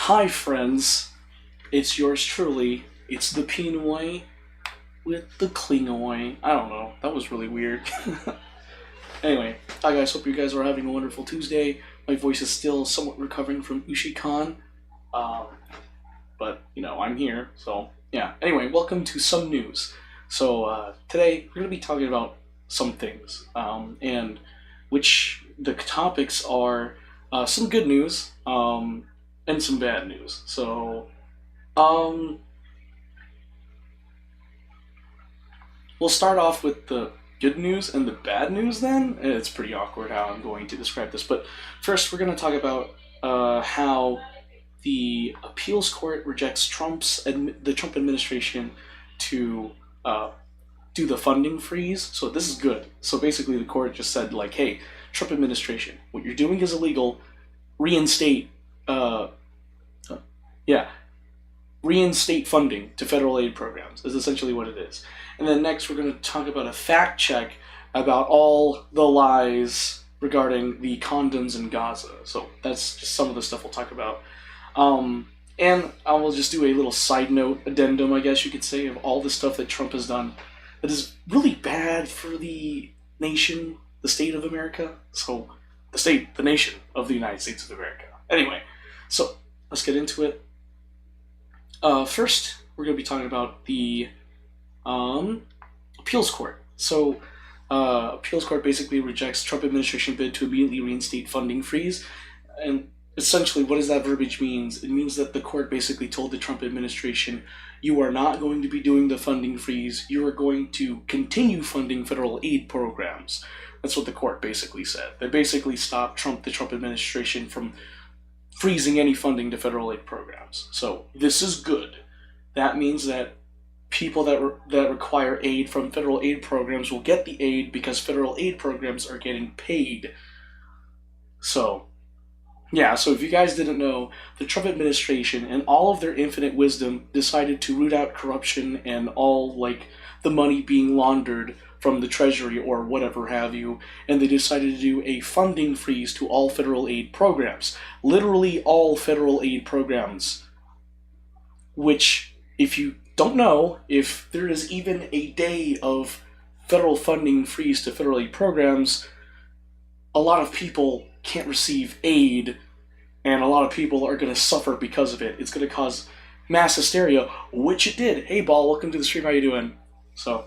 Hi, friends. It's yours truly. It's the Pinoy with the Klingoy. I don't know. That was really weird. Anyway, hi guys. Hope you guys are having a wonderful Tuesday. My voice is still somewhat recovering from Ushikon. Um, but, I'm here. So, yeah. Anyway, welcome to some news. So, today we're going to be talking about some things. And which the topics are some good news and some bad news. So, um, we'll start off with the good news and the bad news then. It's pretty awkward how I'm going to describe this, but first we're going to talk about how the appeals court rejects the Trump administration to uh, do the funding freeze. So this is good. So basically, the court just said like, "Hey, Trump administration, what you're doing is illegal. Reinstate, uh, yeah, reinstate funding to federal aid programs." Is essentially what it is. And then next, we're going to talk about a fact check about all the lies regarding the condoms in Gaza. So that's just some of the stuff we'll talk about. And I will just do a little side note addendum, I guess you could say, of all the stuff that Trump has done that is really bad for the nation, the state of America. So, the nation of the United States of America. Anyway, so let's get into it. First, we're going to be talking about the appeals court. So, appeals court basically rejects Trump administration bid to immediately reinstate funding freeze. And essentially, what does that verbiage means? It means that the court basically told the Trump administration, you are not going to be doing the funding freeze. You are going to continue funding federal aid programs. That's what the court basically said. They basically stopped the Trump administration from freezing any funding to federal aid programs. So this is good. That means that people that require aid from federal aid programs will get the aid because federal aid programs are getting paid. So, yeah, so if you guys didn't know, the Trump administration, in all of their infinite wisdom, decided to root out corruption and all, the money being laundered from the Treasury or whatever have you, and they decided to do a funding freeze to all federal aid programs. Literally all federal aid programs. Which, if you don't know, if there is even a day of federal funding freeze to federal aid programs, a lot of people can't receive aid, and a lot of people are going to suffer because of it. It's going to cause mass hysteria, which it did. Hey, Ball, welcome to the stream. How you doing? So,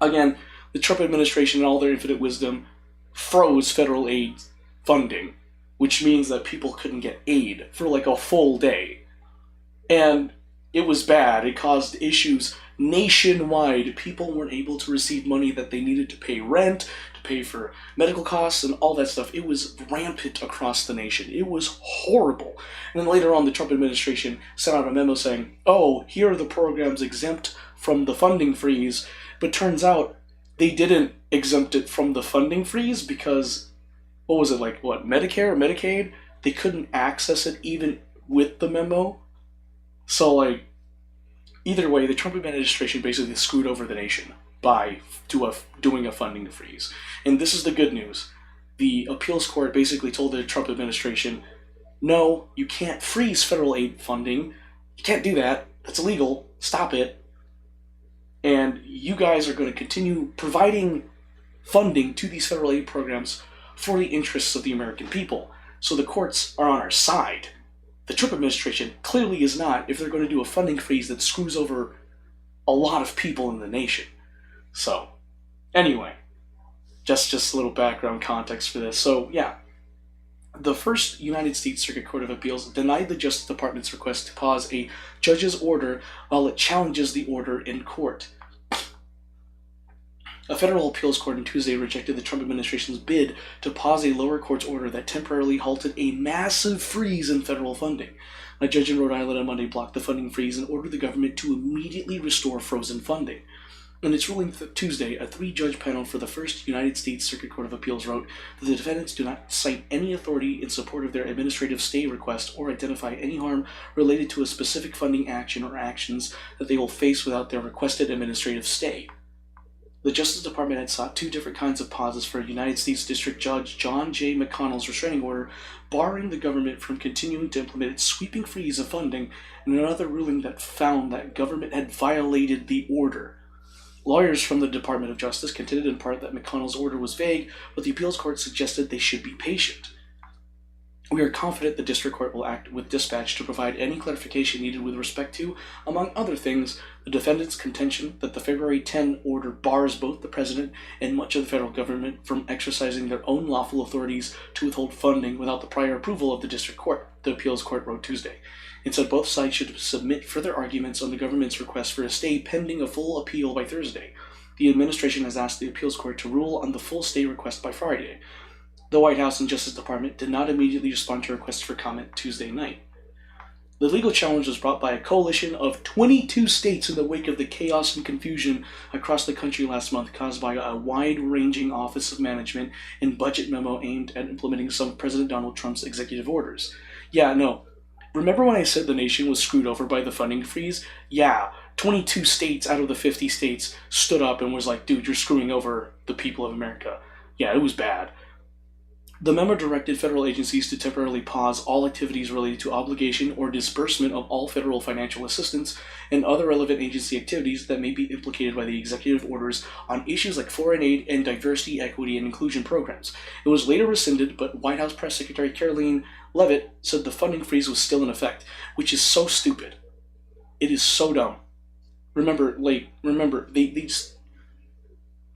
again, the Trump administration, in all their infinite wisdom, froze federal aid funding, which means that people couldn't get aid for a full day. And it was bad. It caused issues nationwide. People weren't able to receive money that they needed to pay rent, to pay for medical costs, and all that stuff. It was rampant across the nation. It was horrible. And then later on, the Trump administration sent out a memo saying, oh, here are the programs exempt from the funding freeze. But turns out they didn't exempt it from the funding freeze because, Medicare or Medicaid? They couldn't access it even with the memo. So, either way, the Trump administration basically screwed over the nation by doing a funding freeze. And this is the good news. The appeals court basically told the Trump administration, no, you can't freeze federal aid funding. You can't do that. That's illegal. Stop it. And you guys are going to continue providing funding to these federal aid programs for the interests of the American people. So the courts are on our side. The Trump administration clearly is not if they're going to do a funding freeze that screws over a lot of people in the nation. So, anyway, just a little background context for this. So, yeah, the First United States Circuit Court of Appeals denied the Justice Department's request to pause a judge's order while it challenges the order in court. A federal appeals court on Tuesday rejected the Trump administration's bid to pause a lower court's order that temporarily halted a massive freeze in federal funding. A judge in Rhode Island on Monday blocked the funding freeze and ordered the government to immediately restore frozen funding. In its ruling Tuesday, a three-judge panel for the First United States Circuit Court of Appeals wrote that the defendants do not cite any authority in support of their administrative stay request or identify any harm related to a specific funding action or actions that they will face without their requested administrative stay. The Justice Department had sought two different kinds of pauses for United States District Judge John J. McConnell's restraining order, barring the government from continuing to implement its sweeping freeze of funding, and another ruling that found that government had violated the order. Lawyers from the Department of Justice contended in part that McConnell's order was vague, but the appeals court suggested they should be patient. We are confident the district court will act with dispatch to provide any clarification needed with respect to, among other things, the defendant's contention that the February 10 order bars both the president and much of the federal government from exercising their own lawful authorities to withhold funding without the prior approval of the district court, the appeals court wrote Tuesday. It said both sides should submit further arguments on the government's request for a stay pending a full appeal by Thursday. The administration has asked the appeals court to rule on the full stay request by Friday. The White House and Justice Department did not immediately respond to requests for comment Tuesday night. The legal challenge was brought by a coalition of 22 states in the wake of the chaos and confusion across the country last month caused by a wide-ranging Office of Management and budget memo aimed at implementing some of President Donald Trump's executive orders. Yeah, no. Remember when I said the nation was screwed over by the funding freeze? Yeah, 22 states out of the 50 states stood up and was like, dude, you're screwing over the people of America. Yeah, it was bad. The memo directed federal agencies to temporarily pause all activities related to obligation or disbursement of all federal financial assistance and other relevant agency activities that may be implicated by the executive orders on issues like foreign aid and diversity, equity, and inclusion programs. It was later rescinded, but White House Press Secretary Karoline Leavitt said the funding freeze was still in effect, which is so stupid. It is so dumb. Remember, they just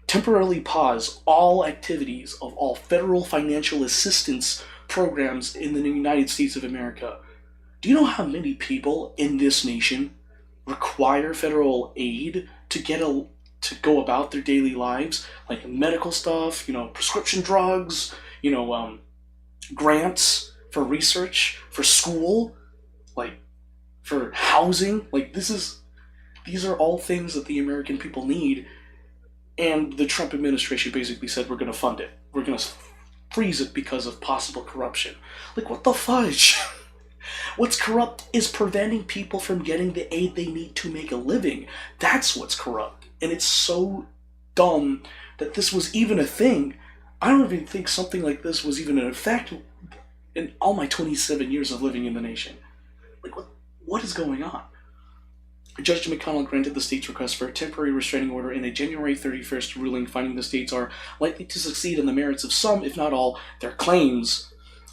temporarily pause all activities of all federal financial assistance programs in the United States of America. Do you know how many people in this nation require federal aid to go about their daily lives, like medical stuff, prescription drugs, grants for research, for school, like for housing? Like these are all things that the American people need. And the Trump administration basically said, we're going to fund it. We're going to freeze it because of possible corruption. Like, what the fudge? What's corrupt is preventing people from getting the aid they need to make a living. That's what's corrupt. And it's so dumb that this was even a thing. I don't even think something like this was even in effect in all my 27 years of living in the nation. Like, what is going on? Judge McConnell granted the state's request for a temporary restraining order in a January 31st ruling, finding the states are likely to succeed on the merits of some, if not all, their claims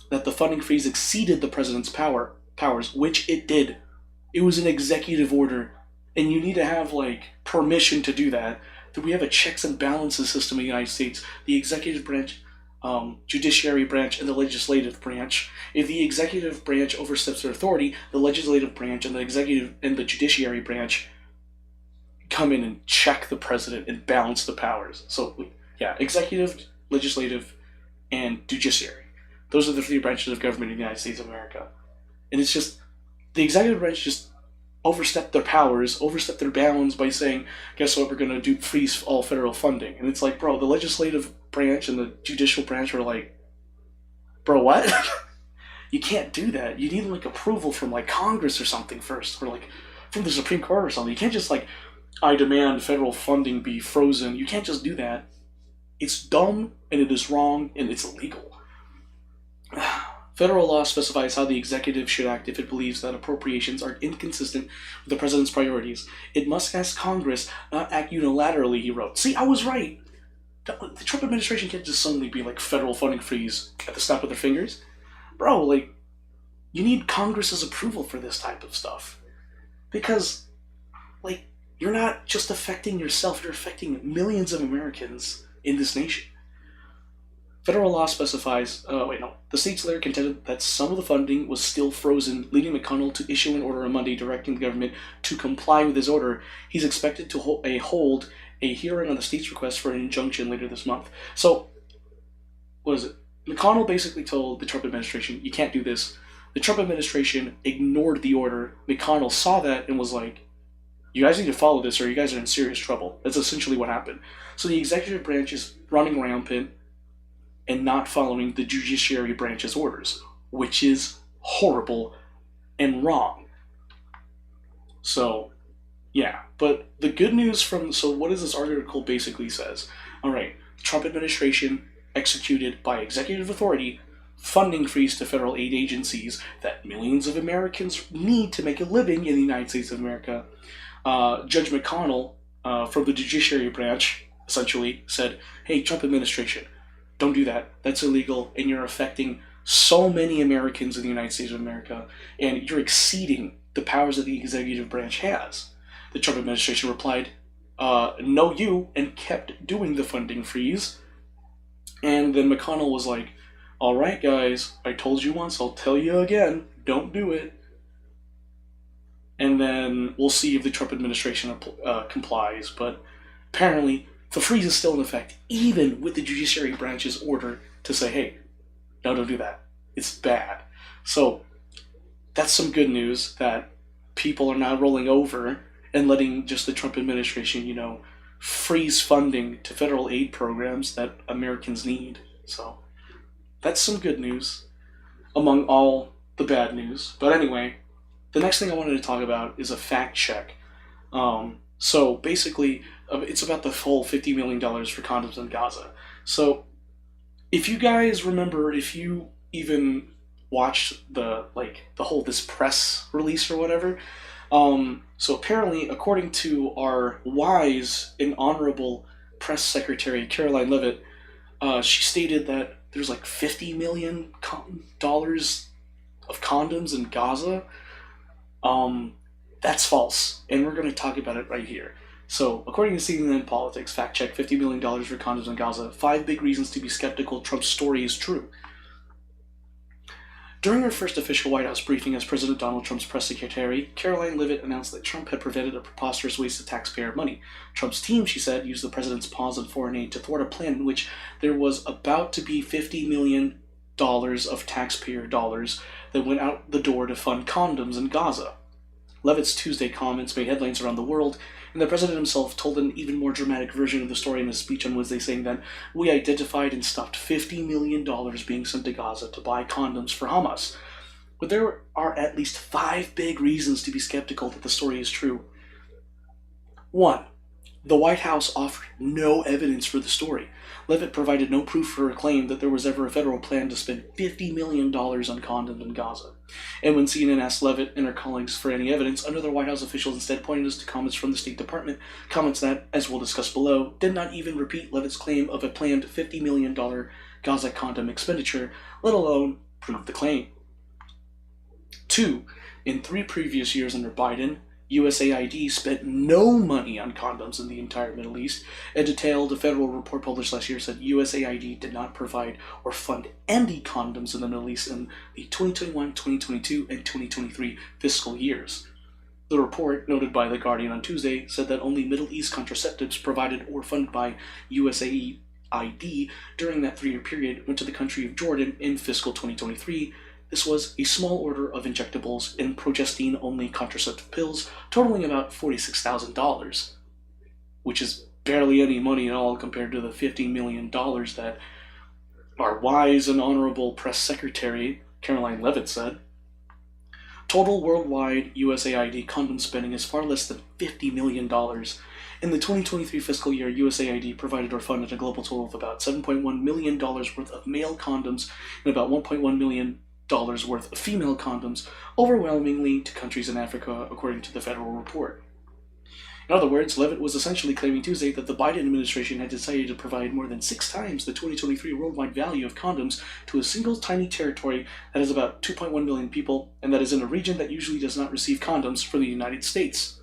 that the funding freeze exceeded the president's powers, which it did. It was an executive order, and you need to have, permission to do that. That we have a checks and balances system in the United States. The executive branch, judiciary branch, and the legislative branch. If the executive branch oversteps their authority, the legislative branch and the executive and the judiciary branch come in and check the president and balance the powers. So, yeah, executive, legislative, and judiciary. Those are the three branches of government in the United States of America. And it's just, the executive branch just overstepped their powers, overstepped their bounds by saying, guess what, we're going to freeze all federal funding. And it's like, bro, the legislative branch and the judicial branch are like, bro, what? You can't do that. You need approval from Congress or something first, or from the Supreme Court or something. You can't just I demand federal funding be frozen. You can't just do that. It's dumb and it is wrong and it's illegal. Federal law specifies how the executive should act if it believes that appropriations are inconsistent with the president's priorities. It must ask Congress, not act unilaterally, he wrote. See, I was right. The Trump administration can't just suddenly be federal funding freeze at the snap of their fingers. Bro, you need Congress's approval for this type of stuff. Because, you're not just affecting yourself, you're affecting millions of Americans in this nation. Federal law specifies, the states later contended that some of the funding was still frozen, leading McConnell to issue an order on Monday directing the government to comply with his order. He's expected to hold a hearing on the state's request for an injunction later this month. So, what is it? McConnell basically told the Trump administration, you can't do this. The Trump administration ignored the order. McConnell saw that and was like, you guys need to follow this or you guys are in serious trouble. That's essentially what happened. So the executive branch is running rampant and not following the judiciary branch's orders, which is horrible and wrong. So, Yeah, but the good news so what does this article basically says? All right, Trump administration executed by executive authority funding freeze to federal aid agencies that millions of Americans need to make a living in the United States of America. Judge McConnell from the judiciary branch essentially said, hey, Trump administration, don't do that. That's illegal, and you're affecting so many Americans in the United States of America, and you're exceeding the powers that the executive branch has. The Trump administration replied, no, you, and kept doing the funding freeze. And then McConnell was like, all right, guys, I told you once, I'll tell you again, don't do it. And then we'll see if the Trump administration complies. But apparently, the freeze is still in effect, even with the judiciary branch's order to say, hey, no, don't do that. It's bad. So that's some good news that people are not rolling over and letting just the Trump administration, freeze funding to federal aid programs that Americans need. So that's some good news among all the bad news. But anyway, the next thing I wanted to talk about is a fact check. So basically, it's about the whole $50 million for condoms in Gaza. So if you guys remember, if you even watched the whole this press release or whatever, so apparently, according to our wise and honorable press secretary, Caroline Leavitt, she stated that there's like $50 million of condoms in Gaza. That's false, and we're going to talk about it right here. So, according to CNN Politics, fact check, $50 million for condoms in Gaza, 5 big reasons to be skeptical Trump's story is true. During her first official White House briefing as President Donald Trump's press secretary, Caroline Leavitt announced that Trump had prevented a preposterous waste of taxpayer money. Trump's team, she said, used the president's pause on foreign aid to thwart a plan in which there was about to be $50 million of taxpayer dollars that went out the door to fund condoms in Gaza. Leavitt's Tuesday comments made headlines around the world, and the president himself told an even more dramatic version of the story in his speech on Wednesday, saying that we identified and stopped $50 million being sent to Gaza to buy condoms for Hamas. But there are at least 5 big reasons to be skeptical that the story is true. 1. The White House offered no evidence for the story. Leavitt provided no proof for her claim that there was ever a federal plan to spend $50 million on condoms in Gaza. And when CNN asked Leavitt and her colleagues for any evidence, another White House official instead pointed us to comments from the State Department, comments that, as we'll discuss below, did not even repeat Leavitt's claim of a planned $50 million Gaza condom expenditure, let alone prove the claim. 2. In 3 previous years under Biden, USAID spent no money on condoms in the entire Middle East. A detailed federal report published last year said USAID did not provide or fund any condoms in the Middle East in the 2021, 2022, and 2023 fiscal years. The report, noted by The Guardian on Tuesday, said that only Middle East contraceptives provided or funded by USAID during that 3-year period went to the country of Jordan in fiscal 2023. This was a small order of injectables and progestin-only contraceptive pills, totaling about $46,000, which is barely any money at all compared to the $50 million that our wise and honorable press secretary, Caroline Leavitt, said. Total worldwide USAID condom spending is far less than $50 million. In the 2023 fiscal year, USAID provided or funded a global total of about $7.1 million worth of male condoms and about $1.1 million worth of female condoms, overwhelmingly to countries in Africa, according to the federal report. In other words, Leavitt was essentially claiming Tuesday that the Biden administration had decided to provide more than 6 times the 2023 worldwide value of condoms to a single tiny territory that has about 2.1 million people, and that is in a region that usually does not receive condoms from the United States.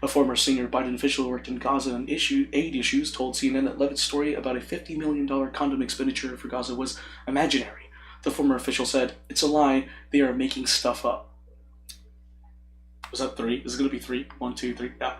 A former senior Biden official who worked in Gaza and aid issues told CNN that Leavitt's story about a $50 million condom expenditure for Gaza was imaginary. The former official said, "It's a lie. They are making stuff up." Was that 3? Is it going to be 3? 1, 2, 3? Yeah.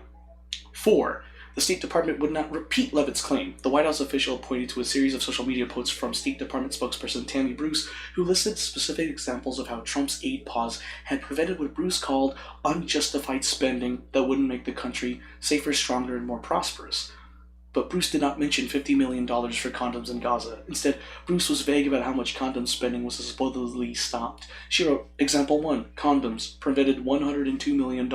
4. The State Department would not repeat Leavitt's claim. The White House official pointed to a series of social media posts from State Department spokesperson Tammy Bruce, who listed specific examples of how Trump's aid pause had prevented what Bruce called unjustified spending that wouldn't make the country safer, stronger, and more prosperous. but Bruce did not mention $50 million for condoms in Gaza. Instead, Bruce was vague about how much condom spending was supposedly stopped. She wrote, Example 1, condoms prevented $102 million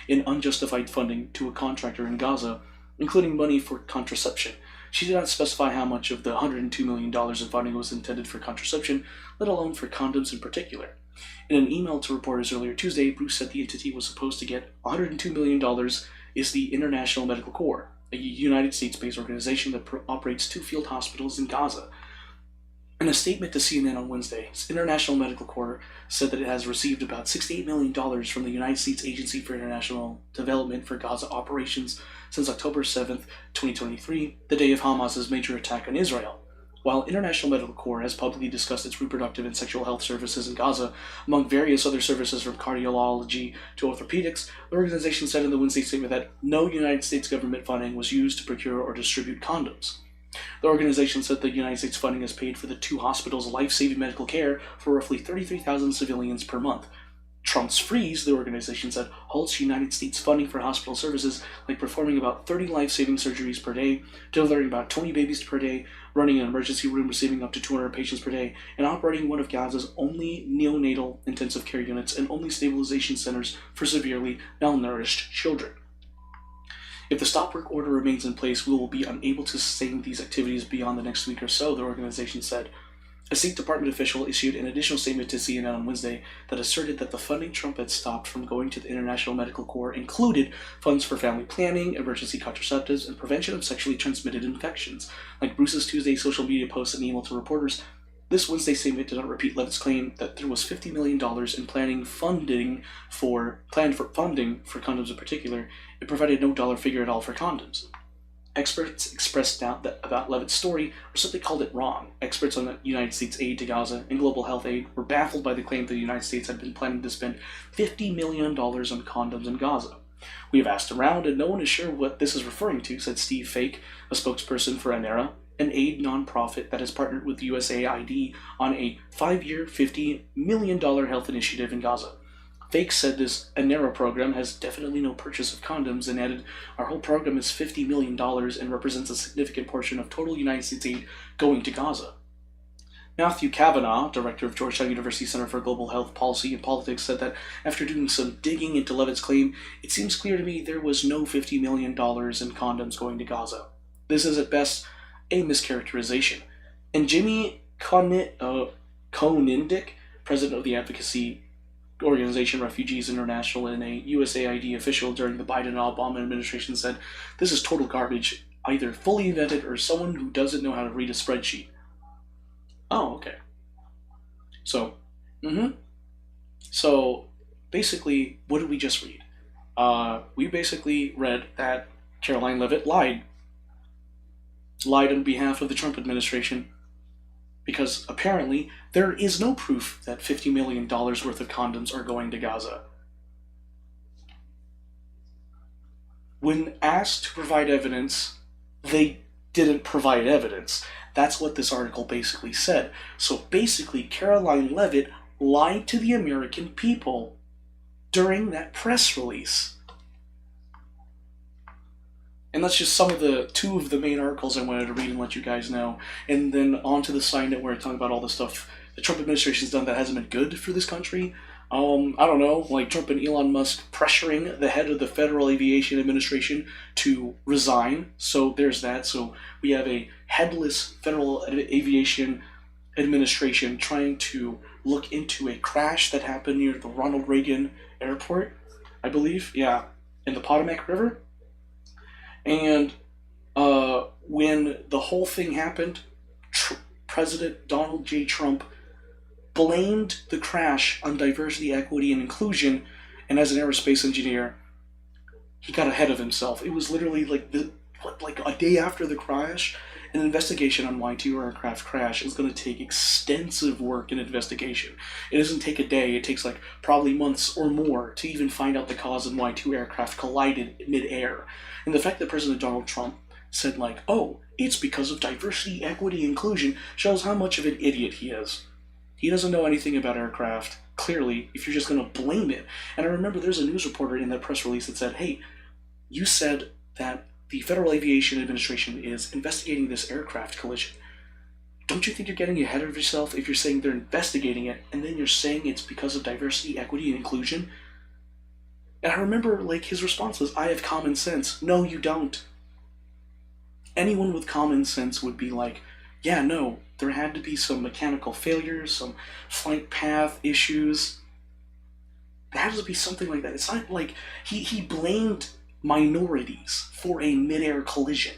in unjustified funding to a contractor in Gaza, including money for contraception. She did not specify how much of the $102 million in funding was intended for contraception, let alone for condoms in particular. In an email to reporters earlier Tuesday, Bruce said the entity was supposed to get $102 million is the International Medical Corps, a United States-based organization that operates 2 field hospitals in Gaza. In a statement to CNN on Wednesday, International Medical Corps said that it has received about $68 million from the United States Agency for International Development for Gaza operations since October 7, 2023, the day of Hamas's major attack on Israel. While International Medical Corps has publicly discussed its reproductive and sexual health services in Gaza, among various other services from cardiology to orthopedics, the organization said in the Wednesday statement that no United States government funding was used to procure or distribute condoms. The organization said the United States funding has paid for the 2 hospitals' life-saving medical care for roughly 33,000 civilians per month. Trump's freeze, the organization said, halts United States funding for hospital services like performing about 30 life-saving surgeries per day, delivering about 20 babies per day, running an emergency room receiving up to 200 patients per day, and operating one of Gaza's only neonatal intensive care units and only stabilization centers for severely malnourished children. If the stop work order remains in place, we will be unable to sustain these activities beyond the next week or so, the organization said. A State Department official issued an additional statement to CNN on Wednesday that asserted that the funding Trump had stopped from going to the International Medical Corps included funds for family planning, emergency contraceptives, and prevention of sexually transmitted infections. Like Bruce's Tuesday social media post and email to reporters, this Wednesday statement did not repeat Levitt's claim that there was $50 million in planned funding for condoms in particular. It provided no dollar figure at all for condoms. Experts expressed doubt about Levitt's story, or simply called it wrong. Experts on the United States aid to Gaza and global health aid were baffled by the claim that the United States had been planning to spend $50 million on condoms in Gaza. We have asked around, and no one is sure what this is referring to, said Steve Fake, a spokesperson for ANERA, an aid nonprofit that has partnered with USAID on a 5-year, $50 million health initiative in Gaza. Fake said this ANERA program has definitely no purchase of condoms and added, our whole program is $50 million and represents a significant portion of total United States aid going to Gaza. Matthew Kavanaugh, director of Georgetown University Center for Global Health Policy and Politics, said that after doing some digging into Levitt's claim, it seems clear to me there was no $50 million in condoms going to Gaza. This is at best a mischaracterization. And Jimmy Konindick, president of the advocacy organization Refugees International and a USAID official during the Biden and Obama administration, said, this is total garbage, either fully invented or someone who doesn't know how to read a spreadsheet. Oh, okay. So basically, what did we just read? We basically read that Caroline Levitt lied on behalf of the Trump administration, because apparently there is no proof that $50 million worth of condoms are going to Gaza. When asked to provide evidence, they didn't provide evidence. That's what this article basically said. So basically, Caroline Levitt lied to the American people during that press release. And that's just two of the main articles I wanted to read and let you guys know. And then on to the side note where I talk about all the stuff the Trump administration's done that hasn't been good for this country. I don't know, like Trump and Elon Musk pressuring the head of the Federal Aviation Administration to resign. So there's that. So we have a headless Federal Aviation Administration trying to look into a crash that happened near the Ronald Reagan Airport, I believe. Yeah, in the Potomac River. And when the whole thing happened, President Donald J. Trump blamed the crash on diversity, equity, and inclusion, and as an aerospace engineer, he got ahead of himself. It was literally like a day after the crash. An investigation on why 2 aircraft crash is going to take extensive work and investigation. It doesn't take a day, it takes like probably months or more to even find out the cause and why 2 aircraft collided mid-air. And the fact that President Donald Trump said like, oh, it's because of diversity, equity, inclusion, shows how much of an idiot he is. He doesn't know anything about aircraft, clearly, if you're just going to blame it. And I remember there's a news reporter in that press release that said, hey, you said that the Federal Aviation Administration is investigating this aircraft collision. Don't you think you're getting ahead of yourself if you're saying they're investigating it and then you're saying it's because of diversity, equity, and inclusion? And I remember, his response was, I have common sense. No, you don't. Anyone with common sense would be like, yeah, no, there had to be some mechanical failures, some flight path issues. There has to be something like that. It's not like he blamed minorities for a mid-air collision,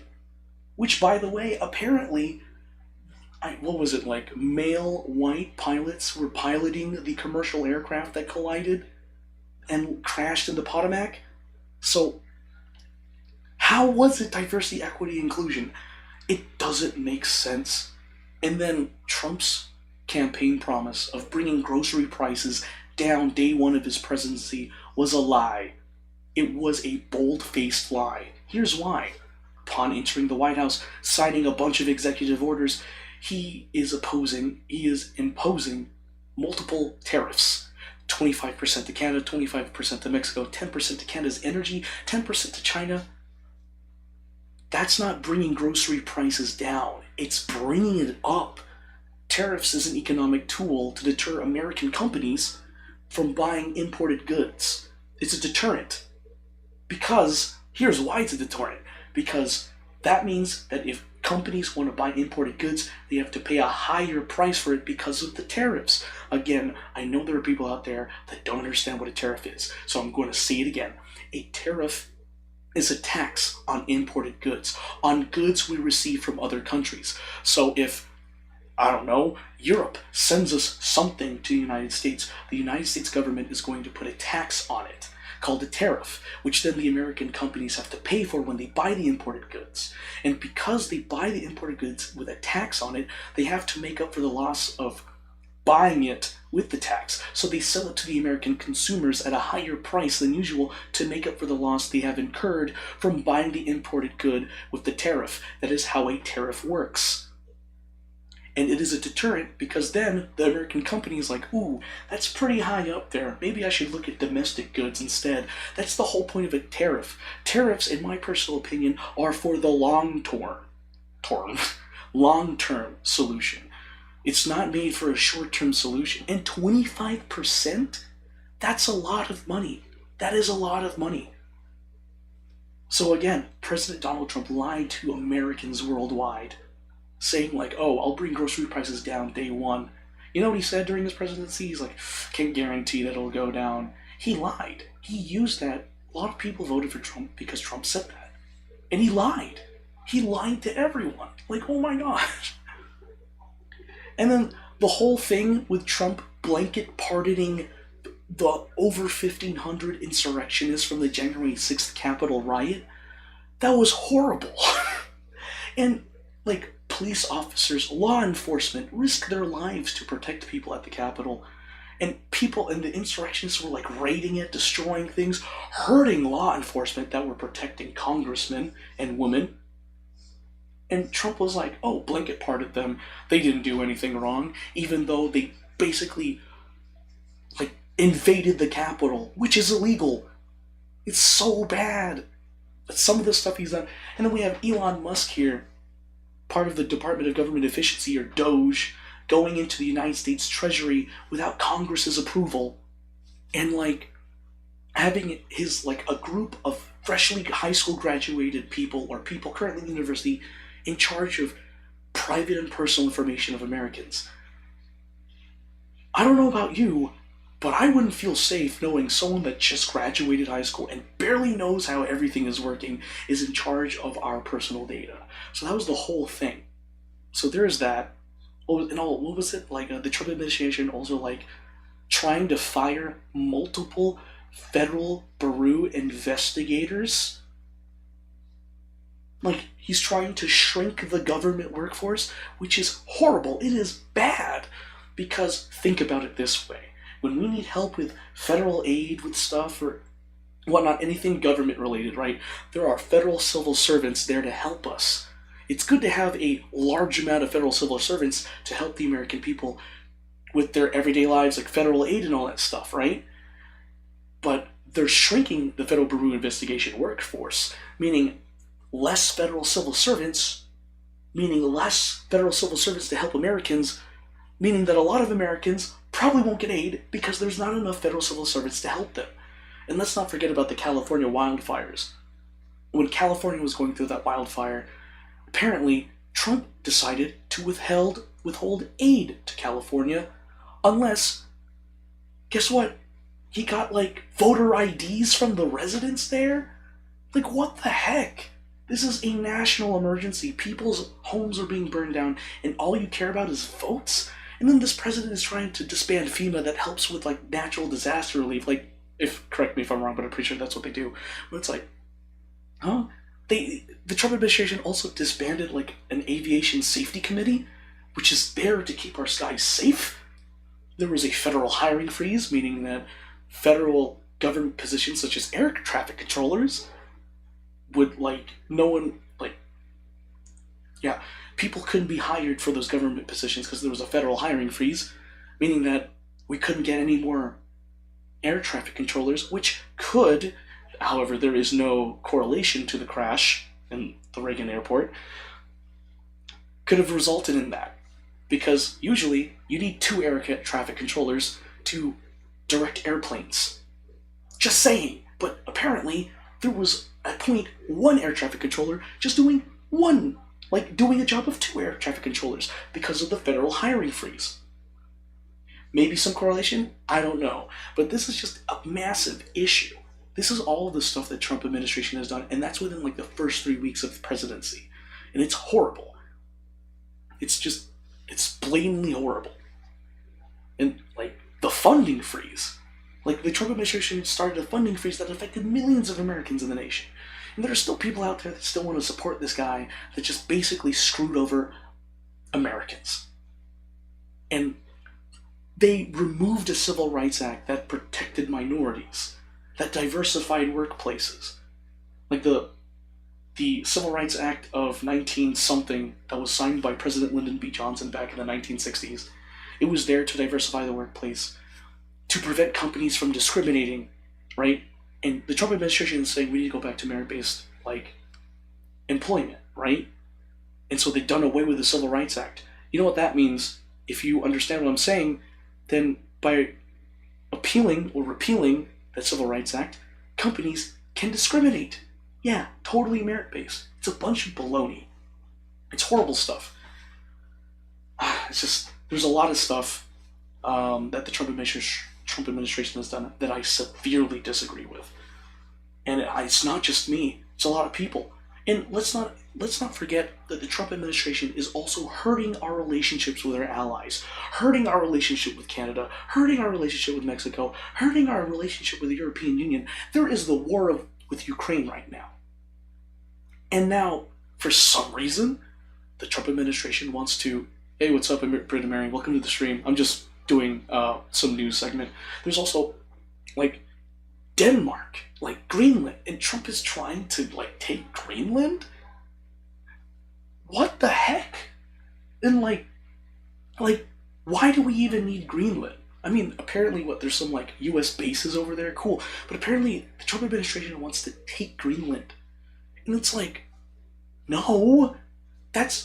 which, by the way, apparently, male white pilots were piloting the commercial aircraft that collided and crashed in the Potomac? So, how was it diversity, equity, inclusion? It doesn't make sense. And then Trump's campaign promise of bringing grocery prices down day one of his presidency was a lie. It was a bold-faced lie. Here's why. Upon entering the White House, signing a bunch of executive orders, he is imposing multiple tariffs. 25% to Canada, 25% to Mexico, 10% to Canada's energy, 10% to China. That's not bringing grocery prices down. It's bringing it up. Tariffs is an economic tool to deter American companies from buying imported goods. It's a deterrent. Because, here's why it's a deterrent. Because that means that if companies want to buy imported goods, they have to pay a higher price for it because of the tariffs. Again, I know there are people out there that don't understand what a tariff is, so I'm going to say it again. A tariff is a tax on imported goods, on goods we receive from other countries. So if, I don't know, Europe sends us something to the United States government is going to put a tax on it, called a tariff, which then the American companies have to pay for when they buy the imported goods. And because they buy the imported goods with a tax on it, they have to make up for the loss of buying it with the tax. So they sell it to the American consumers at a higher price than usual to make up for the loss they have incurred from buying the imported good with the tariff. That is how a tariff works. And it is a deterrent because then the American company is like, ooh, that's pretty high up there. Maybe I should look at domestic goods instead. That's the whole point of a tariff. Tariffs, in my personal opinion, are for the long-term solution. It's not made for a short-term solution. And 25%? That's a lot of money. That is a lot of money. So again, President Donald Trump lied to Americans worldwide, saying oh, I'll bring grocery prices down day one. You know what he said during his presidency? He's like, can't guarantee that it'll go down. He lied. He used that. A lot of people voted for Trump because Trump said that. And he lied. He lied to everyone. Oh my gosh. And then the whole thing with Trump blanket pardoning the over 1,500 insurrectionists from the January 6th Capitol riot, that was horrible. And police officers, law enforcement risked their lives to protect people at the Capitol. And people and the insurrectionists were raiding it, destroying things, hurting law enforcement that were protecting congressmen and women. And Trump was like, oh, blanket pardoned them. They didn't do anything wrong, even though they basically invaded the Capitol, which is illegal. It's so bad. But some of the stuff he's done. And then we have Elon Musk here, part of the Department of Government Efficiency, or DOGE, going into the United States Treasury without Congress's approval, and having his a group of freshly high school graduated people or people currently in university in charge of private and personal information of Americans. I don't know about you, but I wouldn't feel safe knowing someone that just graduated high school and barely knows how everything is working is in charge of our personal data. So that was the whole thing. So there's that. What was it? The Trump administration also trying to fire multiple federal bureau investigators. He's trying to shrink the government workforce, which is horrible. It is bad. Because think about it this way. When we need help with federal aid with stuff or whatnot, anything government related, right? There are federal civil servants there to help us. It's good to have a large amount of federal civil servants to help the American people with their everyday lives, federal aid and all that stuff, right? But they're shrinking the Federal Bureau investigation workforce, meaning less federal civil servants, meaning less federal civil servants to help Americans, meaning that a lot of Americans probably won't get aid because there's not enough federal civil servants to help them. And let's not forget about the California wildfires. When California was going through that wildfire, apparently Trump decided to withhold aid to California unless, guess what? He got like voter IDs from the residents there? Like, what the heck? This is a national emergency. People's homes are being burned down, and all you care about is votes? And then this president is trying to disband FEMA that helps with like natural disaster relief. Like, correct me if I'm wrong, but I'm pretty sure that's what they do. But it's like, huh? The Trump administration also disbanded like an aviation safety committee, which is there to keep our skies safe. There was a federal hiring freeze, meaning that federal government positions such as air traffic controllers would people couldn't be hired for those government positions because there was a federal hiring freeze, meaning that we couldn't get any more air traffic controllers, which could, however, there is no correlation to the crash in the Reagan airport, could have resulted in that. Because usually you need 2 air traffic controllers to direct airplanes. Just saying. But apparently there was at point 1 air traffic controller just doing a job of 2 air traffic controllers because of the federal hiring freeze. Maybe some correlation? I don't know. But this is just a massive issue. This is all of the stuff that Trump administration has done, and that's within like the first 3 weeks of the presidency. And it's horrible. It's blatantly horrible. And like the funding freeze. Like the Trump administration started a funding freeze that affected millions of Americans in the nation. And there are still people out there that still want to support this guy that just basically screwed over Americans. And they removed a Civil Rights Act that protected minorities, that diversified workplaces. Like the Civil Rights Act of 19-something that was signed by President Lyndon B. Johnson back in the 1960s. It was there to diversify the workplace, to prevent companies from discriminating, right? And the Trump administration is saying we need to go back to merit-based, employment, right? And so they've done away with the Civil Rights Act. You know what that means? If you understand what I'm saying, then by appealing or repealing that Civil Rights Act, companies can discriminate. Yeah, totally merit-based. It's a bunch of baloney. It's horrible stuff. It's just, there's a lot of stuff that the Trump administration has done that I severely disagree with. And it's not just me, it's a lot of people. And let's not forget that the Trump administration is also hurting our relationships with our allies, hurting our relationship with Canada, hurting our relationship with Mexico, hurting our relationship with the European Union. There is the war with Ukraine right now. And now, for some reason, the Trump administration wants to, hey, what's up, Brit and Mary, welcome to the stream. I'm just doing some news segment. There's also, Denmark, Greenland, and Trump is trying to, take Greenland? What the heck? And, why do we even need Greenland? I mean, apparently, there's some, U.S. bases over there? Cool. But apparently, the Trump administration wants to take Greenland. And it's no,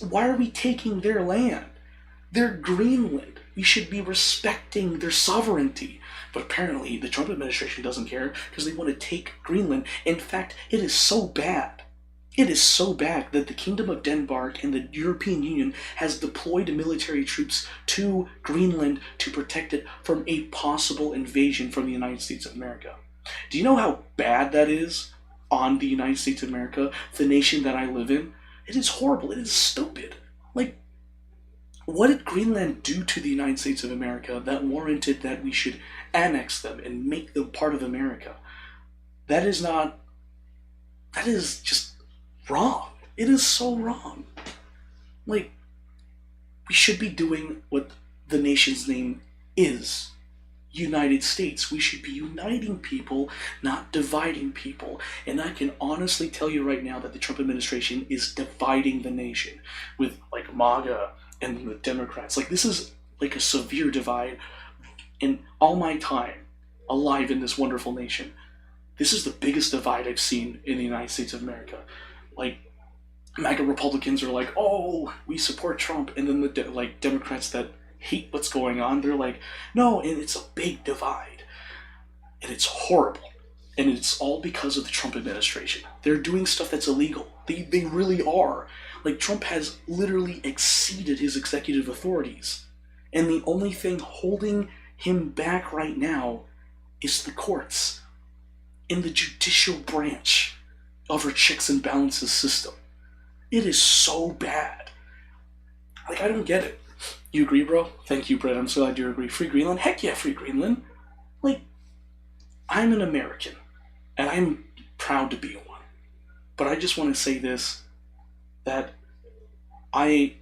why are we taking their land? They're Greenland. We should be respecting their sovereignty. But apparently, the Trump administration doesn't care because they want to take Greenland. In fact, it is so bad. It is so bad that the Kingdom of Denmark and the European Union has deployed military troops to Greenland to protect it from a possible invasion from the United States of America. Do you know how bad that is on the United States of America, the nation that I live in? It is horrible. It is stupid. What did Greenland do to the United States of America that warranted that we should annex them and make them part of America? That is just wrong. It is so wrong. We should be doing what the nation's name is. United States. We should be uniting people, not dividing people. And I can honestly tell you right now that the Trump administration is dividing the nation with MAGA and the Democrats. This is a severe divide. In all my time alive in this wonderful nation, this is the biggest divide I've seen in the United States of America. MAGA Republicans are like, oh, we support Trump, and then the Democrats that hate what's going on, they're like, no, and it's a big divide, and it's horrible, and it's all because of the Trump administration. They're doing stuff that's illegal. They really are. Like, Trump has literally exceeded his executive authorities, and the only thing holding him back right now is the courts and the judicial branch of our checks and balances system. It is so bad. Like, I don't get it. You agree, bro? Thank you, Brett. I'm so glad you agree. Free Greenland? Heck yeah, free Greenland. Like, I'm an American, and I'm proud to be one. But I just want to say this, that I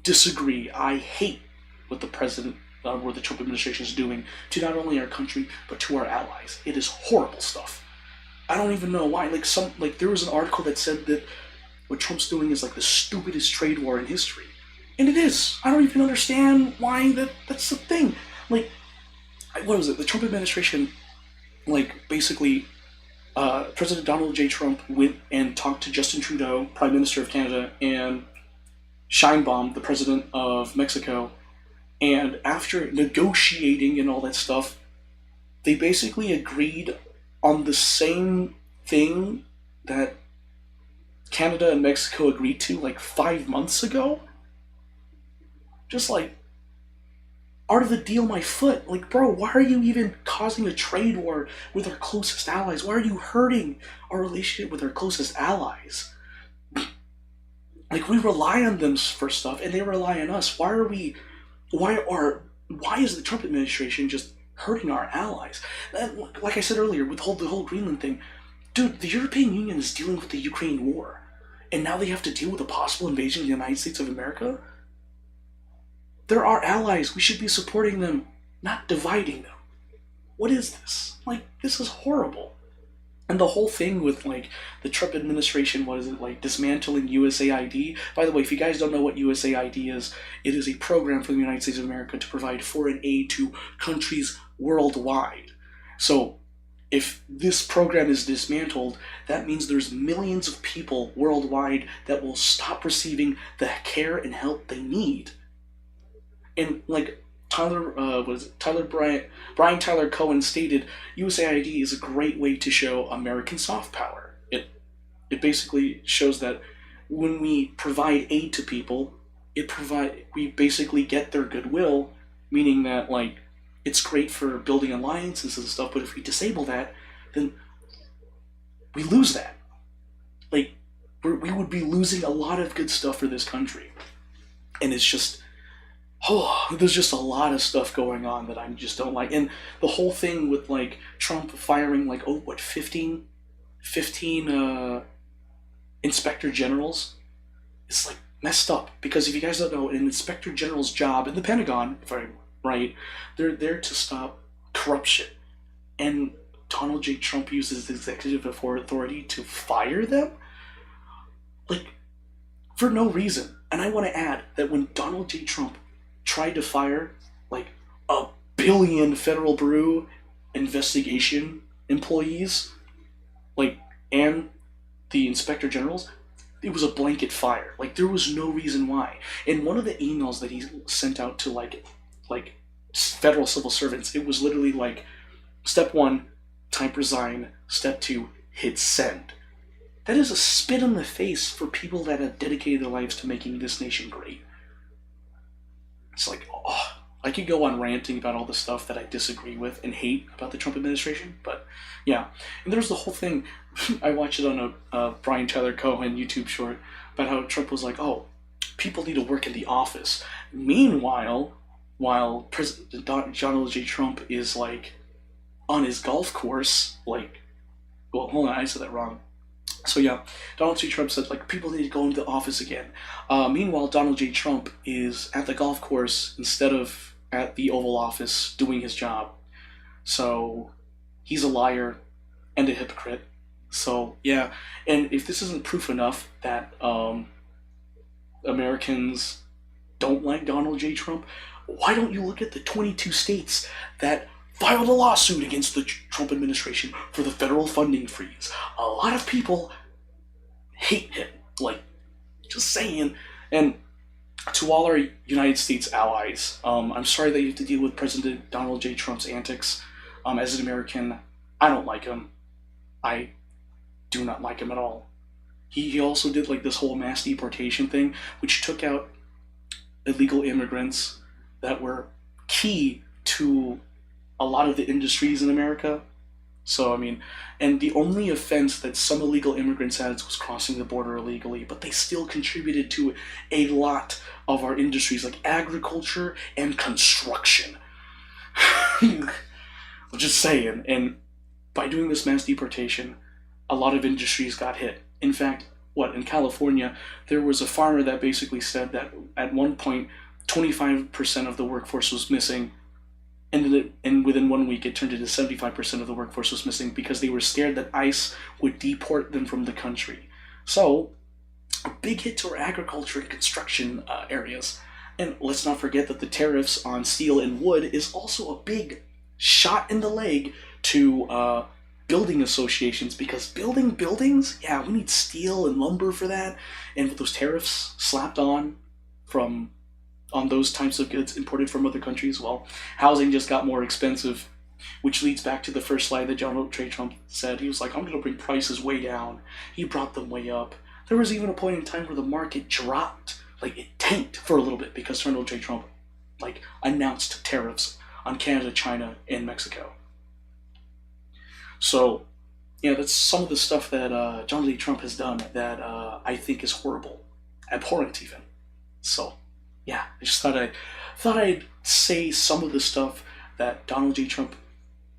disagree. I hate what the president, what the Trump administration is doing to not only our country, but to our allies. It is horrible stuff. I don't even know why. Like, there was an article that said that what Trump's doing is like the stupidest trade war in history. And it is. I don't even understand why that's the thing. Like, what was it? The Trump administration, like, basically, President Donald J. Trump went and talked to Justin Trudeau, Prime Minister of Canada, and Sheinbaum, the President of Mexico, and after negotiating and all that stuff, they basically agreed on the same thing that Canada and Mexico agreed to like 5 months ago. Just like, out of the deal my foot. Like, bro, why are you even causing a trade war with our closest allies? Why are you hurting our relationship with our closest allies? Like, we rely on them for stuff, and they rely on us. Why is the Trump administration just hurting our allies? And like I said earlier, with the whole Greenland thing, dude, the European Union is dealing with the Ukraine war, and now they have to deal with a possible invasion of the United States of America? They're our allies. We should be supporting them, not dividing them. What is this? Like, this is horrible. And the whole thing with, like, the Trump administration, what is it, like, dismantling USAID? By the way, if you guys don't know what USAID is, it is a program for the United States of America to provide foreign aid to countries worldwide. So, if this program is dismantled, that means there's millions of people worldwide that will stop receiving the care and help they need. And, like, Brian Tyler Cohen stated, USAID is a great way to show American soft power. It basically shows that when we provide aid to people, we basically get their goodwill, meaning that, like, it's great for building alliances and stuff, but if we disable that, then we lose that. Like, we would be losing a lot of good stuff for this country. And it's just, there's just a lot of stuff going on that I just don't like. And the whole thing with, like, Trump firing, like, 15 inspector generals, it's, like, messed up. Because if you guys don't know, an inspector general's job in the Pentagon, if I'm right, they're there to stop corruption. And Donald J. Trump uses executive authority to fire them? Like, for no reason. And I want to add that when Donald J. Trump tried to fire, like, 1 billion Federal Bureau investigation employees, like, and the inspector generals, it was a blanket fire. Like, there was no reason why. And one of the emails that he sent out to, like federal civil servants, it was literally like, step 1, type resign. Step 2, hit send. That is a spit in the face for people that have dedicated their lives to making this nation great. It's like, I could go on ranting about all the stuff that I disagree with and hate about the Trump administration, but yeah. And there's the whole thing, I watched it on a Brian Tyler Cohen YouTube short about how Trump was like, people need to work in the office. Meanwhile, while President Donald J. Trump is, like, on his golf course, like, well, hold on, I said that wrong. So yeah, Donald J. Trump said, like, people need to go into the office again. Meanwhile, Donald J. Trump is at the golf course instead of at the Oval Office doing his job. So he's a liar and a hypocrite. So yeah, and if this isn't proof enough that Americans don't like Donald J. Trump, why don't you look at the 22 states that filed a lawsuit against the Trump administration for the federal funding freeze? A lot of people hate him. Like, just saying. And to all our United States allies, I'm sorry that you have to deal with President Donald J. Trump's antics. As an American, I don't like him. I do not like him at all. He also did like this whole mass deportation thing, which took out illegal immigrants that were key to a lot of the industries in America. So, I mean, and the only offense that some illegal immigrants had was crossing the border illegally, but they still contributed to a lot of our industries like agriculture and construction. I'm just saying. And by doing this mass deportation, a lot of industries got hit. In fact, in California, there was a farmer that basically said that at one point, 25% of the workforce was missing, and within 1 week it turned into 75% of the workforce was missing because they were scared that ICE would deport them from the country. So, a big hit to our agriculture and construction areas. And let's not forget that the tariffs on steel and wood is also a big shot in the leg to building associations, because building buildings, yeah, we need steel and lumber for that, and with those tariffs slapped on those types of goods imported from other countries, well, housing just got more expensive, which leads back to the first slide that Donald J. Trump said. He was like, I'm going to bring prices way down. He brought them way up. There was even a point in time where the market dropped, like it tanked for a little bit because Donald J. Trump announced tariffs on Canada, China, and Mexico. So, yeah, that's some of the stuff that Donald J. Trump has done that I think is horrible, abhorrent even. So, yeah, I just thought I'd say some of the stuff that Donald J. Trump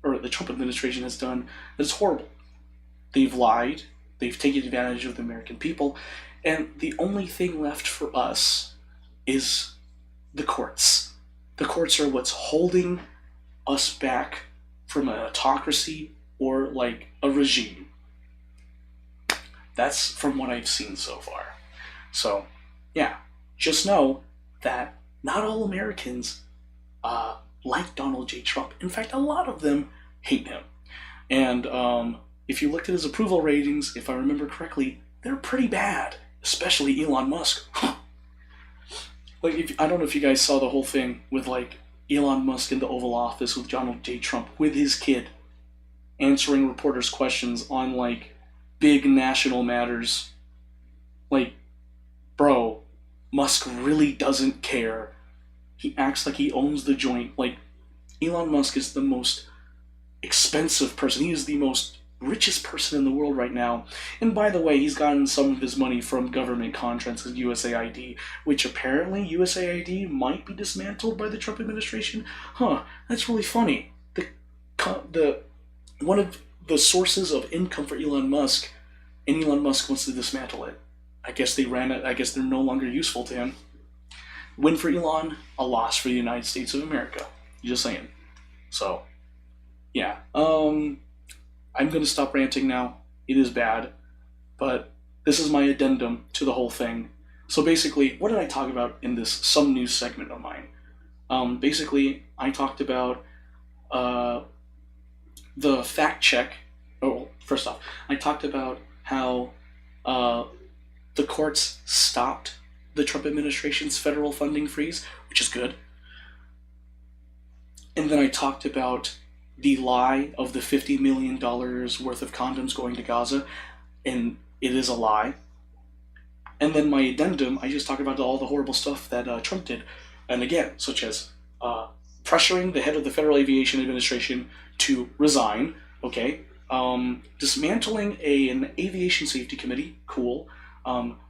or the Trump administration has done that's horrible. They've lied, they've taken advantage of the American people, and the only thing left for us is the courts. The courts are what's holding us back from an autocracy or like a regime. That's from what I've seen so far. So, yeah, just know that not all Americans like Donald J. Trump. In fact, a lot of them hate him. And if you looked at his approval ratings, if I remember correctly, they're pretty bad, especially Elon Musk. I don't know if you guys saw the whole thing with Elon Musk in the Oval Office with Donald J. Trump with his kid answering reporters' questions on big national matters. Bro, Musk really doesn't care. He acts like he owns the joint. Elon Musk is the most expensive person. He is the most richest person in the world right now. And by the way, he's gotten some of his money from government contracts and USAID, which apparently USAID might be dismantled by the Trump administration. That's really funny. One of the sources of income for Elon Musk, and Elon Musk wants to dismantle it. I guess they ran it. I guess they're no longer useful to him. Win for Elon, a loss for the United States of America. Just saying. So, yeah. I'm going to stop ranting now. It is bad. But this is my addendum to the whole thing. So basically, what did I talk about in this Some News segment of mine? Basically, I talked about the fact check. Oh, first off, I talked about how the courts stopped the Trump administration's federal funding freeze, which is good. And then I talked about the lie of the $50 million worth of condoms going to Gaza, and it is a lie. And then my addendum, I just talked about all the horrible stuff that Trump did. And again, such as pressuring the head of the Federal Aviation Administration to resign, okay? Dismantling an aviation safety committee, cool.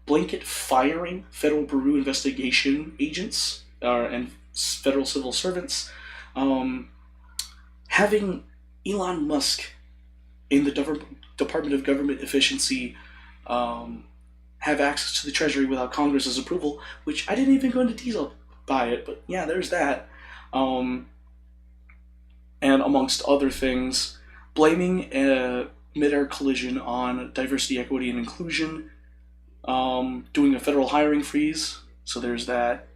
Blanket firing Federal Bureau investigation agents and federal civil servants. Having Elon Musk in the Department of Government Efficiency have access to the Treasury without Congress's approval, which I didn't even go into detail by it, but yeah, there's that. And amongst other things, blaming a mid-air collision on diversity, equity, and inclusion, doing a federal hiring freeze, so there's that.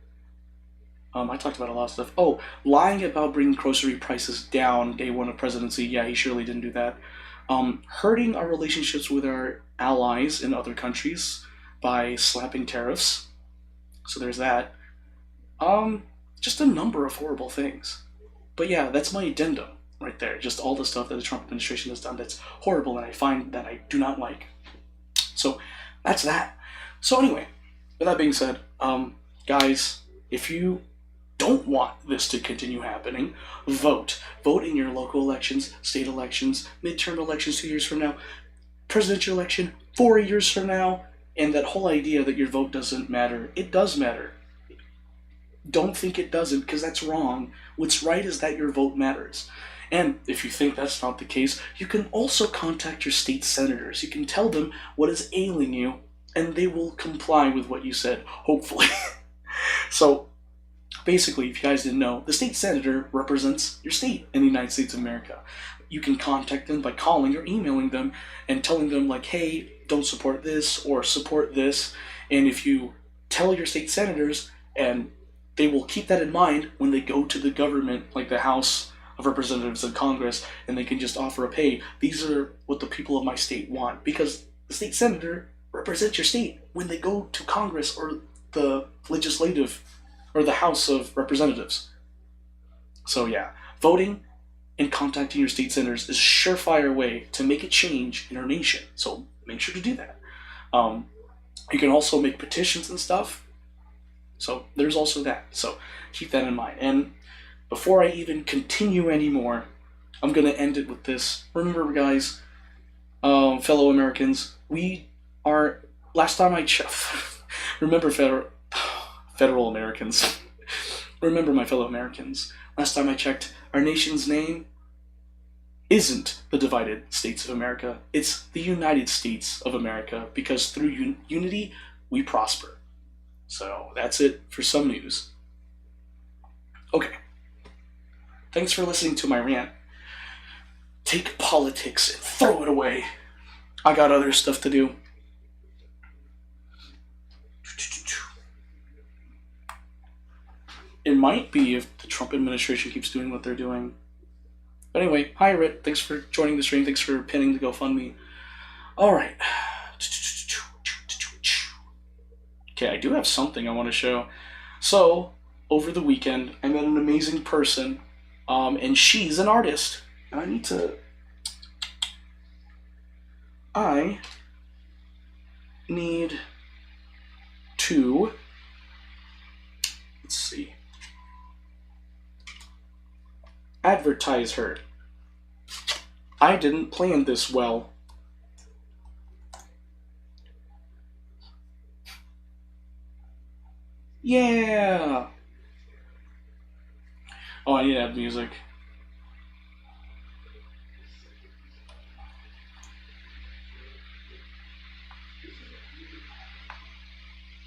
I talked about a lot of stuff. Oh, lying about bringing grocery prices down day one of presidency. Yeah, he surely didn't do that. Hurting our relationships with our allies in other countries. by slapping tariffs. So there's that. Um, just a number of horrible things. But yeah, that's my addendum right there. Just all the stuff that the Trump administration has done that's horrible and I find that I do not like. So that's that. So anyway, with that being said, guys, if you don't want this to continue happening, vote. Vote in your local elections, state elections, midterm elections 2 years from now, presidential election 4 years from now, and that whole idea that your vote doesn't matter. It does matter. Don't think it doesn't, because that's wrong. What's right is that your vote matters. And if you think that's not the case, you can also contact your state senators. You can tell them what is ailing you, and they will comply with what you said, hopefully. So, basically, if you guys didn't know, the state senator represents your state in the United States of America. You can contact them by calling or emailing them and telling them, like, hey, don't support this or support this. And if you tell your state senators, and they will keep that in mind when they go to the government, like the House of Representatives and Congress, and they can just offer up, hey, these are what the people of my state want. Because the state senator represents your state when they go to Congress or the legislative or the House of Representatives. So yeah, voting and contacting your state senators is a surefire way to make a change in our nation. So make sure to do that. You can also make petitions and stuff. So there's also that. So keep that in mind. And before I even continue anymore, I'm going to end it with this. Remember, guys, fellow Americans, we are, last time I checked, remember federal Americans. Remember, my fellow Americans, last time I checked, our nation's name isn't the divided States of America. It's the United States of America, because through unity, we prosper. So that's it for some news. Okay. Thanks for listening to my rant. Take politics and throw it away. I got other stuff to do. It might be if the Trump administration keeps doing what they're doing. But anyway, hi Rit. Thanks for joining the stream. Thanks for pinning the GoFundMe. Alright. Okay, I do have something I want to show. So, over the weekend, I met an amazing person, and she's an artist. And I need to... Let's see. Advertise her. I didn't plan this well. Yeah! Oh, I need to add music.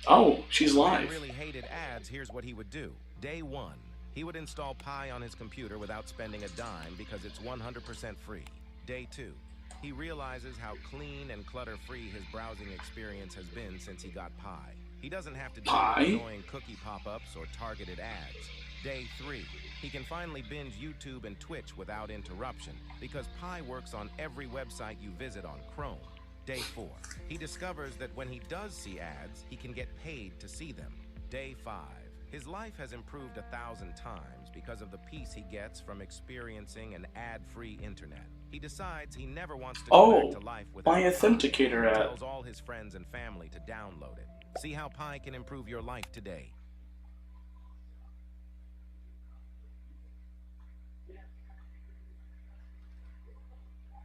Oh, she's live. If he really hated ads, here's what he would do. Day 1, he would install Pi on his computer without spending a dime because it's 100% free. Day 2, he realizes how clean and clutter-free his browsing experience has been since he got Pi. He doesn't have to deal with annoying cookie pop-ups or targeted ads. Day 3, he can finally binge YouTube and Twitch without interruption because Pi works on every website you visit on Chrome. Day 4, he discovers that when he does see ads, he can get paid to see them. Day 5, his life has improved 1,000 times because of the peace he gets from experiencing an ad-free internet. He decides he never wants to go back to life without my authenticator ad. He tells all his friends and family to download it. See how Pi can improve your life today.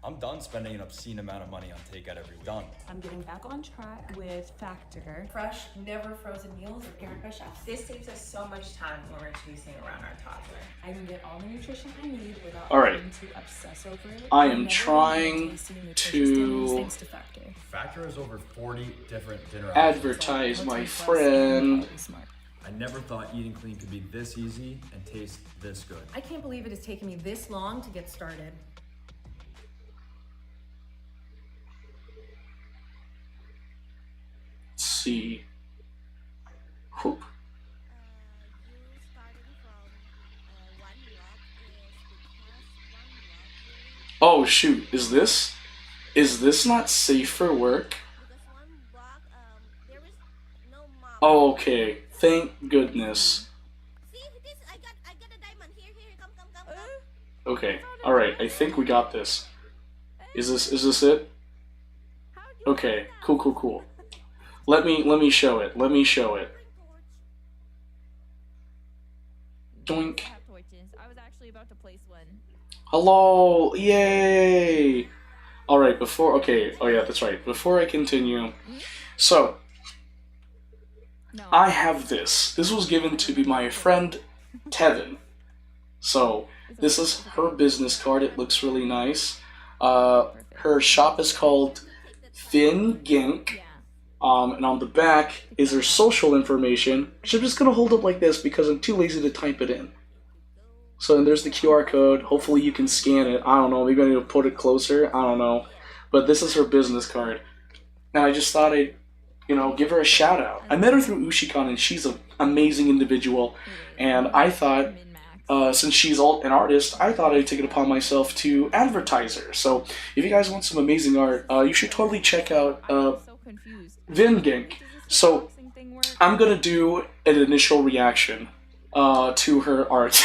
I'm done spending an obscene amount of money on takeout every week. Done. I'm getting back on track with Factor. Fresh, never frozen meals with Erica Chefs. This saves us so much time when we're chasing around our toddler. I can get all the nutrition I need without having to obsess over it. I am trying to Thanks to Factor. Factor has over 40 different dinner advertise my friend. I never thought eating clean could be this easy and taste this good. I can't believe it has taken me this long to get started. See. Whoop. Oh shoot, is this not safe for work? Because one block, there Oh, okay. Thank goodness. See this? I got a diamond. Here, come. Okay. Alright, I think we got this. Is this it? Okay, cool. Let me show it. Doink. I was actually about to place one. Hello! Yay! Alright, oh yeah, that's right. Before I continue, so, I have this. This was given to be my friend, Tevin. So, this is her business card. It looks really nice. Her shop is called Gink. And on the back is her social information, which I'm just gonna hold up like this because I'm too lazy to type it in. So and there's the QR code. Hopefully you can scan it. I don't know, maybe I need to put it closer. I don't know. But this is her business card. And I just thought I'd, give her a shout out. I met her through Ushikon and she's an amazing individual. And I thought, since she's an artist, I thought I'd take it upon myself to advertise her. So if you guys want some amazing art, you should totally check out Vingink. So I'm gonna do an initial reaction to her art.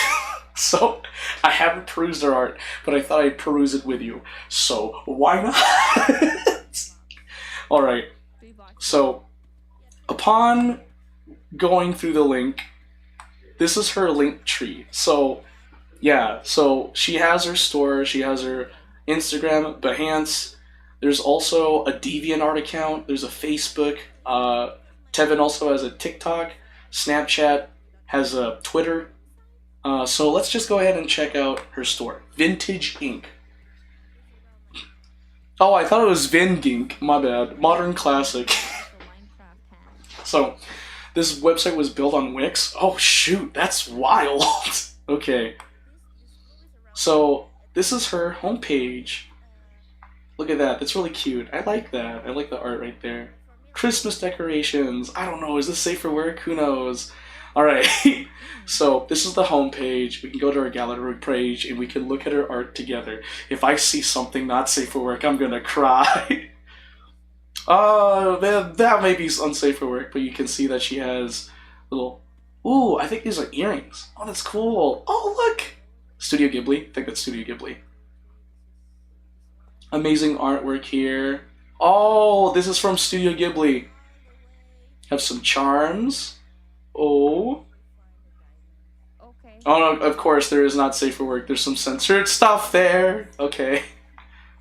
So I haven't perused her art, but I thought I'd peruse it with you. So why not? Alright. So upon going through the link, this is her link tree. So yeah, so she has her store, she has her Instagram, Behance. There's also a DeviantArt account. There's a Facebook. Tevin also has a TikTok. Snapchat, has a Twitter. So let's just go ahead and check out her store. Vintage Ink. Oh, I thought it was Vingink. My bad. Modern Classic. So, this website was built on Wix. Oh shoot, that's wild. Okay. So, this is her homepage. Look at that, that's really cute. I like that. I like the art right there. Christmas decorations. I don't know, is this safe for work? Who knows? Alright, so this is the homepage. We can go to our gallery page and we can look at her art together. If I see something not safe for work, I'm gonna cry. That may be unsafe for work, but you can see that she has little... Ooh, I think these are earrings. Oh, that's cool. Oh, look! Studio Ghibli. I think that's Studio Ghibli. Amazing artwork here. Oh, this is from Studio Ghibli. Have some charms. Oh. Oh no, of course there is not safe for work. There's some censored stuff there. Okay.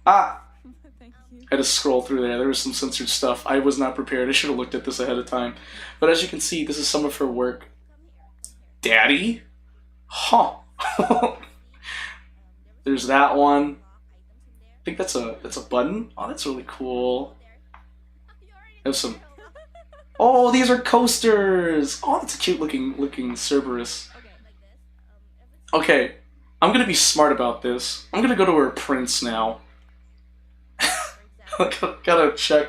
I had to scroll through there. There was some censored stuff. I was not prepared. I should have looked at this ahead of time. But as you can see, this is some of her work. Daddy? Huh. There's that one. I think that's a button. Oh, that's really cool. Have some. Oh, these are coasters. Oh, that's a cute looking Cerberus. Okay, I'm gonna be smart about this. I'm gonna go to her prints now. Gotta check.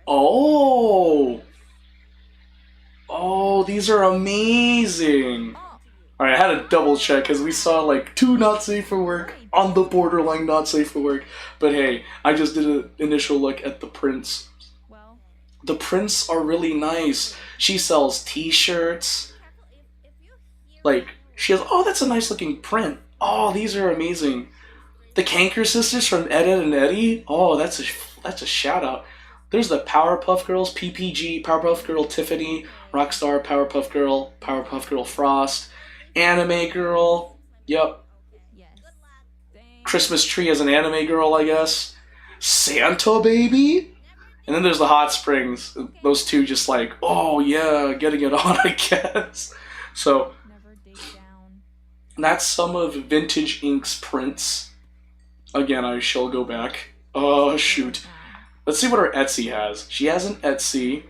Oh. Oh, these are amazing. Alright, I had to double check because we saw like 2 not safe for work, on the borderline not safe for work. But hey, I just did an initial look at the prints. The prints are really nice. She sells t-shirts. Like, she has, oh, that's a nice looking print. Oh, these are amazing. The Kanker sisters from Ed, Edd and Eddy. Oh, that's a shout out. There's the Powerpuff Girls, PPG, Powerpuff Girl Tiffany, Rockstar, Powerpuff Girl Frost. Anime girl. Yep. Christmas tree as an anime girl, I guess. Santa baby? And then there's the hot springs. Those two just like, oh yeah, getting it on, I guess. So, that's some of Vintage Ink's prints. Again, I shall go back. Oh, shoot. Let's see what her Etsy has. She has an Etsy.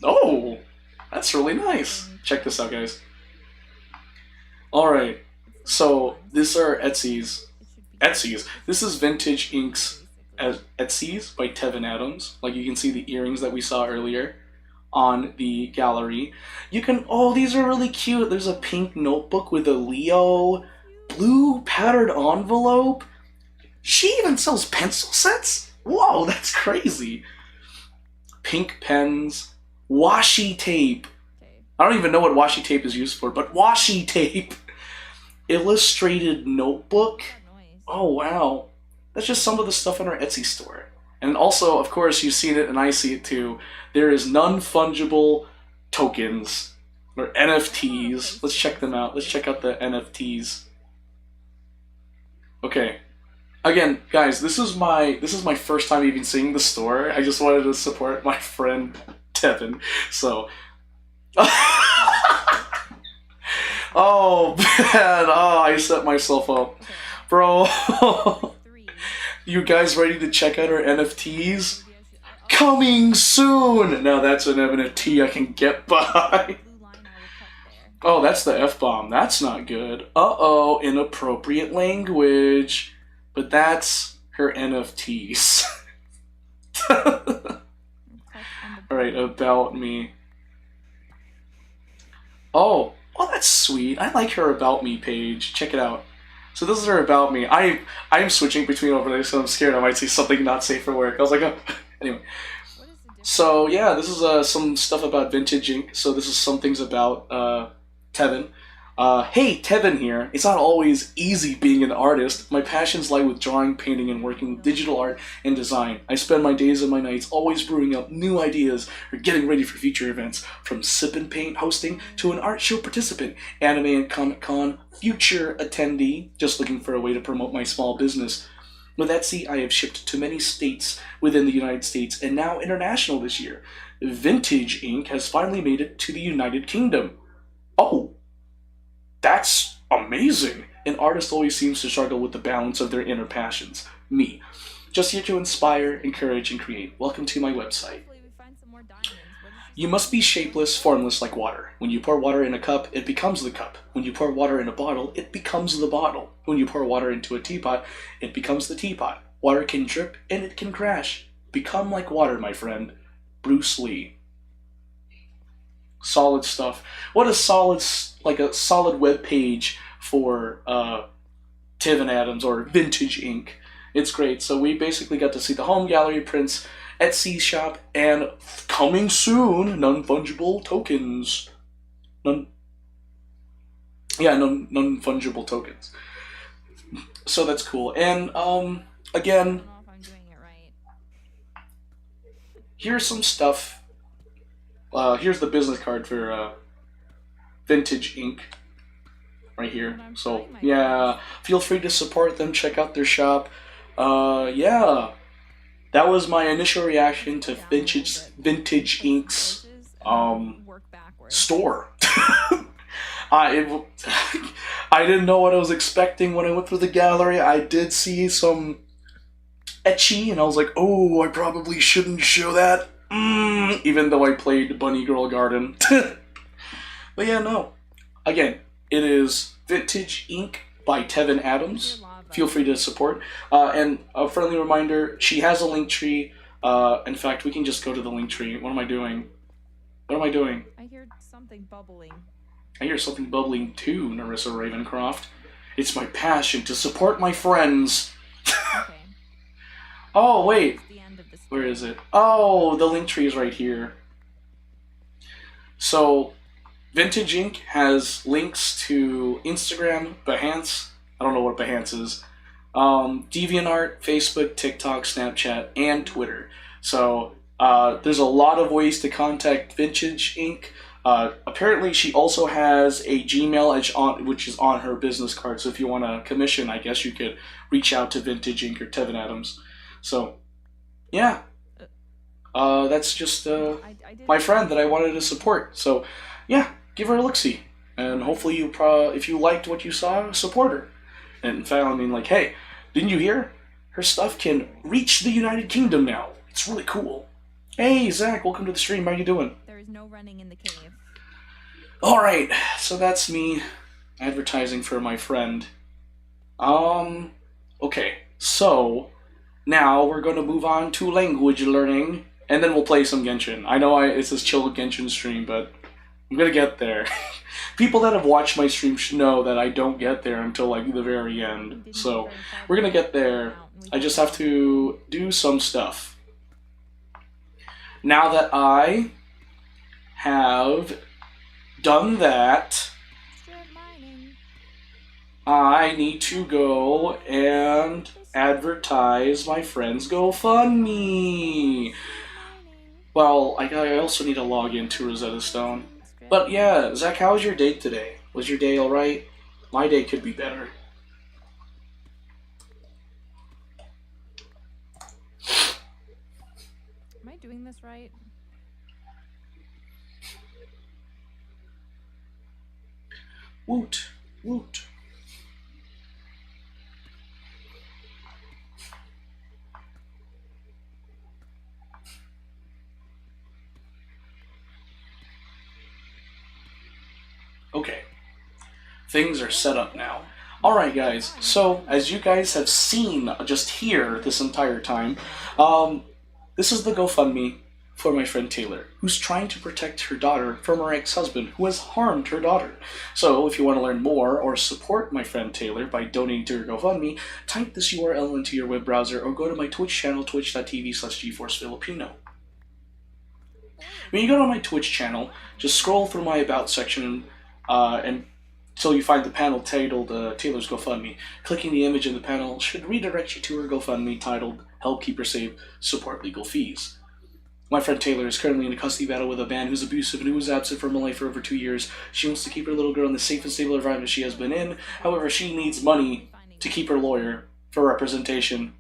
Oh! That's really nice. Check this out, guys. Alright, so these are Etsy's. This is Vintage Ink's Etsy's by Tevin Adams. Like you can see the earrings that we saw earlier on the gallery. You can, oh, these are really cute. There's a pink notebook with a Leo, blue patterned envelope. She even sells pencil sets? Whoa, that's crazy. pink pens, washi tape. Okay. I don't even know what washi tape is used for, but washi tape. Illustrated notebook. That noise. Oh, wow. That's just some of the stuff in our Etsy store. And also, of course, you've seen it and I see it too. There is non-fungible tokens, or NFTs. Let's check them out. Let's check out the NFTs. Okay. Again, guys, this is my first time even seeing the store. I just wanted to support my friend Tevin. So oh man, oh, I set myself up. Bro. 3. You guys ready to check out our NFTs? Coming soon! Now that's an NFT I can get by. Blue line I will cut there. Oh, that's the F-bomb. That's not good. Uh-oh, inappropriate language. But that's her NFTs. Click on the Alright, about me. Oh, that's sweet. I like her about me page. Check it out. So this is her about me. I'm switching between over there, so I'm scared I might say something not safe for work. I was like, oh. Anyway. What is the difference? So yeah, this is some stuff about Vintage Ink. So this is some things about Tevin. Hey, Tevin here. It's not always easy being an artist. My passions lie with drawing, painting, and working with digital art and design. I spend my days and my nights always brewing up new ideas or getting ready for future events, from sip and paint hosting to an art show participant, anime and Comic Con future attendee, just looking for a way to promote my small business. With Etsy, I have shipped to many states within the United States and now international this year. Vintage Ink has finally made it to the United Kingdom. Oh! That's amazing! An artist always seems to struggle with the balance of their inner passions. Me. Just here to inspire, encourage, and create. Welcome to my website. Hopefully we find some more diamonds. What did You must be shapeless, formless like water. When you pour water in a cup, it becomes the cup. When you pour water in a bottle, it becomes the bottle. When you pour water into a teapot, it becomes the teapot. Water can drip and it can crash. Become like water, my friend. Bruce Lee. Solid stuff. What a solid web page for Tevin Adams or Vintage Ink. It's great. So we basically got to see the home gallery prints, Etsy shop, and coming soon, non-fungible tokens. Non-fungible tokens. So that's cool. And I again, don't know if I'm doing it right. here's some stuff. Here's the business card for Vintage Ink. Right here. So yeah, feel free to support them. Check out their shop. Yeah, that was my initial reaction to Vintage Ink's Work backwards. store. I didn't know what I was expecting when I went through the gallery. I did see some etchy, and I was like, oh, I probably shouldn't show that. Even though I played Bunny Girl Garden. But yeah, no. Again, it is Vintage Ink by Tevin Adams. Feel free to support. And a friendly reminder, she has a link tree. In fact, we can just go to the link tree. What am I doing? What am I doing? I hear something bubbling. I hear something bubbling too, Narissa Ravencroft. It's my passion to support my friends. Okay. Oh, wait. It's the end of this. Where is it? Oh, the link tree is right here. So, Vintage Ink has links to Instagram, Behance. I don't know what Behance is. DeviantArt, Facebook, TikTok, Snapchat, and Twitter. So, there's a lot of ways to contact Vintage Ink. Apparently, she also has a Gmail which is on her business card. So if you want a commission, I guess you could reach out to Vintage Ink or Tevin Adams. So, yeah. That's just my friend that I wanted to support. So, yeah, give her a look-see. And hopefully, if you liked what you saw, support her. And in fact, I mean, like, hey, didn't you hear? Her stuff can reach the United Kingdom now. It's really cool. Hey, Zach, welcome to the stream. How you doing? There is no running in the cave. Alright, so that's me advertising for my friend. Okay, so now we're going to move on to language learning, and then we'll play some Genshin. I know it's this chill Genshin stream, but I'm going to get there. People that have watched my stream should know that I don't get there until, like, the very end. So, we're going to get there. I just have to do some stuff. now that I have done that, Strip mining. I need to go and advertise my friend's GoFundMe. Well, I also need to log into Rosetta Stone. But yeah, Zach, how was your day today? Was your day alright? My day could be better. Am I doing this right? Woot, woot. Okay, things are set up now. Alright guys, so as you guys have seen just here this entire time, this is the GoFundMe for my friend Taylor, who's trying to protect her daughter from her ex-husband who has harmed her daughter. So if you want to learn more or support my friend Taylor by donating to her GoFundMe, type this URL into your web browser or go to my Twitch channel, twitch.tv/GeForceFilipino. When you go to my Twitch channel, just scroll through my About section until you find the panel titled Taylor's GoFundMe. Clicking the image in the panel should redirect you to her GoFundMe titled Help Keep Her Safe, Support Legal Fees. My friend Taylor is currently in a custody battle with a man who's abusive and who was absent from her life for over 2 years. She wants to keep her little girl in the safe and stable environment she has been in. However, she needs money to keep her lawyer for representation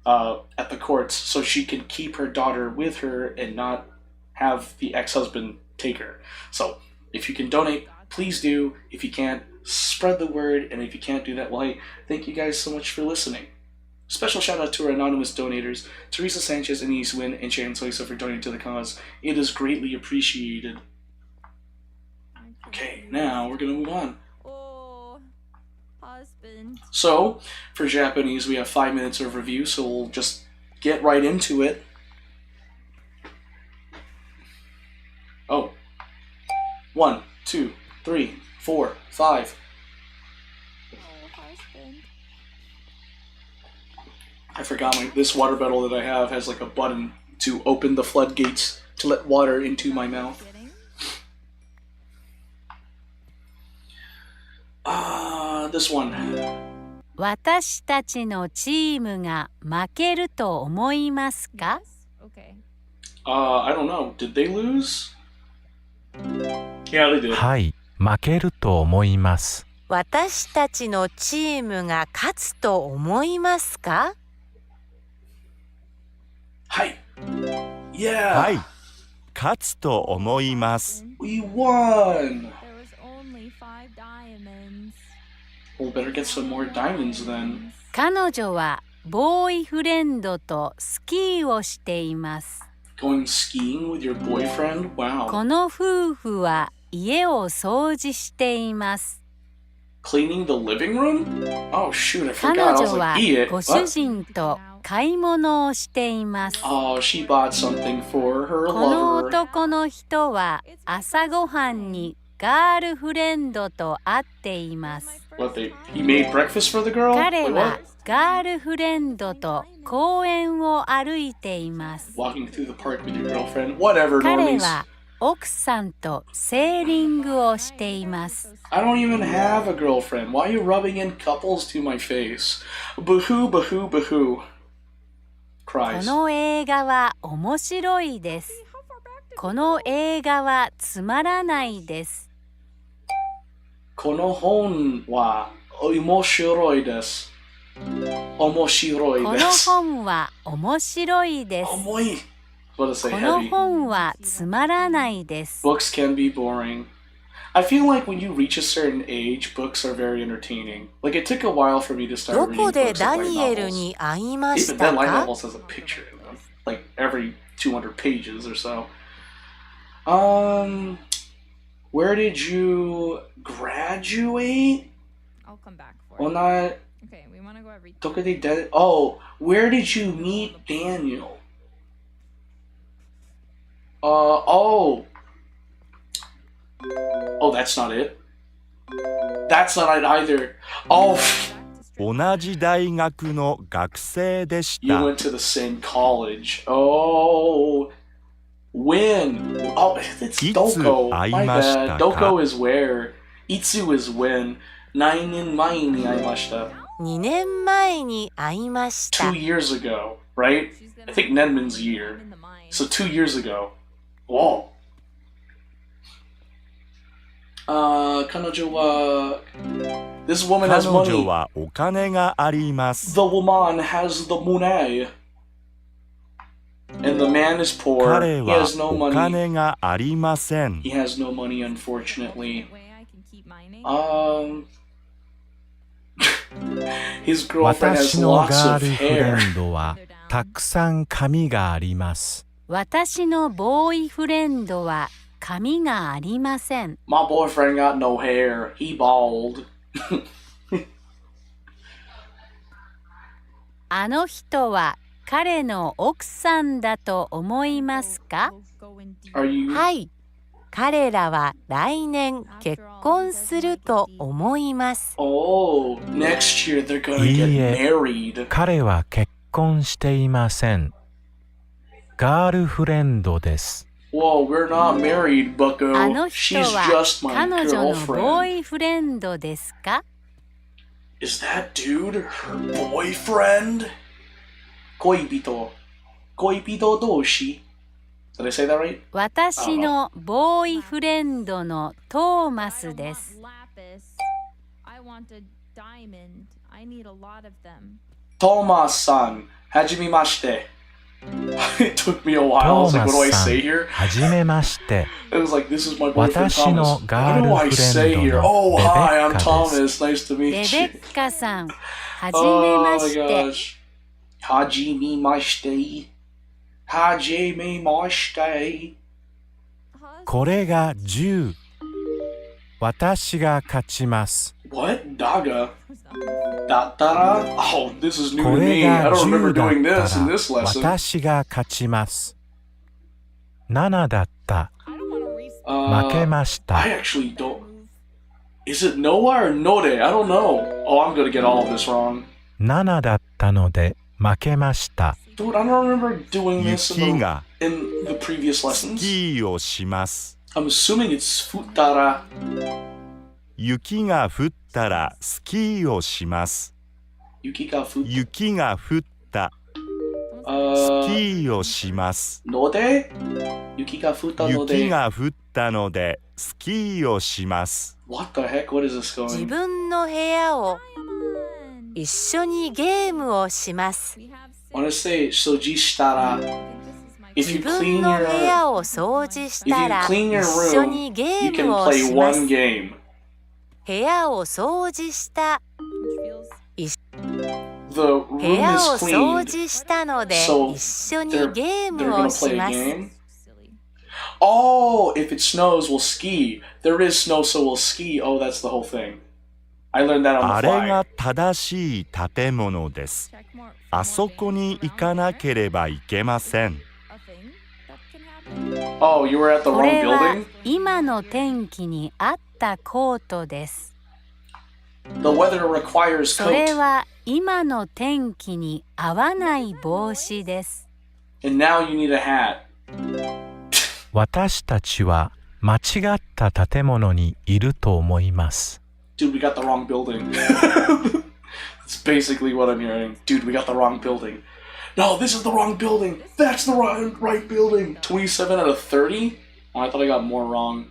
at the courts so she can keep her daughter with her and not have the ex-husband take her. So, if you can donate, please do. If you can't, spread the word. And if you can't do that, well, hey, thank you guys so much for listening. Special shout out to our anonymous donators, Teresa Sanchez, Anise Wynn, and Sharon Soisa for donating to the cause. It is greatly appreciated. Okay, now we're gonna move on. Oh, husband. So, for Japanese, we have 5 minutes of review, so we'll just get right into it. Oh. 1, 2, 3, 4, 5. Oh, husband. I forgot this water bottle that I have has like a button to open the floodgates to let water into my mouth. Kidding? This one. 私たちのチームが負けると思いますか? Yes? Okay. I don't know. Did they lose? Yeah, they did. はい、負けると思います。私たちのチームが勝つと思いますか? Hi. Yeah. はい、勝つと思います。 We won. There was only 5 diamonds. We'll better get some more diamonds then. 彼女はボーイフレンドとスキーをしています。Going skiing with your boyfriend? こ Wow. の夫婦は家を掃除しています。 Cleaning the living room? Oh shoot, I 彼 forgot. I was 女は like, eat it. ご主 What? 人と買い物をしています。 Oh, she bought something for her この lover. 男の人は朝ごはんにガールフレンドと会っています。 What, he made breakfast for the girl? 彼 Wait, は what? ガールフレンドと公園を歩いています。 Walking through the park with your girlfriend? Whatever, 彼 normies. は奥さんとセーリングをしています。 I don't even have a girlfriend. Why are you rubbing in couples to my face? Boo-hoo, boo-hoo, boo-hoo. こ Cries. の映画は面白いです。この映画はつまらないです。 Kono hon wa omoshiroi desu. こ Omoshiroi の desu. 本は面白いです。 Omoi. What to say この heavy. 本はつまらないです。 Books can be boring. I feel like when you reach a certain age, books are very entertaining. Like it took a while for me to ど start こ reading で books ダ like light ニエル novels. に会いま Even した then, light か? novels has a picture in them, like every 200 pages or so. Where did you graduate? I'll come back for Well, it. not. Okay, we want to go every. Oh, where did you meet Daniel? Oh, that's not it. That's not it either. Oh, 同じ大学の学生でし you た。 went to the same college. Oh, When? Oh, it's Doko. My bad. Doko is where. Itsu is when. 9年前に会いました。2年前に会いました。 2 years ago, right? I think Nenman's year. So 2 years ago. Whoa. 彼女は This woman has 彼 money. 女はお金があります。 The woman has the money. And the man is poor. 彼 He は has no お money. 金がありません。 He has no money, unfortunately. His girlfriend has 私の lots ガー of ルフレ hair. ンドはたくさん髪があります。私のボーイフレンドは髪がありません。 My boyfriend got no hair. He bald. あの人は彼の奥さんだと思いますか？ Are you? はい。彼らは来年結婚すると思います。 Oh, next year they're gonna い get いえ、 married. 彼は結婚していません。ガールフレンドです。Whoa, we're not married, あの bucko. 人 She's は just my 彼女のボ girlfriend. ーイフレンドですか？ Is that dude her boyfriend? 恋人。恋人同士。Did I say that right? 私のボーイフレンドのトーマスです。 Thomas-san, hajimemashite. It took me a while. I ト was ー like, マ what do I スさ say ん、 here? はじめまして。 It was like, this is my boyfriend 私の Thomas. ガ What ー do ル I フレ say ン here? ドの Oh, レベ hi, ッ I'm カです。 Thomas. Nice to レ meet ベ you. ッカさん、はじめ Oh ま my して。 gosh. Hajimemashite. Hajimemashite. これが10。私が勝ちます。 What? Daga? Datara? Oh, this is new こ to れ me. I が don't remember 10だ doing った this in ら this lesson. 私が勝ちます。7だった。負けました I actually don't. Is it Noah or Node? I don't know. Oh, I'm gonna get all of this wrong. 7だったので負けました。 Dude, I don't remember doing this 雪が in the previous ス lessons. キーをします。 I'm assuming it's futara. 雪が降ったらスキーをします。 Yuki ga futa. 雪が降ったスキーをします。 Node? Yuki ga futa 雪 node. が降ったのでスキーをします。 What the heck? What is this 自 going? 分の部屋を一緒にゲームをします。 I wanna say sojishitara. If 自 you 分 clean の部 your 屋を掃除したら if you clean your 一緒 room, にゲ you ー can ムを play しま one す。 game. 部屋を掃除した。 The 部 room 屋 is を掃 cleaned. 除したので So 一緒に They're, ゲー they're ムを gonna し play ま a す。 game. Oh, if it snows, we'll ski. There is snow, so we'll ski. Oh, that's the whole thing. I learned that あ on the れ fly. が正しい建物です。あそこに行かなければいけません。 Oh, you were at the こ wrong れは building? 今の天気に合ったコートです。 The weather requires それ coat. は今の天気に合わない帽子です。 And now you need a hat. 私たちは間違った建物にいると思います。 Dude, we got the wrong building. That's basically what I'm hearing. Dude, we got the wrong building. No, this is the wrong building. That's the right building. 27 out of 30? Oh, I thought I got more wrong.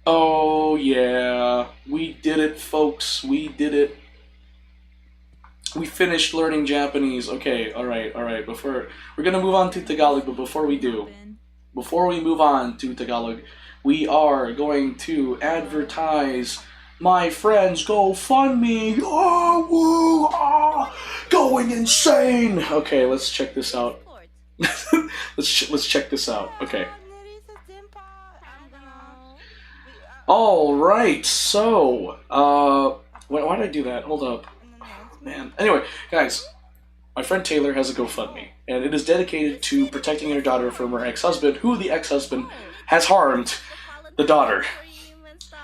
Oh, yeah. We did it, folks. We did it. We finished learning Japanese. Okay, alright. We're gonna move on to Tagalog, but before we move on to Tagalog, we are going to advertise my friend's GoFundMe. Oh, woo, going insane. Okay, let's check this out. let's check this out. Okay. All right. So, why did I do that? Hold up. Man. Anyway, guys, my friend Taylor has a GoFundMe, and it is dedicated to protecting her daughter from her ex-husband, who the ex-husband has harmed the daughter.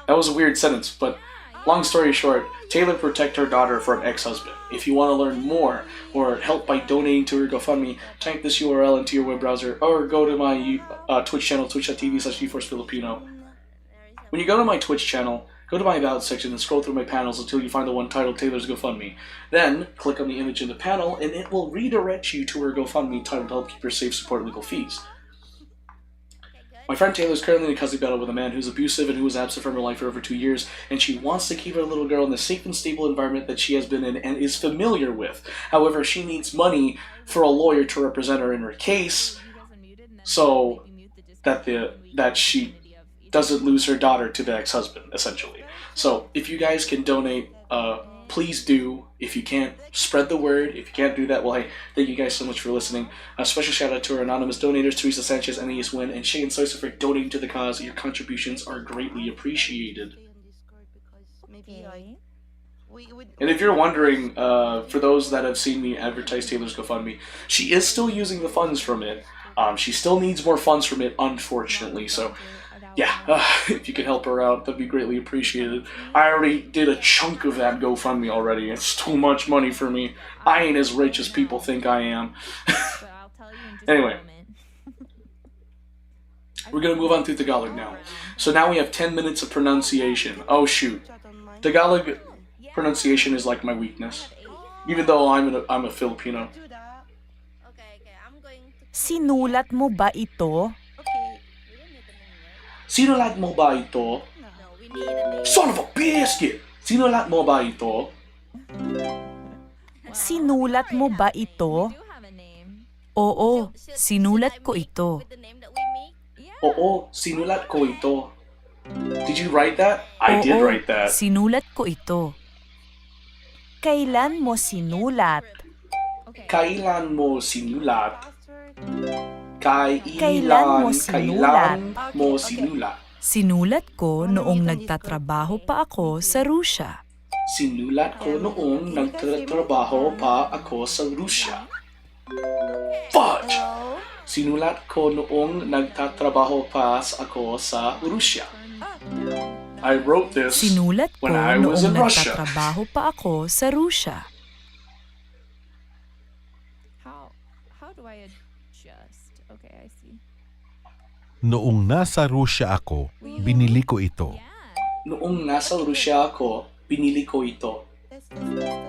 That was a weird sentence, but Long story short, Taylor protect her daughter from ex-husband. If you want to learn more or help by donating to her GoFundMe, type this URL into your web browser or go to my Twitch channel, twitch.tv/GeForceFilipino. When you go to my Twitch channel, go to my About section and scroll through my panels until you find the one titled Taylor's GoFundMe. Then, click on the image in the panel and it will redirect you to her GoFundMe titled Help Keep Her Safe, Support Legal Fees. My friend Taylor is currently in a custody battle with a man who's abusive and who was absent from her life for over 2 years, and she wants to keep her little girl in the safe and stable environment that she has been in and is familiar with. However, she needs money for a lawyer to represent her in her case, so that she doesn't lose her daughter to the ex-husband, essentially. So, if you guys can donate, please do. If you can't, spread the word. If you can't do that, well, hey, thank you guys so much for listening. A special shout out to our anonymous donators, Teresa Sanchez, Anais Wynn, and Shane Soysa for donating to the cause. Your contributions are greatly appreciated. Okay. And if you're wondering, for those that have seen me advertise Taylor's GoFundMe, she is still using the funds from it. She still needs more funds from it, unfortunately, so yeah, if you could help her out, that'd be greatly appreciated. I already did a chunk of that GoFundMe already. It's too much money for me. I ain't as rich as people think I am. Anyway, we're gonna move on to Tagalog now. So now we have 10 minutes of pronunciation. Oh shoot, Tagalog pronunciation is like my weakness, even though I'm a Filipino. Sinulat mo ba ito? Sinulat mo ba ito? Son of a biscuit! Sinulat mo ba ito? Sinulat mo ba ito? Oo, sinulat ko ito. Oo, sinulat ko ito. Did you write that? I did write that. Sinulat ko ito. Kailan mo sinulat? Kailan mo sinulat? Kailan mo sinulat? Sinulat ko noong nagtatrabaho pa ako sa Rusya. Sinulat ko noong nagtatrabaho pa ako sa Rusya. Fudge! Sinulat ko noong nagtatrabaho pa ako sa Rusya. I wrote this Sinulat ko when I was in noong Russia. nagtatrabaho pa ako sa Rusya. How do I adjust? Okay, I see. Noong nasa Rusya ako, binili ko ito. Noong nasa Rusya ako, binili ko ito.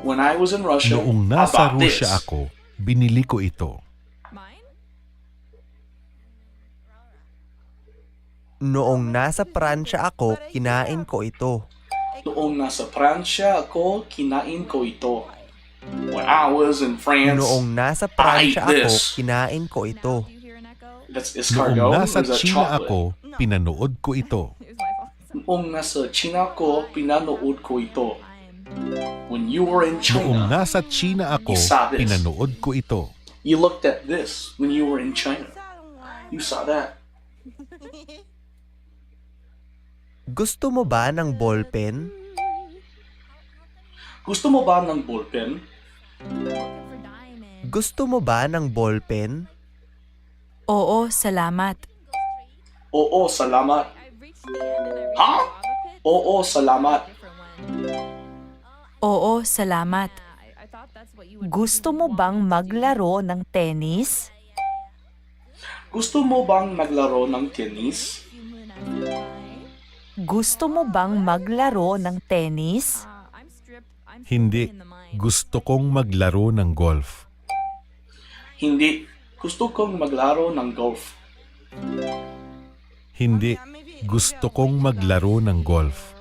When I was in Russia, Noong how nasa about Rusya this? ako, binili ko ito. Mine? Noong nasa Pransya ako, kinain ko ito. Noong nasa Pransya ako, kinain ko ito. When I was in France, Noong nasa I ate Pransya ako, this. kinain ko ito. That's Noong escargot, or nasa is that China chocolate? ako, pinanood ko ito. Noong nasa China ko, pinanood ko ito. When you were in Noong China, nasa China ako, you saw this. pinanood ko ito. You looked at this when you were in China. You saw that. Gusto mo ba ng ballpen? Gusto mo ba ng ballpen? Gusto mo ba ng ballpen? Oo, salamat. Oo, salamat. Ha? Oo, salamat. Oo, salamat. Gusto mo bang maglaro ng tennis? Gusto mo bang maglaro ng tennis? Gusto mo bang maglaro ng tennis? Hindi. Gusto kong maglaro ng golf. Hindi. Gusto kong maglaro ng golf. Hindi. Gusto kong maglaro ng golf.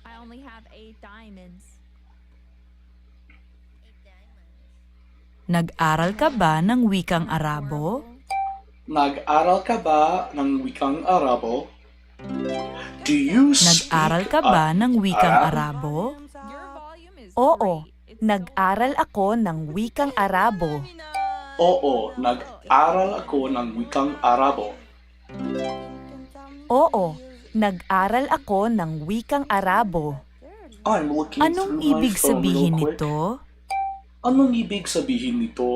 I only have 8 diamonds. Nag-aral ka ba ng wikang Arabo? Nag-aral ka ba ng wikang Arabo? Do you speak Nag-aral ka ba ng wikang Arabo? Oo, nag-aral ako ng wikang Arabo. Oo, nag-aral ako ng wikang Arabo. Oo, nag-aral ako ng wikang Arabo. I'm looking Anong through my ibig phone sabihin real quick. nito? Anong ibig sabihin nito?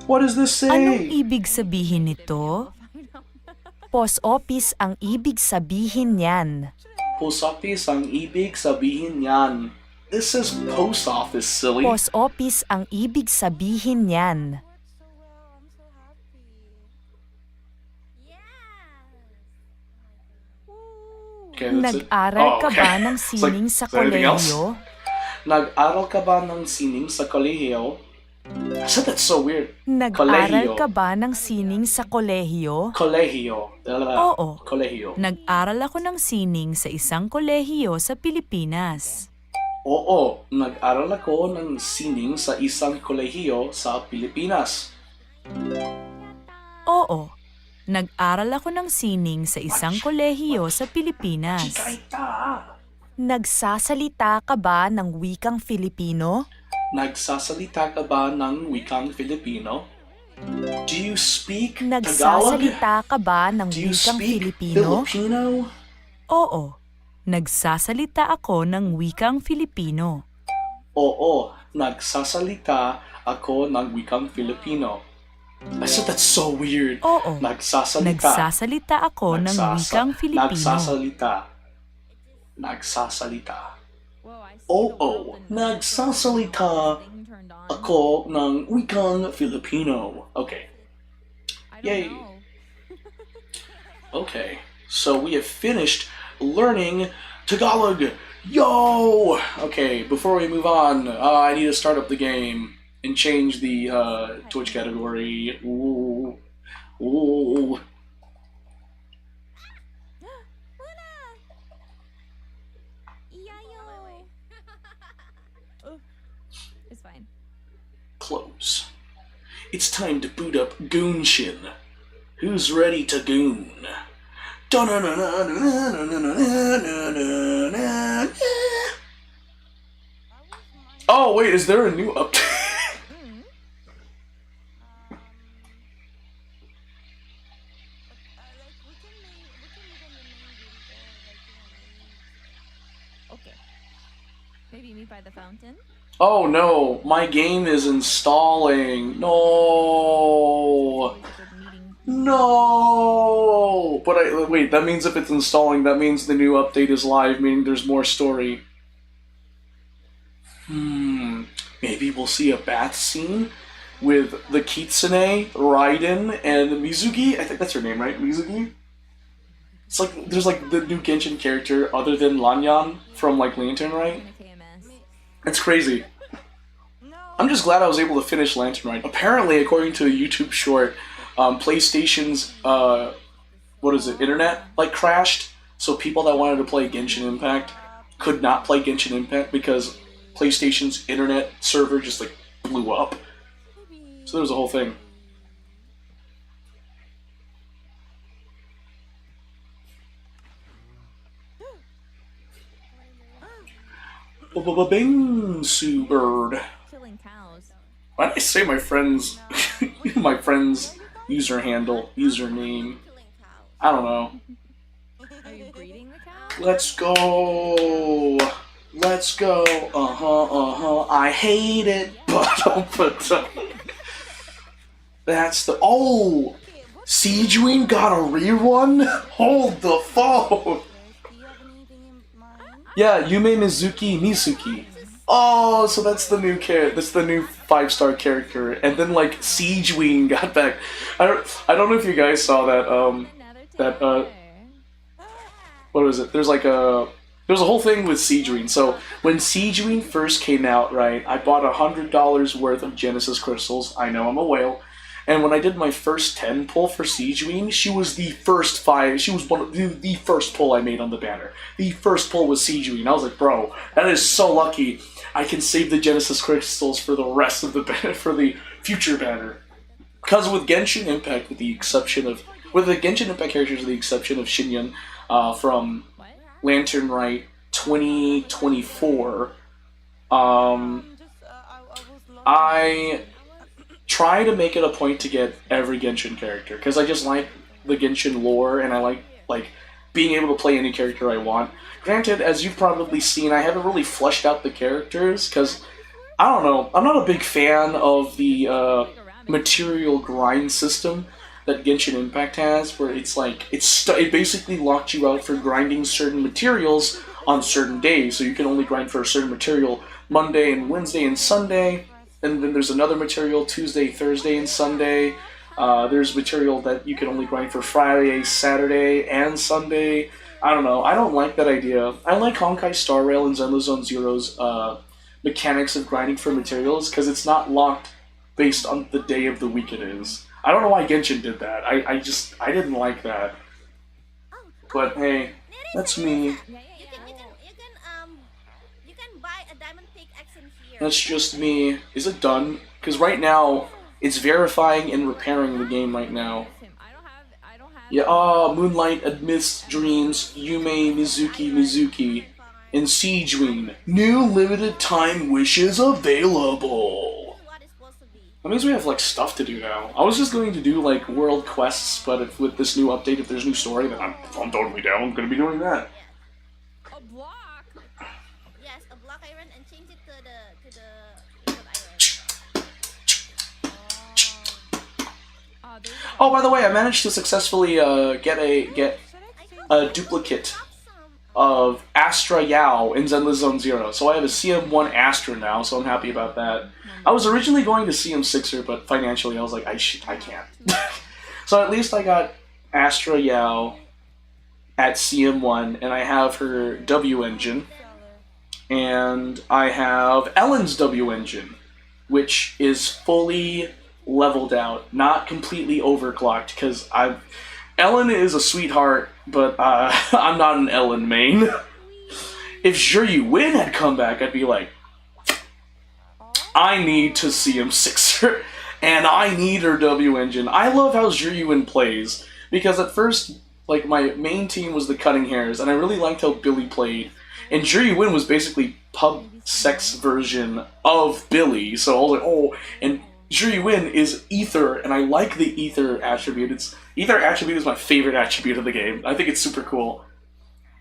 What does this say? Anong ibig sabihin nito? Post office ang ibig sabihin niyan. Post office ang ibig sabihin niyan. This is post office, silly. Post office ang ibig sabihin niyan. Okay, that's it. Nag-aral ka okay. ba ng It's like, sining sa is there anything else? kolehiyo? Nag-aral ka ba ng sining sa kolehiyo? I said that's so weird. Nag-aral ka ba ng sining sa kolehiyo? Kolehiyo. Oo. Kolehiyo. Nag-aral ako ng sining sa isang kolehiyo sa Pilipinas. Oo, nag-aral ako ng sining sa isang kolehiyo sa Pilipinas. Oo. Nag-aral ako ng sining sa isang kolehiyo sa Pilipinas. Nagsasalita ka ba ng wikang Filipino? Nagsasalita ka ba ng wikang Filipino? Do you speak Tagalog? Nagsasalita ka ba ng Do you wikang speak Filipino? Filipino? Oo. Nagsasalita ako ng wikang Filipino. Oo, nagsasalita ako ng wikang Filipino. I said that's so weird. Oo. Nagsasalita ako ng wikang Filipino. Nagsasalita. Oo, nagsasalita ako ng wikang Filipino. Okay. Yay. Okay, so we have finished learning Tagalog. Yo! Okay, before we move on, I need to start up the game and change the Twitch category. Ooh. Ooh. It's fine. Close. It's time to boot up Genshin. Who's ready to goon? Oh wait, is there a new update? Okay. Maybe meet by the fountain? Oh no, my game is installing. No. No. But wait, that means if it's installing, that means the new update is live, meaning there's more story. Maybe we'll see a bath scene with the Kitsune, Raiden, and Mizuki. I think that's her name, right? Mizuki? It's like, there's like the new Genshin character other than Lanyan from like Lantern, right? It's crazy. I'm just glad I was able to finish Lantern, right? Apparently, according to a YouTube short, PlayStation's, internet, like, crashed. So people that wanted to play Genshin Impact could not play Genshin Impact because PlayStation's internet server just, like, blew up. So there was a whole thing. Bingsu bird. Killing cows. Why did I say my friend's my friend's username? I don't know. Are you breeding the cow? Let's go. Let's go. I hate it, but that's the Siegewind got a rerun? Hold the phone. Yeah, Yume Mizuki. Oh, so that's the new that's the new 5-star character. And then like Siegewind got back. I don't know if you guys saw that what was it? There's a whole thing with Siegewind. So when Siegewind first came out, right, I bought $100 worth of Genesis crystals. I know I'm a whale. And when I did my first 10 pull for Siegewind, she was the first 5. She was one of the first pull I made on the banner. The first pull was Siegewind. I was like, bro, that is so lucky. I can save the Genesis crystals for the rest of the banner, for the future banner. Because with Genshin Impact, with the Genshin Impact characters, with the exception of Shinyan from Lantern Rite 2024, I try to make it a point to get every Genshin character, because I just like the Genshin lore, and I like being able to play any character I want. Granted, as you've probably seen, I haven't really fleshed out the characters, because, I don't know, I'm not a big fan of the material grind system. that Genshin Impact has, where it's like it basically locked you out for grinding certain materials on certain days. So you can only grind for a certain material Monday and Wednesday and Sunday, and then there's another material Tuesday, Thursday, and Sunday. There's material that you can only grind for Friday, Saturday, and Sunday. I don't know. I don't like that idea. I like Honkai Star Rail and Zenless Zone Zero's mechanics of grinding for materials because it's not locked based on the day of the week it is. I don't know why Genshin did that. I didn't like that. But hey, that's me. You can buy a diamond pickaxe in here. That's just me. Is it done? Because right now, it's verifying and repairing the game right now. Yeah, Moonlight, Amidst Dreams, Yume, Mizuki, and Siegewing. New limited time wishes available. That means we have, like, stuff to do now. I was just going to do, like, world quests, but if, with this new update, if there's new story, then I'm totally down. I'm gonna be doing that. A block? Yes, a block iron and change it to the Oh, by the way, I managed to successfully get a duplicate of Astra Yao in Zenless Zone Zero. So I have a CM1 Astra now, so I'm happy about that. I was originally going to CM6er, but financially I was like, I can't. So at least I got Astra Yao at CM1, and I have her W engine, and I have Ellen's W engine, which is fully leveled out, not completely overclocked, because Ellen is a sweetheart, but I'm not an Ellen main. If Zhiryu Win had come back, I'd be like, I need to see him 6er, and I need her W engine. I love how Zhiryu Win plays, because at first, like, my main team was the Cutting Hairs, and I really liked how Billy played, and Zhiryu Win was basically pub sex version of Billy, so I was like, oh, and Zhiryu Win is Ether, and I like the Ether attribute. Ether attribute is my favorite attribute of the game. I think it's super cool.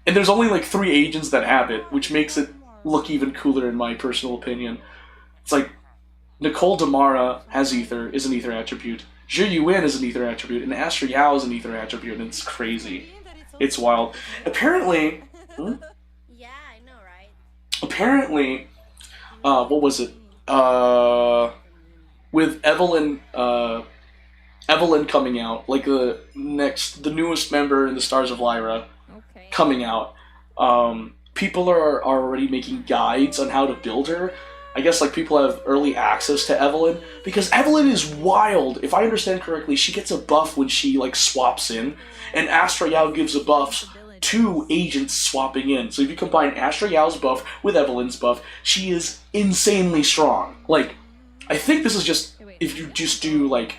And there's only like 3 agents that have it, which makes it look even cooler in my personal opinion. It's like, Nicole Damara has Ether, is an Ether attribute. Zhiryu Win is an Ether attribute, and Astra Yao is an Ether attribute, and it's crazy. It's wild. Apparently... Yeah, I know, right? Apparently... what was it? With Evelyn coming out, like the newest member in the Stars of Lyra coming out, people are already making guides on how to build her. I guess like people have early access to Evelyn, because Evelyn is wild. If I understand correctly, she gets a buff when she like swaps in, and Astra Yao gives a buff to agents swapping in. So if you combine Astra Yao's buff with Evelyn's buff, she is insanely strong. Like, I think this is just, if you just do, like,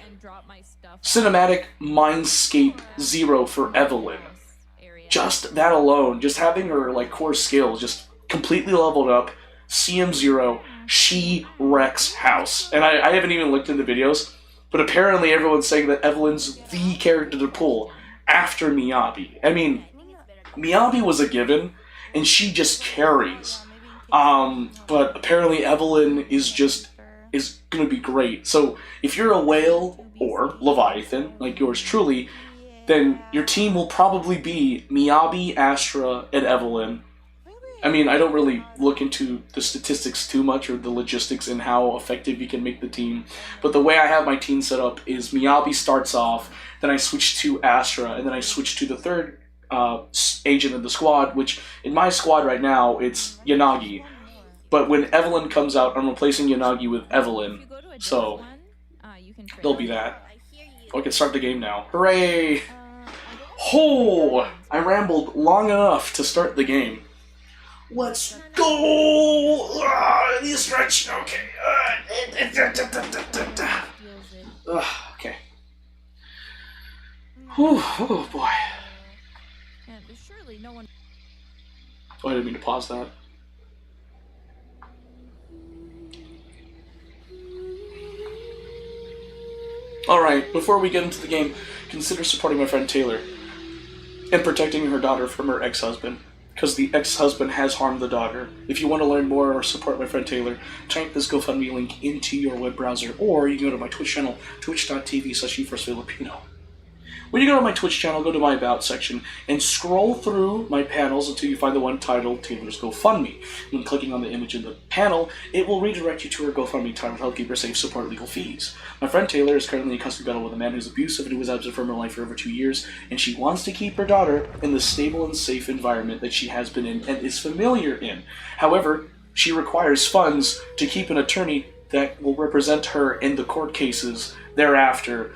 Cinematic Mindscape 0 for Evelyn. Just that alone, just having her, like, core skills just completely leveled up, CM0, she wrecks house. And I haven't even looked into videos, but apparently everyone's saying that Evelyn's the character to pull after Miyabi. I mean, Miyabi was a given, and she just carries. But apparently Evelyn is gonna be great. So if you're a whale or Leviathan, like yours truly, then your team will probably be Miyabi, Astra, and Evelyn. I mean, I don't really look into the statistics too much or the logistics and how effective you can make the team, but the way I have my team set up is Miyabi starts off, then I switch to Astra, and then I switch to the third agent in the squad, which in my squad right now, it's Yanagi. But when Evelyn comes out, I'm replacing Yanagi with Evelyn, so there'll be that. Oh, I can start the game now. Hooray! Oh! I rambled long enough to start the game. Let's go! The stretch. Okay. Okay. Oh boy. Oh, I didn't mean to pause that. Alright, before we get into the game, consider supporting my friend Taylor and protecting her daughter from her ex-husband, because the ex-husband has harmed the daughter. If you want to learn more or support my friend Taylor, type this GoFundMe link into your web browser, or you can go to my Twitch channel, twitch.tv/eFirstFilipino. When you go to my Twitch channel, go to my About section and scroll through my panels until you find the one titled Taylor's GoFundMe. When clicking on the image in the panel, it will redirect you to her GoFundMe titled Help Keep Her Safe, Support Legal Fees. My friend Taylor is currently in custody battle with a man who's abusive and who was absent from her life for over 2 years, and she wants to keep her daughter in the stable and safe environment that she has been in and is familiar in. However, she requires funds to keep an attorney that will represent her in the court cases thereafter,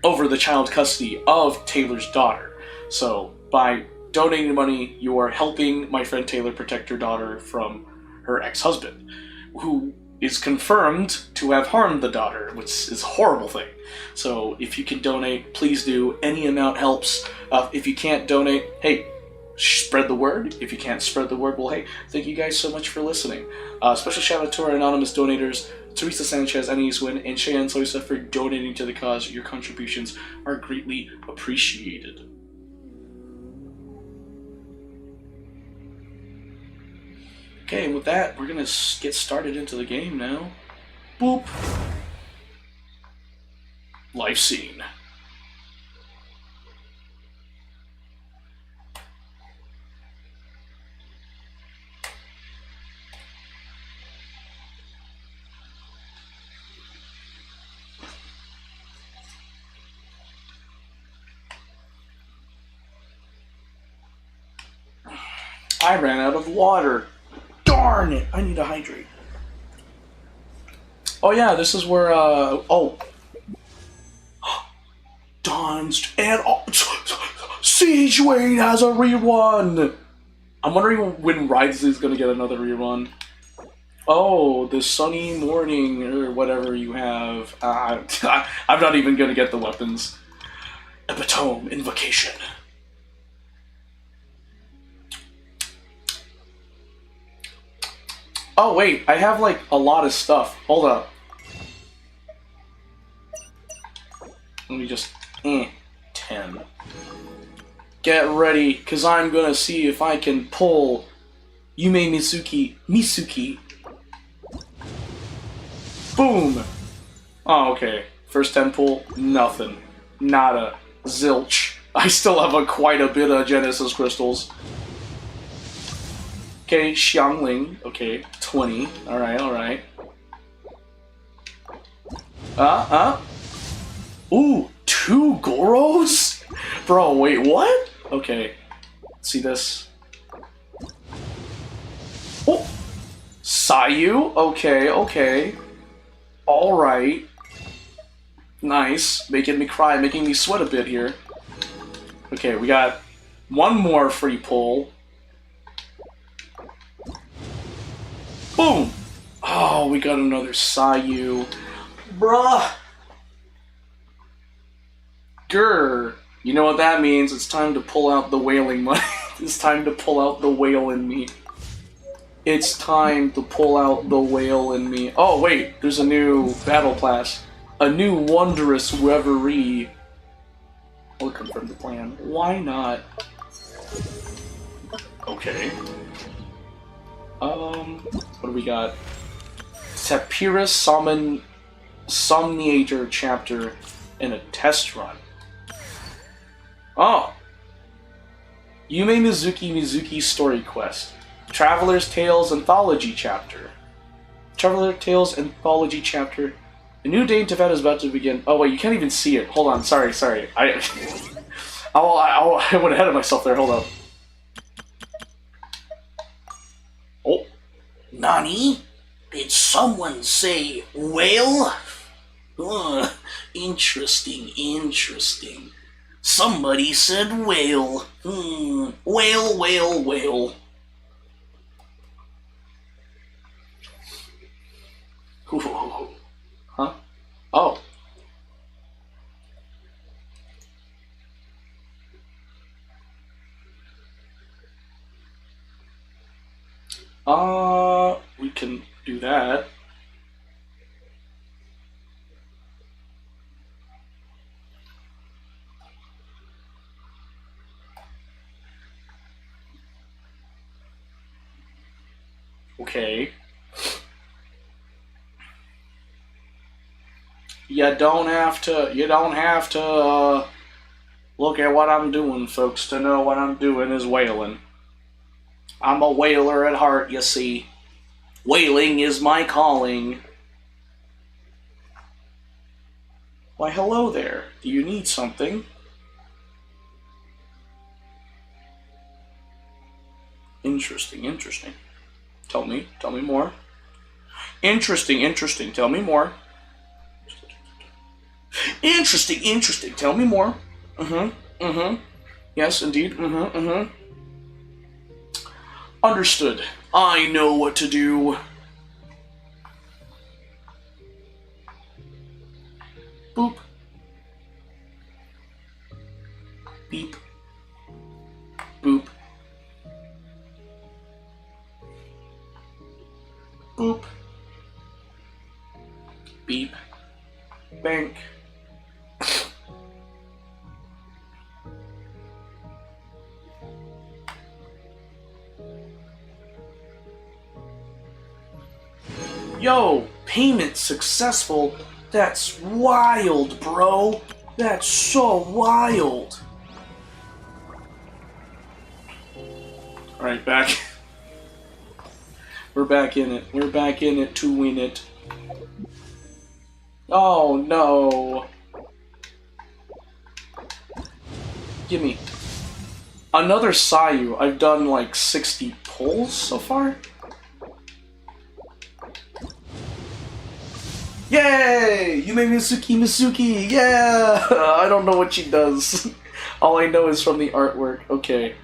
over the child custody of Taylor's daughter. So, by donating money, you are helping my friend Taylor protect her daughter from her ex-husband, who is confirmed to have harmed the daughter, which is a horrible thing. So, if you can donate, please do. Any amount helps. If you can't donate, hey, spread the word. If you can't spread the word, well, hey, thank you guys so much for listening. Special shout out to our anonymous donators, Teresa Sanchez, Anais Wynn, and Cheyenne Soisa for donating to the cause. Your contributions are greatly appreciated. Okay, and with that, we're gonna get started into the game now. Boop. Life scene. I ran out of water. Darn it! I need to hydrate. Oh yeah, this is where, Dawn's and Siege Wade has a rerun! I'm wondering when Ridesley's gonna get another rerun. Oh, the sunny morning, or whatever you have. I'm not even gonna get the weapons. Epitome Invocation. Oh wait, I have like a lot of stuff. Hold up. Let me just 10. Get ready, cause I'm gonna see if I can pull Yume Misuki. Boom! Oh, okay. First 10 pull, nothing. Nada. Zilch. I still have quite a bit of Genesis crystals. Okay, Xiangling. Okay, 20. Alright. Ooh, 2 Goros? Bro, wait, what? Okay. See this? Oh! Sayu? Okay. Alright. Nice. Making me cry, making me sweat a bit here. Okay, we got one more free pull. Boom! Oh, we got another Sayu. Bruh! Grr. You know what that means? It's time to pull out the wailing money. It's time to pull out the whale in me. It's time to pull out the whale in me. Oh, wait. There's a new battle class. A new wondrous reverie. I'll confirm the plan. Why not? Okay. What do we got? Sapira Somniator chapter in a test run. Oh! Yume Mizuki story quest. Traveler's Tales Anthology chapter. Traveler's Tales Anthology chapter. A new day in Tibet is about to begin. Oh wait, you can't even see it. Hold on, sorry. I went ahead of myself there, hold up. Oh. Nani? Did someone say whale? Interesting. Somebody said whale. Whale. Huh? Oh. We can do that. Okay. You don't have to look at what I'm doing, folks, to know what I'm doing is whaling. I'm a whaler at heart, you see. Whaling is my calling. Why, hello there. Do you need something? Interesting. Tell me more. Interesting. Tell me more. Interesting. Tell me more. Yes, indeed. Understood. I know what to do. Boop. Beep. Boop. Boop. Beep. Bank. Yo, payment successful. That's wild, bro. That's so wild. Alright, back. We're back in it. We're back in it to win it. Oh, no. Gimme. Another Sayu. I've done like 60 pulls so far. Yay! Yume Mizuki! Yeah! I don't know what she does. All I know is from the artwork. Okay.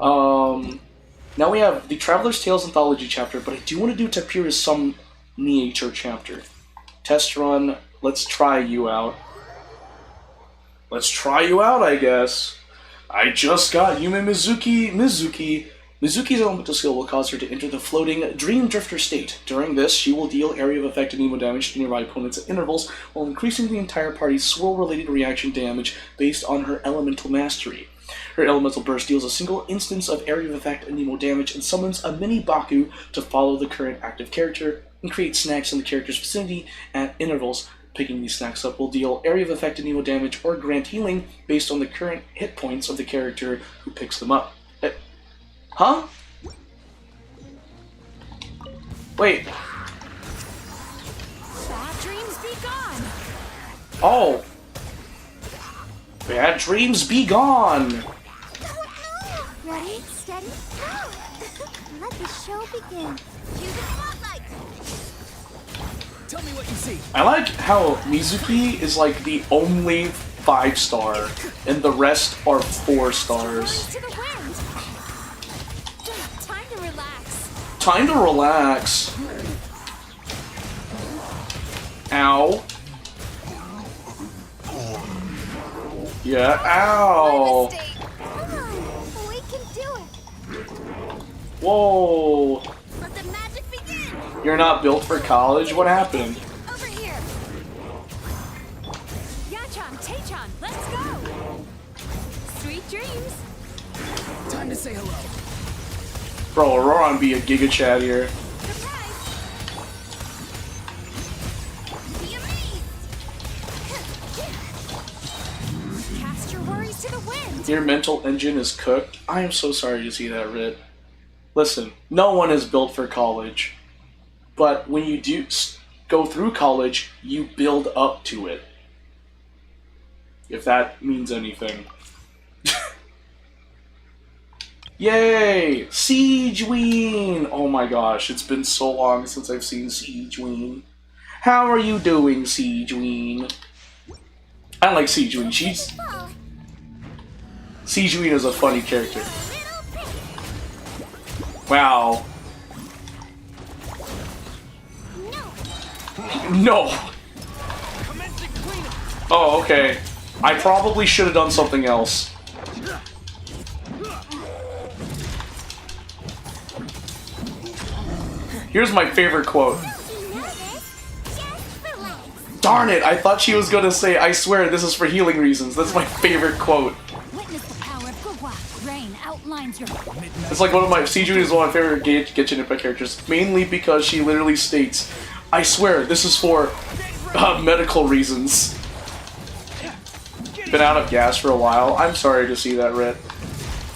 Now we have the Traveler's Tales Anthology chapter, but I do want to do Tapira's Some Nature chapter. Test run. Let's try you out. I guess. I just got Yume Mizuki. Mizuki's elemental skill will cause her to enter the floating Dream Drifter state. During this, she will deal area of effect and emo damage to nearby opponents at intervals, while increasing the entire party's swirl-related reaction damage based on her elemental mastery. Her elemental burst deals a single instance of area of effect and emo damage and summons a mini Baku to follow the current active character and create snacks in the character's vicinity at intervals. Picking these snacks up will deal area of effect and emo damage or grant healing based on the current hit points of the character who picks them up. Huh? Wait. Bad dreams be gone. Oh. Bad dreams be gone. Ready, steady, go. Let the show begin. Cue the spotlight. Tell me what you see. I like how Mizuki is like the only 5-star and the rest are 4 stars. To the wind. Time to relax. Time to relax. Ow. Yeah, ow. Come on, we can do it. Whoa. Let the magic begin. You're not built for college? What happened? Over here. Yachan, Taechan, let's go! Sweet dreams! Time to say hello. Bro, Auroron be a Giga Chat here. Be amazed. Cast your worries to the wind. Your mental engine is cooked. I am so sorry to see that, Rit. Listen, no one is built for college. But when you do go through college, you build up to it. If that means anything. Yay! Siegeween! Oh my gosh, it's been so long since I've seen Siegeween. How are you doing, Siegeween? I like Siegeween. Siegeween is a funny character. Wow. No! Oh, okay. I probably should have done something else. Here's my favorite quote. Darn it, I thought she was gonna say, I swear this is for healing reasons. That's my favorite quote. Witness the power of Gugwa. Rain outlines your... It's like one of my, Sijuin is one of my favorite Genshin Impact characters, mainly because she literally states, I swear this is for medical reasons. Been out of gas for a while. I'm sorry to see that, Rit.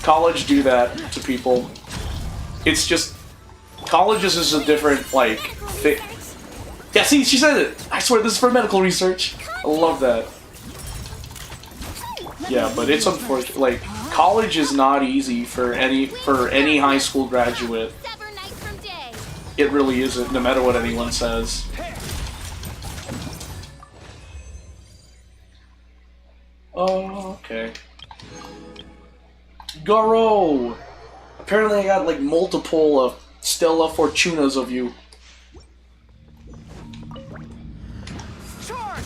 College do that to people. It's just... Colleges is a different, like... Yeah, see, she said it! I swear, this is for medical research. I love that. Yeah, but it's unfortunate. Like, college is not easy for any high school graduate. It really isn't, no matter what anyone says. Oh, okay. Goro! Apparently I got like multiple Stella Fortunas of you. Charge!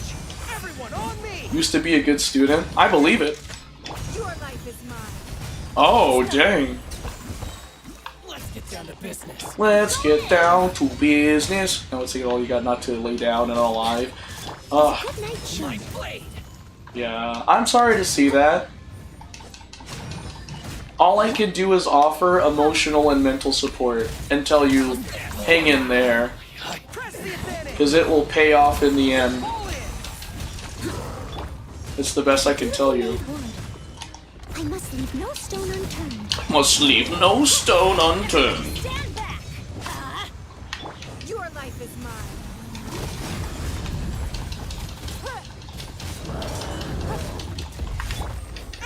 Everyone on me! Used to be a good student. I believe it. Your life is mine. Oh, dang. Let's get down to business. Let's get down to business. Now let's see all you got not to lay down and alive. My blade. Yeah, I'm sorry to see that. All I can do is offer emotional and mental support and tell you, hang in there. Because it will pay off in the end. It's the best I can tell you. I must leave no stone unturned. Must leave no stone unturned. Stand back. Your life is mine.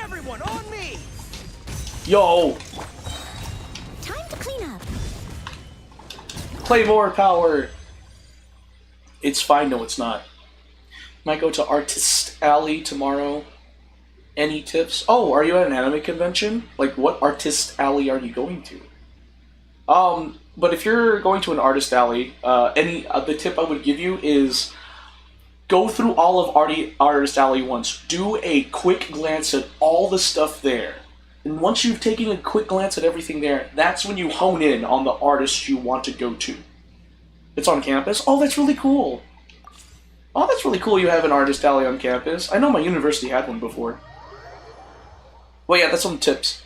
Everyone on me. Yo! Time to clean up. Claymore power! It's fine, no it's not. Might go to Artist Alley tomorrow. Any tips? Oh, are you at an anime convention? Like, what Artist Alley are you going to? But if you're going to an Artist Alley, the tip I would give you is go through all of Artist Alley once. Do a quick glance at all the stuff there. And once you've taken a quick glance at everything there, that's when you hone in on the artist you want to go to. It's on campus? Oh, that's really cool. Oh, that's really cool you have an Artist Alley on campus. I know my university had one before. Well, yeah, that's some tips.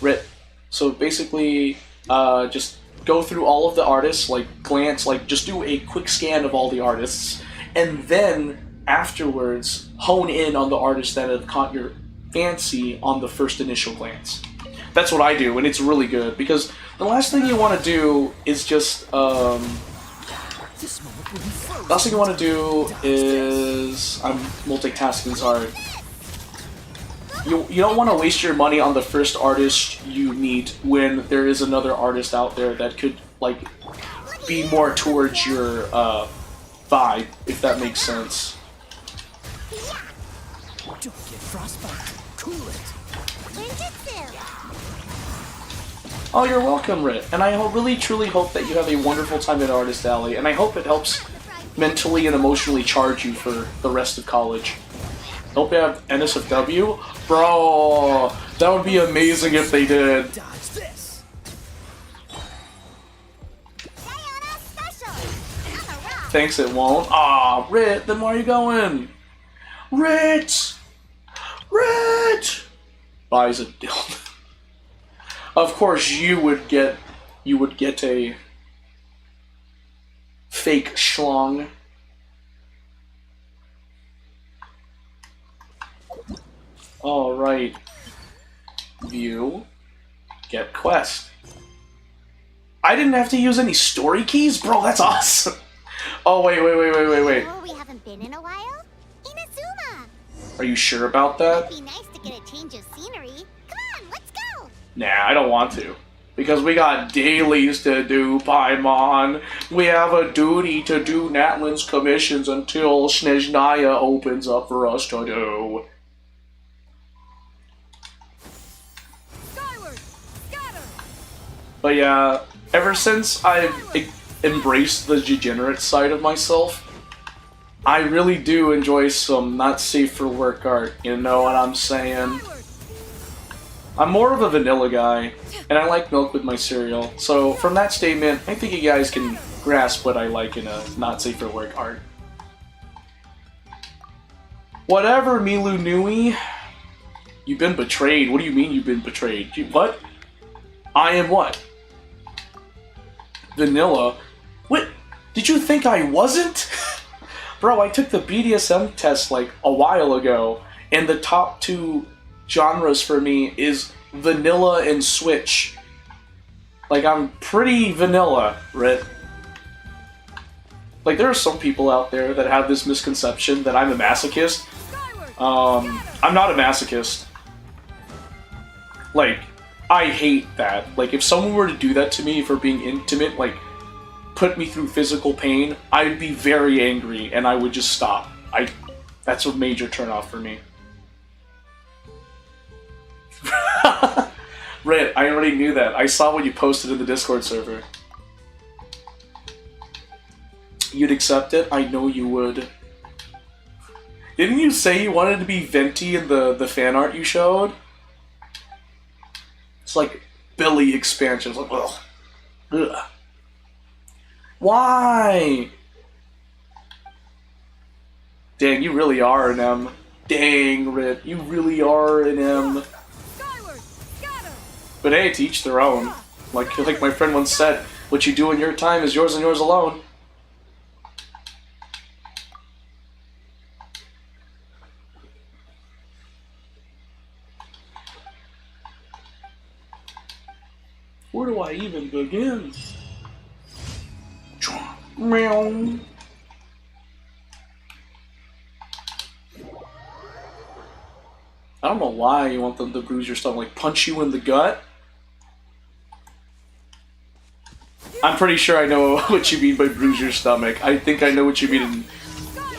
Rit. So basically, just go through all of the artists, like glance, like just do a quick scan of all the artists, and then afterwards hone in on the artists that have caught your fancy on the first initial glance. That's what I do, and it's really good, because the last thing you want to do is just, last thing you want to do is, I'm multitasking, sorry. You don't want to waste your money on the first artist you meet when there is another artist out there that could, like, be more towards your, vibe, if that makes sense. Don't get frostbite. Cool it. Oh, you're welcome, Rit. And I really, truly hope that you have a wonderful time at Artist Alley, and I hope it helps mentally and emotionally charge you for the rest of college. Hope you have NSFW? Bro, that would be amazing if they did. Thanks, it won't. Aw, Rit, then where are you going? Rit! Rit! Buys a dildo. Of course, you would get a fake schlong. All right. View. Get quest. I didn't have to use any story keys, bro. That's awesome. Oh wait. Oh, we haven't been in a while. Inazuma. Are you sure about that? It'd be nice to get a change of scenery. Come on, let's go. Nah, I don't want to. Because we got dailies to do, Paimon. We have a duty to do Natlin's commissions until Snezhnaya opens up for us to do. Skyward, scatter. But yeah, ever since I've embraced the degenerate side of myself, I really do enjoy some not safe for work art, you know what I'm saying? I'm more of a vanilla guy, and I like milk with my cereal, so from that statement, I think you guys can grasp what I like in a not safe for work art. Whatever, Milu Nui. You've been betrayed. What do you mean you've been betrayed? What? I am what? Vanilla? What? Did you think I wasn't? Bro, I took the BDSM test like a while ago, and the top 2 genres for me is vanilla and switch. Like, I'm pretty vanilla, right? Like, there are some people out there that have this misconception that I'm a masochist. I'm not a masochist. Like, I hate that. Like, if someone were to do that to me for being intimate, like, put me through physical pain, I'd be very angry and I would just stop. That's a major turnoff for me. Rit, I already knew that. I saw what you posted in the Discord server. You'd accept it? I know you would. Didn't you say you wanted to be Venti in the fan art you showed? It's like Billy expansion. It's like, ugh. Ugh. Why? Dang, you really are an M. Dang, Rit, you really are an M. But hey, to each their own. Like my friend once said, what you do in your time is yours and yours alone. Where do I even begin? Meow. I don't know why you want them to bruise your stomach, like punch you in the gut. I'm pretty sure I know what you mean by bruise your stomach. I think I know what you mean in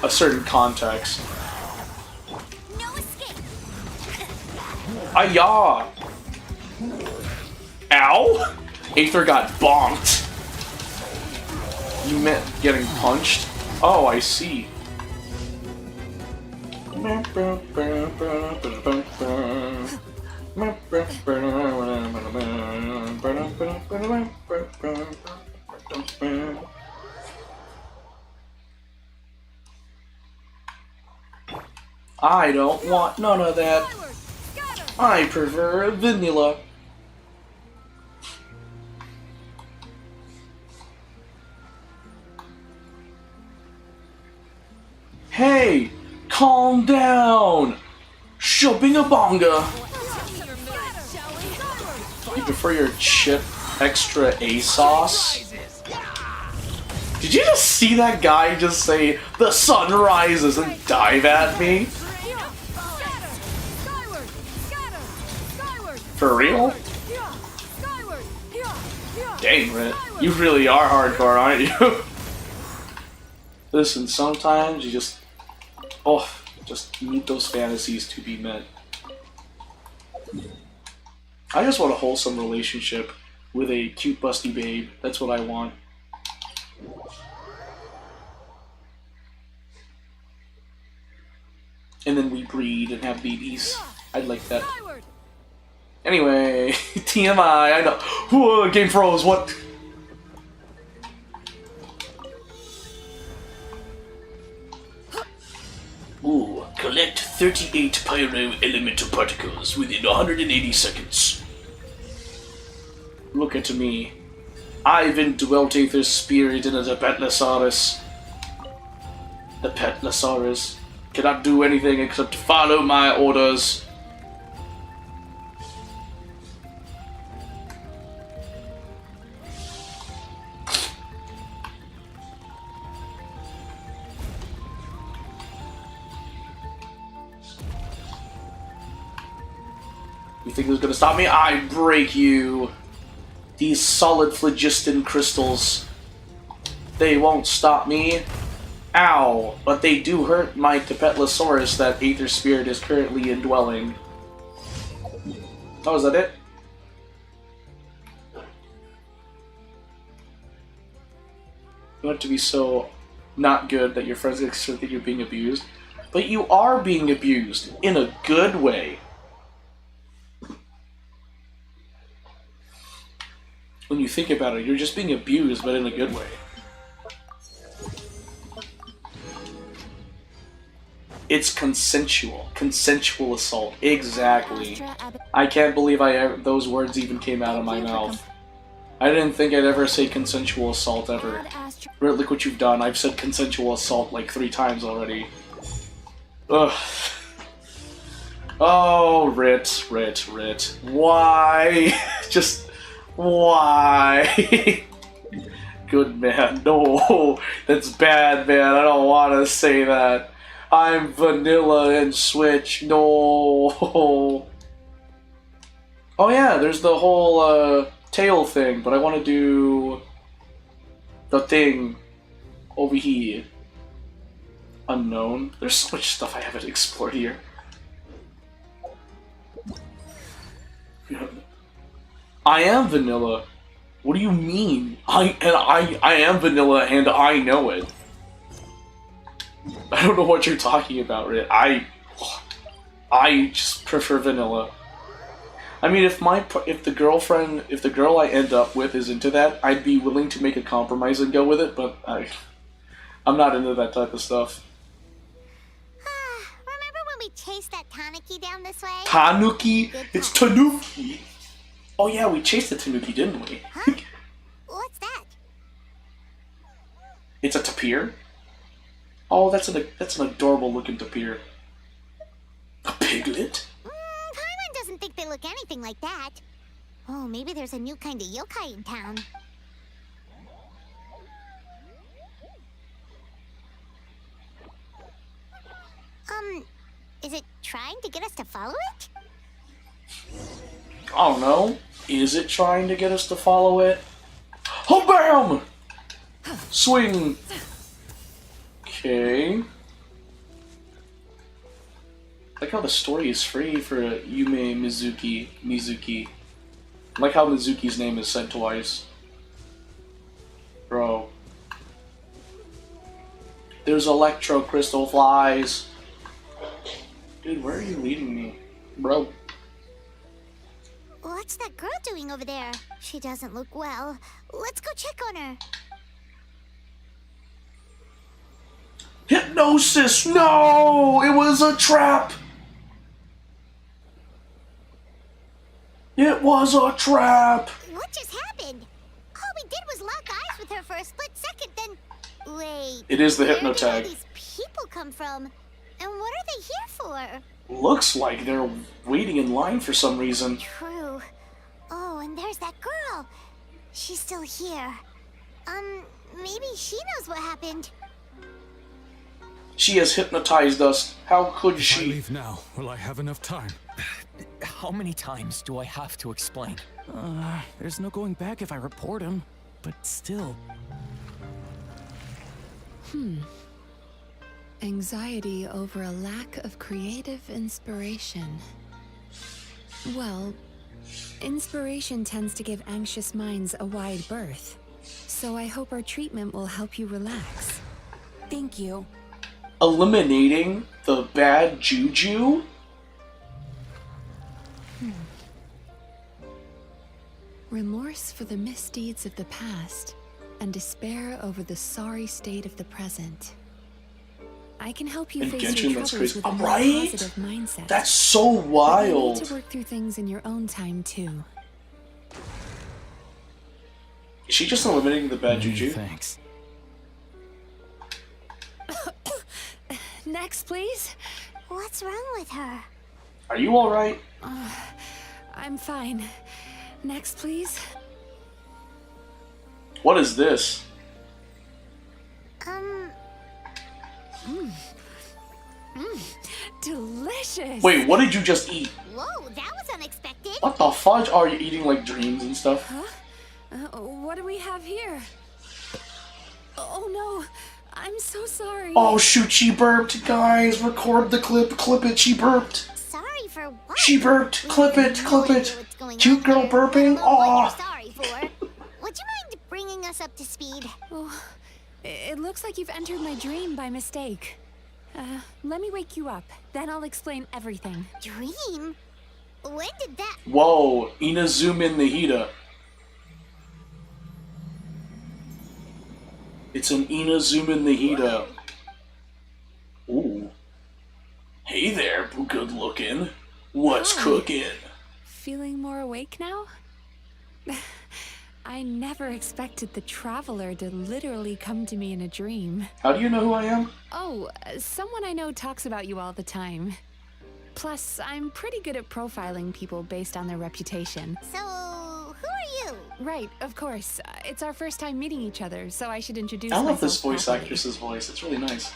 a certain context. Ayah! Ow! Aether got bonked. You meant getting punched? Oh, I see. I don't want none of that. I prefer vanilla. Hey, calm down. Shobinga-bonga. You prefer your chip extra A sauce? Did you just see that guy just say, the sun rises, and dive at me? For real? Dang, Rit. You really are hardcore, aren't you? Listen, sometimes you just need those fantasies to be met. I just want a wholesome relationship with a cute busty babe. That's what I want. And then we breed and have babies. I'd like that. Anyway, TMI, I know. Whoa, game froze, what? Ooh, collect 38 pyro elemental particles within 180 seconds. Look at me. I've indwelt Aether's spirit into the Petlosaurus. The Petlosaurus cannot do anything except follow my orders. You think who's gonna stop me? I break you! These solid phlogiston crystals. They won't stop me. Ow! But they do hurt my Petlosaurus that Aether Spirit is currently indwelling. Oh, is that it? You want it to be so not good that your friends think that you're being abused. But you are being abused in a good way. When you think about it, you're just being abused, but in a good way. It's consensual. Consensual assault. Exactly. I can't believe those words even came out of my mouth. I didn't think I'd ever say consensual assault ever. Rit, look what you've done. I've said consensual assault like 3 times already. Ugh. Oh, Rit. Why? Just... why? Good man. No, that's bad, man. I don't want to say that. I'm vanilla and Switch. No. Oh yeah, there's the whole tail thing, but I want to do the thing over here. Unknown. There's so much stuff I haven't explored here. I am vanilla. What do you mean? I am vanilla and I know it. I don't know what you're talking about, Rit. I just prefer vanilla. I mean, if the girl I end up with is into that, I'd be willing to make a compromise and go with it, but I'm not into that type of stuff. Remember when we chased that tanuki down this way? Tanuki? It's Tanuki! Oh yeah, we chased the Tanuki, didn't we? Huh? What's that? It's a tapir? Oh, that's an adorable looking tapir. A piglet? Paimon doesn't think they look anything like that. Oh, maybe there's a new kind of yokai in town. Is it trying to get us to follow it? I don't know. Is it trying to get us to follow it? Oh, bam! Swing! Okay. I like how the story is free for Yume Mizuki. I like how Mizuki's name is said twice. Bro. There's electro crystal flies. Dude, where are you leading me? Bro. What's that girl doing over there? She doesn't look well. Let's go check on her. Hypnosis! No! It was a trap! It was a trap! What just happened? All we did was lock eyes with her for a split second, then... Wait... It is the where did all hypnotag. these people come from? And what are they here for? Looks like they're waiting in line for some reason. True. Oh, and there's that girl. She's still here. Maybe she knows what happened. She has hypnotized us. How could If she? I leave now, will I have enough time? How many times do I have to explain? There's no going back if I report him, but still. Anxiety over a lack of creative inspiration. Well, inspiration tends to give anxious minds a wide berth. So I hope our treatment will help you relax. Thank you. Eliminating the bad juju? Remorse for the misdeeds of the past and despair over the sorry state of the present. I can help you In face Genshin, your that's troubles crazy. with a more Right? positive mindset. That's so But you wild. need to work through things in your own time too. Is she just eliminating the bad juju? Thanks. Next, please. What's wrong with her? Are you alright? I'm fine. Next, please. What is this? Delicious. Wait, what did you just eat? Whoa, that was unexpected. What the fudge? Are you eating like dreams and stuff? What do we have here? Oh no, I'm so sorry. Oh shoot, she burped. Guys, record the clip. Clip it, she burped. Sorry for what? She burped. Clip it, clip it. Cute girl burping. What Aw. you're sorry for. Would you mind bringing us up to speed? Oh, it looks like you've entered my dream by mistake. Let me wake you up, then I'll explain everything. Dream? When did that... Whoa, Inazuma Nihida. It's an Inazuma Nihida. Ooh. Hey there, good looking. What's Hi. cooking? Feeling more awake now? I never expected the traveler to literally come to me in a dream. How do you know who I am? Oh, someone I know talks about you all the time. Plus, I'm pretty good at profiling people based on their reputation. So, who are you? Right, of course. It's our first time meeting each other, so I should introduce I love myself this voice properly. actress's voice. It's really nice.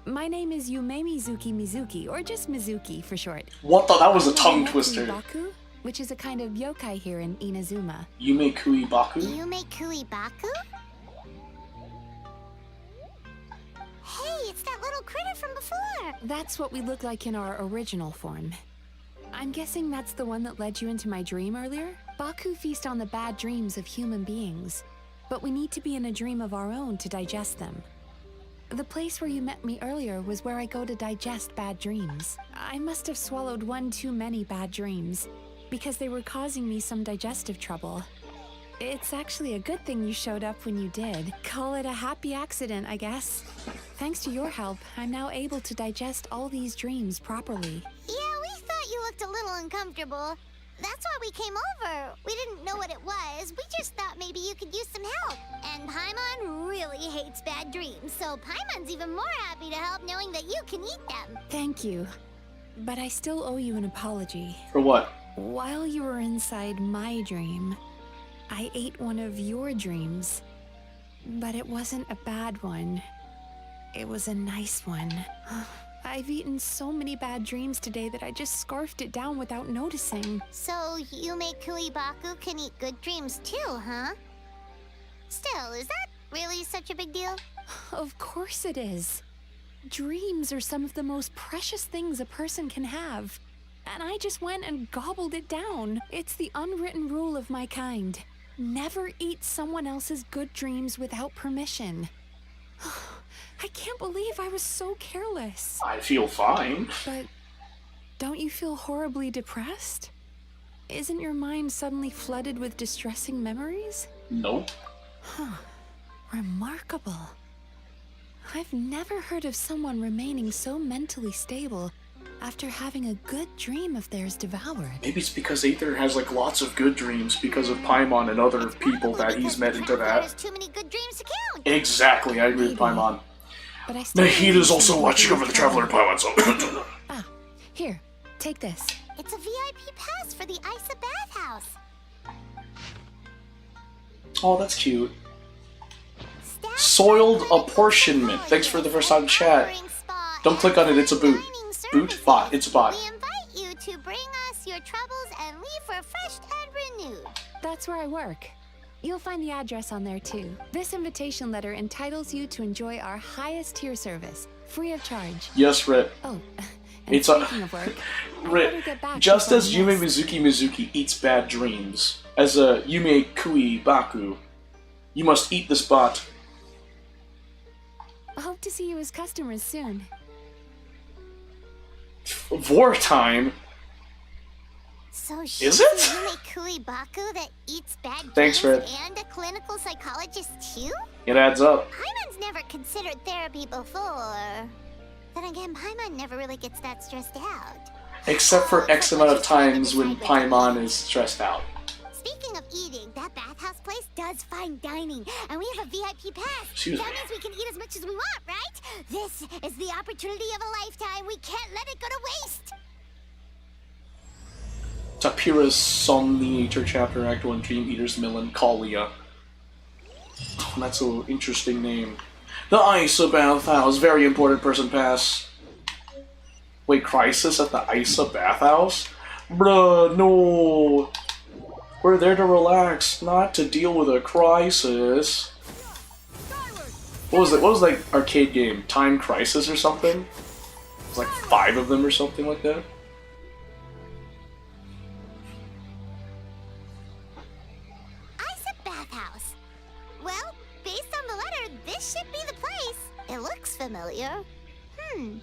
My name is Yume Mizuki, or just Mizuki for short. What the? That was a I'm tongue Yume twister. Baku, which is a kind of yokai here in Inazuma. Yume Kui Baku? Yume Baku? Hey, it's that little critter from before! That's what we look like in our original form. I'm guessing that's the one that led you into my dream earlier? Baku feast on the bad dreams of human beings, but we need to be in a dream of our own to digest them. The place where you met me earlier was where I go to digest bad dreams. I must have swallowed one too many bad dreams, because they were causing me some digestive trouble. It's actually a good thing you showed up when you did. Call it a happy accident, I guess. Thanks to your help, I'm now able to digest all these dreams properly. Yeah, we thought you looked a little uncomfortable. That's why we came over. We didn't know what it was. We just thought maybe you could use some help. And Paimon really hates bad dreams, so Paimon's even more happy to help knowing that you can eat them. Thank you. But I still owe you an apology. For what? While you were inside my dream, I ate one of your dreams. But it wasn't a bad one. It was a nice one. I've eaten so many bad dreams today that I just scarfed it down without noticing. So Yume Baku can eat good dreams too, huh? Still, is that really such a big deal? Of course it is. Dreams are some of the most precious things a person can have. And I just went and gobbled it down. It's the unwritten rule of my kind. Never eat someone else's good dreams without permission. I can't believe I was so careless. I feel fine. But don't you feel horribly depressed? Isn't your mind suddenly flooded with distressing memories? Nope. Huh. Remarkable. I've never heard of someone remaining so mentally stable after having a good dream of theirs devoured. Maybe it's because Aether has like lots of good dreams because of Paimon and other people that he's met into that. There's too many good dreams to count. Exactly, I agree with Paimon. But I still Nahid is also watching over the Traveler Paimon, so... Here, take this. It's a VIP pass for the Isa bathhouse. Oh, that's cute. Soiled apportionment. Thanks for the first time chat. Don't click on it, it's a boot. Boot? Bot. It's a bot. We invite you to bring us your troubles and leave refreshed and renewed. That's where I work. You'll find the address on there too. This invitation letter entitles you to enjoy our highest tier service, free of charge. Yes, Rit. Oh, It's speaking of work, Rit, just as Yume Mizuki eats bad dreams, as a Yume Kui Baku, you must eat this bot. I hope to see you as customers soon. Wartime? So Is she's it? a Yume Baku that eats bad Thanks, dreams Red. and a clinical psychologist too? It adds up. Paimon's never considered therapy before. Then again, Paimon never really gets that stressed out. Except for X amount of times when Paimon is stressed out. Speaking of eating, that bathhouse place does fine dining, and we have a VIP pass. Excuse that me. means we can eat as much as we want, right? This is the opportunity of a lifetime. We can't let it go to waste. Tapira's Somniator Chapter Act 1 Dream Eater's Melancholia. Oh, that's an interesting name. The Isa Bathhouse, very important person pass. Wait, crisis at the Isa Bathhouse? Bruh, no. We're there to relax, not to deal with a crisis. What was it? What was that arcade game? Time Crisis or something? It was like 5 of them or something like that. Isa bathhouse. Well, based on the letter, this should be the place. It looks familiar. We've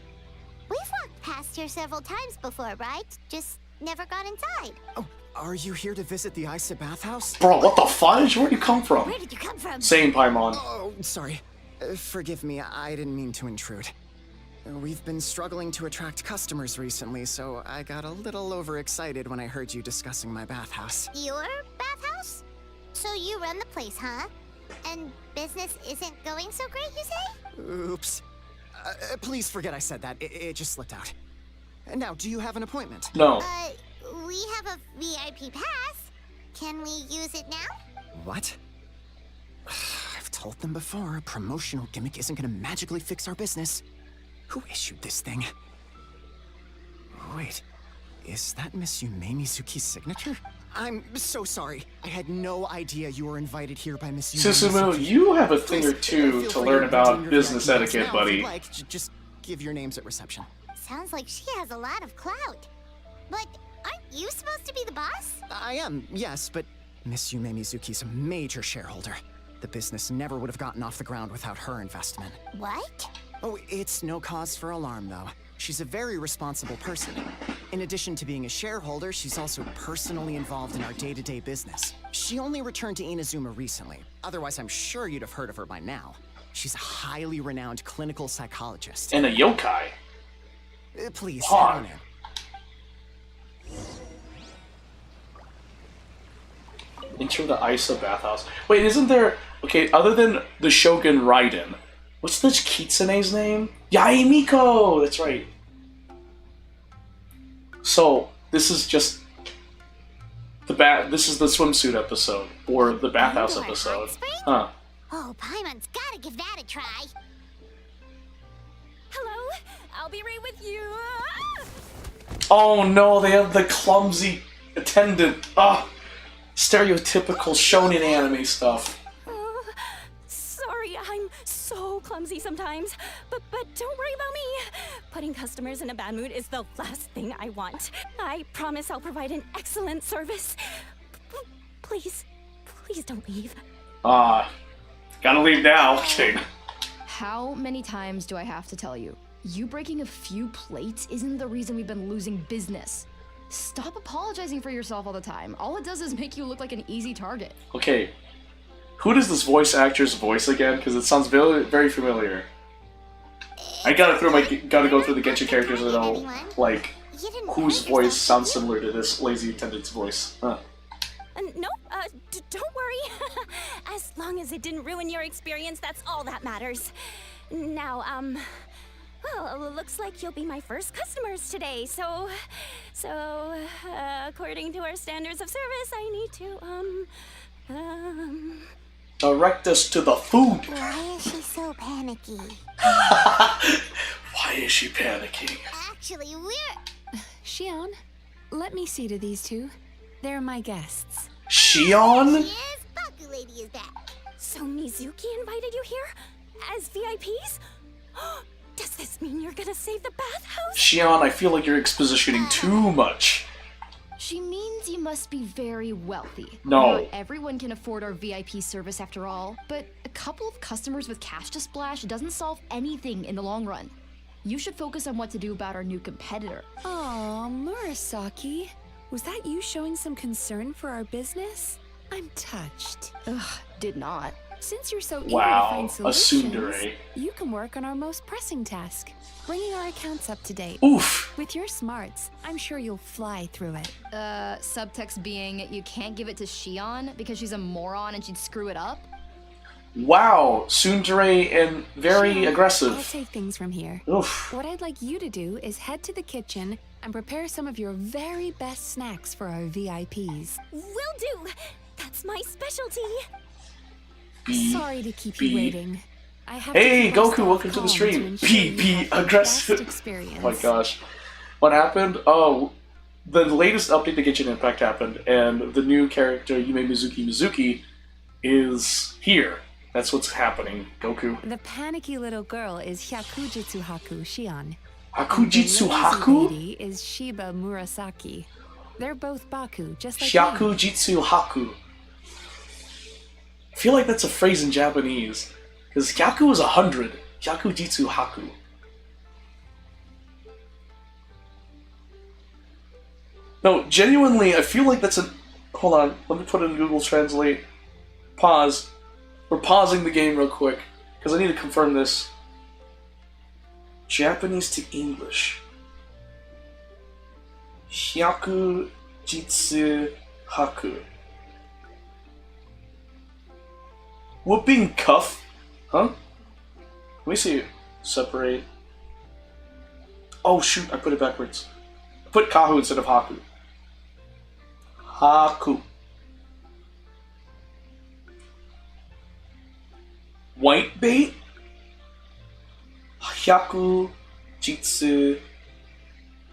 walked past here several times before, right? Just never got inside. Oh, are you here to visit the Isa bathhouse? Bro, what the fudge? Where'd you come from? Where did you come from? Same, Paimon. Oh, sorry. Forgive me, I didn't mean to intrude. We've been struggling to attract customers recently, so I got a little overexcited when I heard you discussing my bathhouse. Your bathhouse? So you run the place, huh? And business isn't going so great, you say? Oops. Please forget I said that. It just slipped out. Now, do you have an appointment? No. We have a VIP pass. Can we use it now? What? I've told them before, a promotional gimmick isn't gonna magically fix our business. Who issued this thing? Wait, is that Miss Yume Mizuki's signature? I'm so sorry. I had no idea you were invited here by Miss Yume Susumu, Mizuki. you have a thing or Please, two feel to free learn redeem about your business VIP pass etiquette, now if buddy. you'd like. Just give your names at reception. Sounds like she has a lot of clout. But aren't you supposed to be the boss? I am, yes, but Miss Yume Mizuki's a major shareholder. The business never would have gotten off the ground without her investment. What? Oh, it's no cause for alarm, though. She's a very responsible person. In addition to being a shareholder, she's also personally involved in our day-to-day business. She only returned to Inazuma recently. Otherwise, I'm sure you'd have heard of her by now. She's a highly renowned clinical psychologist. And a yokai. Please, Pog. head on in. Enter the Isa bathhouse. Wait, isn't there... Okay, other than the Shogun Raiden, what's this Kitsune's name? Yaemiko! That's right. So, this is just... This is the swimsuit episode. Or the bathhouse episode. Huh. Oh, Paimon's gotta give that a try. Hello, I'll be right with you. Oh no, they have the clumsy attendant. Ah, stereotypical shonen anime stuff. Sorry, I'm so clumsy sometimes, but don't worry about me. Putting customers in a bad mood is the last thing I want. I promise I'll provide an excellent service. Please don't leave. Gotta leave now. Kidding. How many times do I have to tell you? You breaking a few plates isn't the reason we've been losing business. Stop apologizing for yourself all the time. All it does is make you look like an easy target. Okay, who does this voice actor's voice again? Because it sounds very, very familiar. I gotta go through the Genshin characters to know, like, whose voice sounds similar to this lazy attendant's voice. Huh. No, don't worry. As long as it didn't ruin your experience, that's all that matters. Now, well, looks like you'll be my first customers today, so, according to our standards of service, I need to, Direct us to the food! Why is she so panicky? Why is she panicking? Actually, we're... Shion, let me see to these two. They're my guests. Shion? Yes, Baku Lady is back. So Mizuki invited you here? As VIPs? Does this mean you're gonna save the bathhouse? Shion, I feel like you're expositioning too much. She means you must be very wealthy. No. Not everyone can afford our VIP service after all, but a couple of customers with cash to splash doesn't solve anything in the long run. You should focus on what to do about our new competitor. Aw, Murasaki. Was that you showing some concern for our business? I'm touched. Ugh, did not. Since you're so eager Wow, to find a solutions, tsundere. you can work on our most pressing task, bringing our accounts up to date. Oof. With your smarts, I'm sure you'll fly through it. Subtext being you can't give it to Shion because she's a moron and she'd screw it up? Wow, tsundere and very Shion, aggressive. I'll take things from here. Oof. What I'd like you to do is head to the kitchen and prepare some of your very best snacks for our VIPs. Will do. That's my specialty. Sorry to keep you waiting. I have Hey, to keep my Goku, staff welcome to the calm stream. ensure you Be have the aggressive. best experience. Oh my gosh. What happened? Oh, the latest update to Genshin Impact happened, and the new character, Yume Mizuki, is here. That's what's happening, Goku. The panicky little girl is Hyakujitsu Haku Shion. Hakujitsu And the lazy Haku? lady is Shiba Murasaki. They're both Baku, just like me. Hyakujitsu Haku. I feel like that's a phrase in Japanese. Because Hyaku is 100. Hyakujitsu Haku. No, genuinely, I feel like that's a... Hold on, let me put it in Google Translate. Pause. We're pausing the game real quick, because I need to confirm this. Japanese to English. Hyakujitsu Haku. Whooping cuff? Huh? Let me see. Separate. Oh shoot, I put it backwards. I put Kahu instead of Haku. Haku. White bait? Hyaku, Jitsu,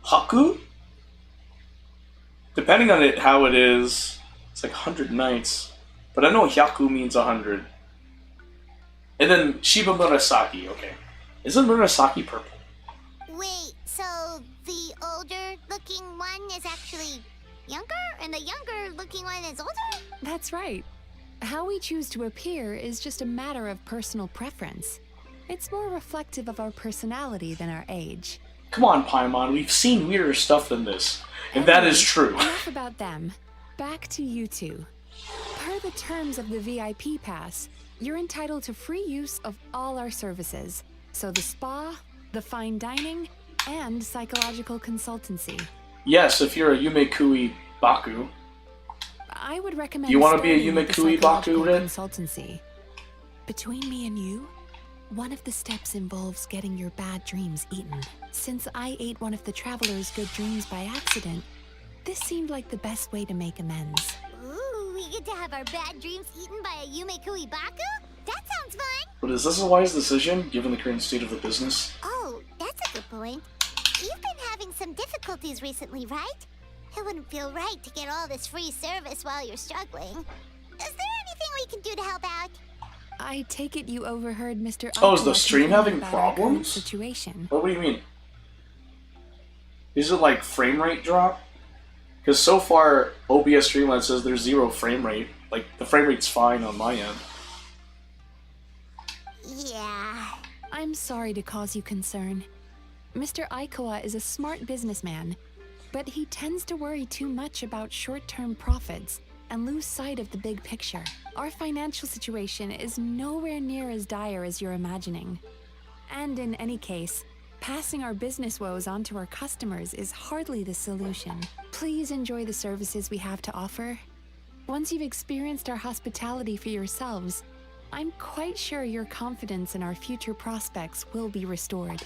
Haku? Depending on it, how it is, it's like 100 nights. But I know Hyaku means 100. And then Shiba Murasaki, okay. Isn't Murasaki purple? Wait, so the older looking one is actually younger, and the younger looking one is older? That's right. How we choose to appear is just a matter of personal preference. It's more reflective of our personality than our age. Come on, Paimon, we've seen weirder stuff than this. And that is true. Enough about them. Back to you two. Per the terms of the VIP pass, you're entitled to free use of all our services. So the spa, the fine dining, and psychological consultancy. Yes, if you're a Yumekui Baku. I would recommend You want to be a starting with the Yumekui Baku, psychological Rin? consultancy. Between me and you, one of the steps involves getting your bad dreams eaten. Since I ate one of the traveler's good dreams by accident, this seemed like the best way to make amends. Ooh, we get to have our bad dreams eaten by a Yumekui Baku? That sounds fun! But is this a wise decision, given the current state of the business? Oh, that's a good point. You've been having some difficulties recently, right? It wouldn't feel right to get all this free service while you're struggling. Is there anything we can do to help out? I take it you overheard Mr. Oh, is the Ikuo stream complaining having about our current problems? situation. What do you mean? Is it like frame rate drop? Because so far, OBS Streamline says there's 0 frame rate. Like, the frame rate's fine on my end. Yeah. I'm sorry to cause you concern. Mr. Ikoa is a smart businessman, but he tends to worry too much about short-term profits and lose sight of the big picture. Our financial situation is nowhere near as dire as you're imagining. And in any case, passing our business woes on to our customers is hardly the solution. Please enjoy the services we have to offer. Once you've experienced our hospitality for yourselves, I'm quite sure your confidence in our future prospects will be restored.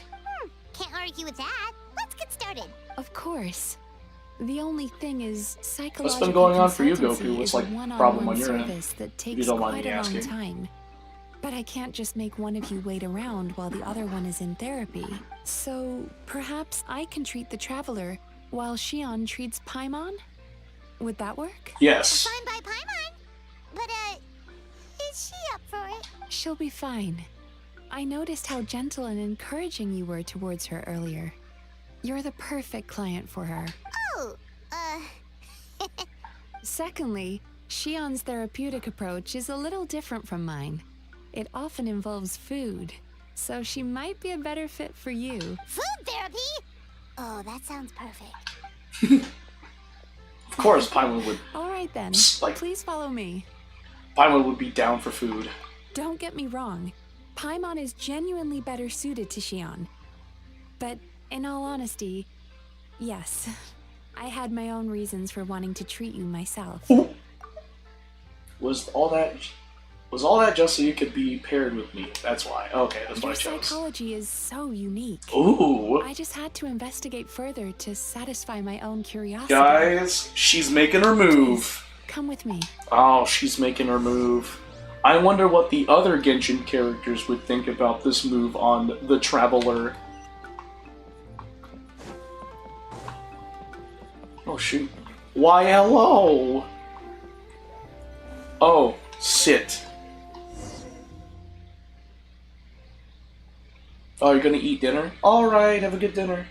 Can't argue with that. Let's get started. Of course. The only thing is, psychological What's been going on for you, consultancy Goku? What's is a like one-on-one problem on your end? service that If takes you don't mind quite me a long asking. time. But I can't just make one of you wait around while the other one is in therapy. So perhaps I can treat the traveler while Shion treats Paimon? Would that work? Yes. Fine by Paimon. But, is she up for it? She'll be fine. I noticed how gentle and encouraging you were towards her earlier. You're the perfect client for her. Oh, Secondly, Shion's therapeutic approach is a little different from mine. It often involves food, so she might be a better fit for you. Food therapy? Oh, that sounds perfect. Of course, Paimon would. All right then, Like- please follow me. Paimon would be down for food. Don't get me wrong, Paimon is genuinely better suited to Shion. But in all honesty, yes, I had my own reasons for wanting to treat you myself. Was all that just so you could be paired with me? That's why. Okay, that's why I Your chose. psychology is so unique. Ooh. I just had to investigate further to satisfy my own curiosity. Guys, she's making her move. Come with me. Oh, she's making her move. I wonder what the other Genshin characters would think about this move on the Traveler. Oh, shoot. Why, hello! Oh, sit. Oh, you're gonna eat dinner? Alright, have a good dinner.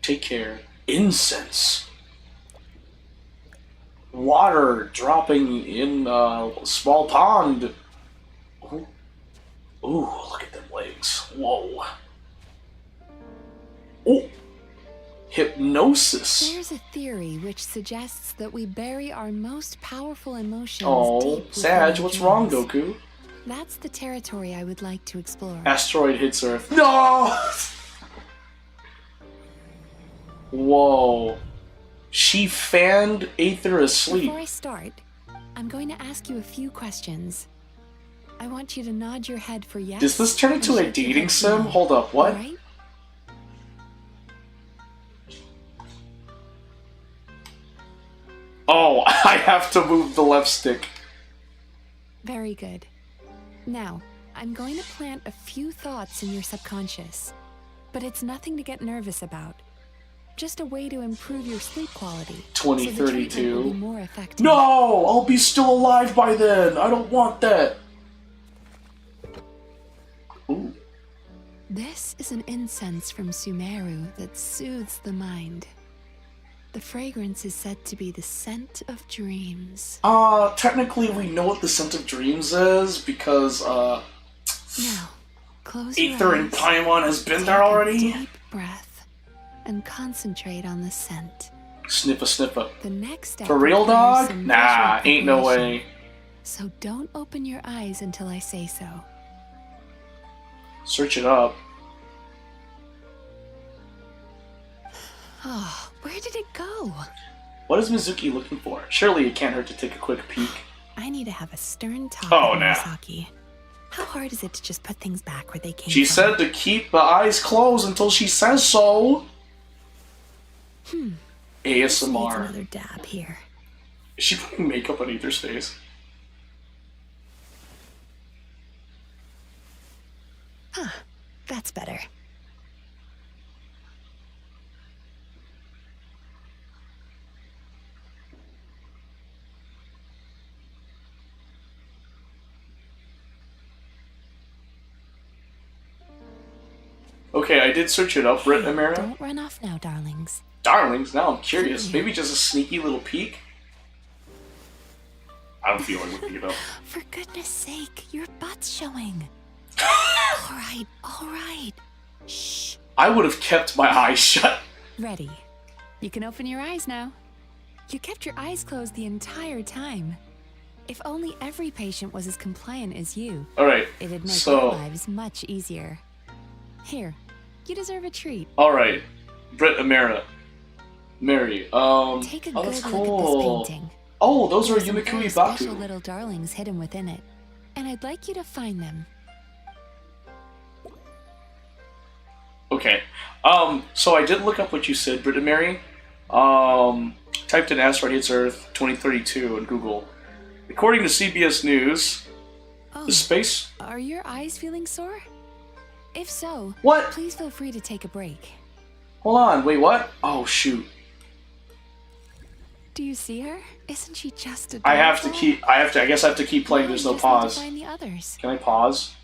Take care. Incense. Water dropping in a small pond. Ooh. Ooh, look at them legs. Whoa. Oh. Hypnosis. There's a theory which suggests that we bury our most powerful emotions Oh, deep Sag, within our what's wrong, dreams. Goku? That's the territory I would like to explore. Asteroid hits Earth. No! Whoa. She fanned Aether asleep. Before I start, I'm going to ask you a few questions. I want you to nod your head for yes. Does this turn into a dating sim? Hold up, what? Right? Oh, I have to move the left stick. Very good. Now, I'm going to plant a few thoughts in your subconscious, but it's nothing to get nervous about. Just a way to improve your sleep quality. 2032. So the treatment will be more effective. No! I'll be still alive by then! I don't want that! Ooh. This is an incense from Sumeru that soothes the mind. The fragrance is said to be the scent of dreams. Technically we know what the scent of dreams is because, Now, close your Aether and eyes, Paimon has been there already. deep breath, and concentrate on the scent. Sniffa sniffa. The next step For real, requires dog? some Nah, visual ain't no preparation. way. So don't open your eyes until I say so. Search it up. Oh, where did it go? What is Mizuki looking for? Surely it can't hurt to take a quick peek. I need to have a stern talk Oh, with nah. Misaki. How hard is it to just put things back where they came She from? said to keep the eyes closed until she says so. This needs ASMR. another dab here. Is she putting makeup on Aether's face? Huh, that's better. Okay, I did search it up, Brit Amira. Don't run off now, darlings. Darlings, now I'm curious. Maybe just a sneaky little peek? I don't feel like looking it up. For goodness sake, your butt's showing. All right. Shh. I would have kept my eyes shut. Ready. You can open your eyes now. You kept your eyes closed the entire time. If only every patient was as compliant as you. Alright, It'd make so- our lives much easier. Here, you deserve a treat. Alright, Brit Amira. Mary, Take a oh, good that's look cool. at this painting. Oh, those are There's some Yumikuri very special Baku. little darlings hidden within it, and I'd like you to find them. Okay. So I did look up what you said, Britta Mary. Typed in Asteroid Hits Earth 2032 on Google. According to CBS News, the space... Are your eyes feeling sore? If so, What? Please feel free to take a break. Hold on, wait, what? Oh, shoot. Do you see her? Isn't she just adorable? I guess I have to keep playing, there's no Just need to pause. find the others. Can I pause?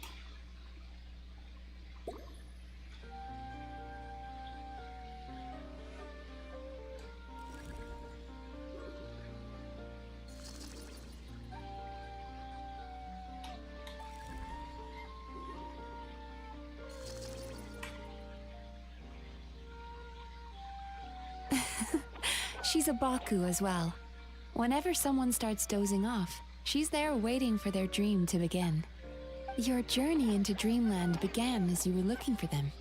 She's a Baku as well. Whenever someone starts dozing off, she's there waiting for their dream to begin. Your journey into Dreamland began as you were looking for them.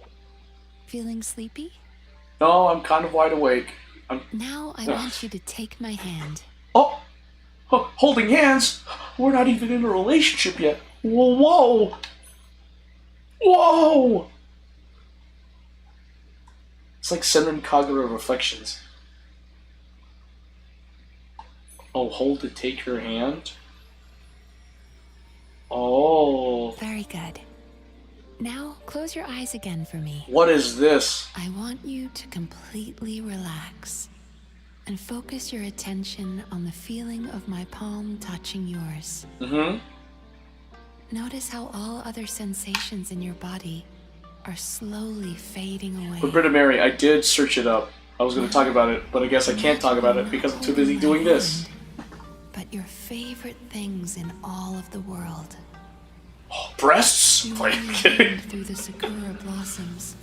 Feeling sleepy? No, I'm kind of wide awake. Now I want you to take my hand. Oh! Holding hands? We're not even in a relationship yet. Whoa! Whoa! It's like Senran Kagura Reflections. Oh, hold to take her hand? Oh. Very good. Now close your eyes again for me. What is this? I want you to completely relax and focus your attention on the feeling of my palm touching yours. Mm-hmm. Notice how all other sensations in your body are slowly fading away. But Britta Mary, I did search it up. I was going to talk about it, but I guess I can't talk about it because I'm too busy doing this. But your favorite things in all of the world. Oh, breasts? Like, kidding. Through the sakura blossoms,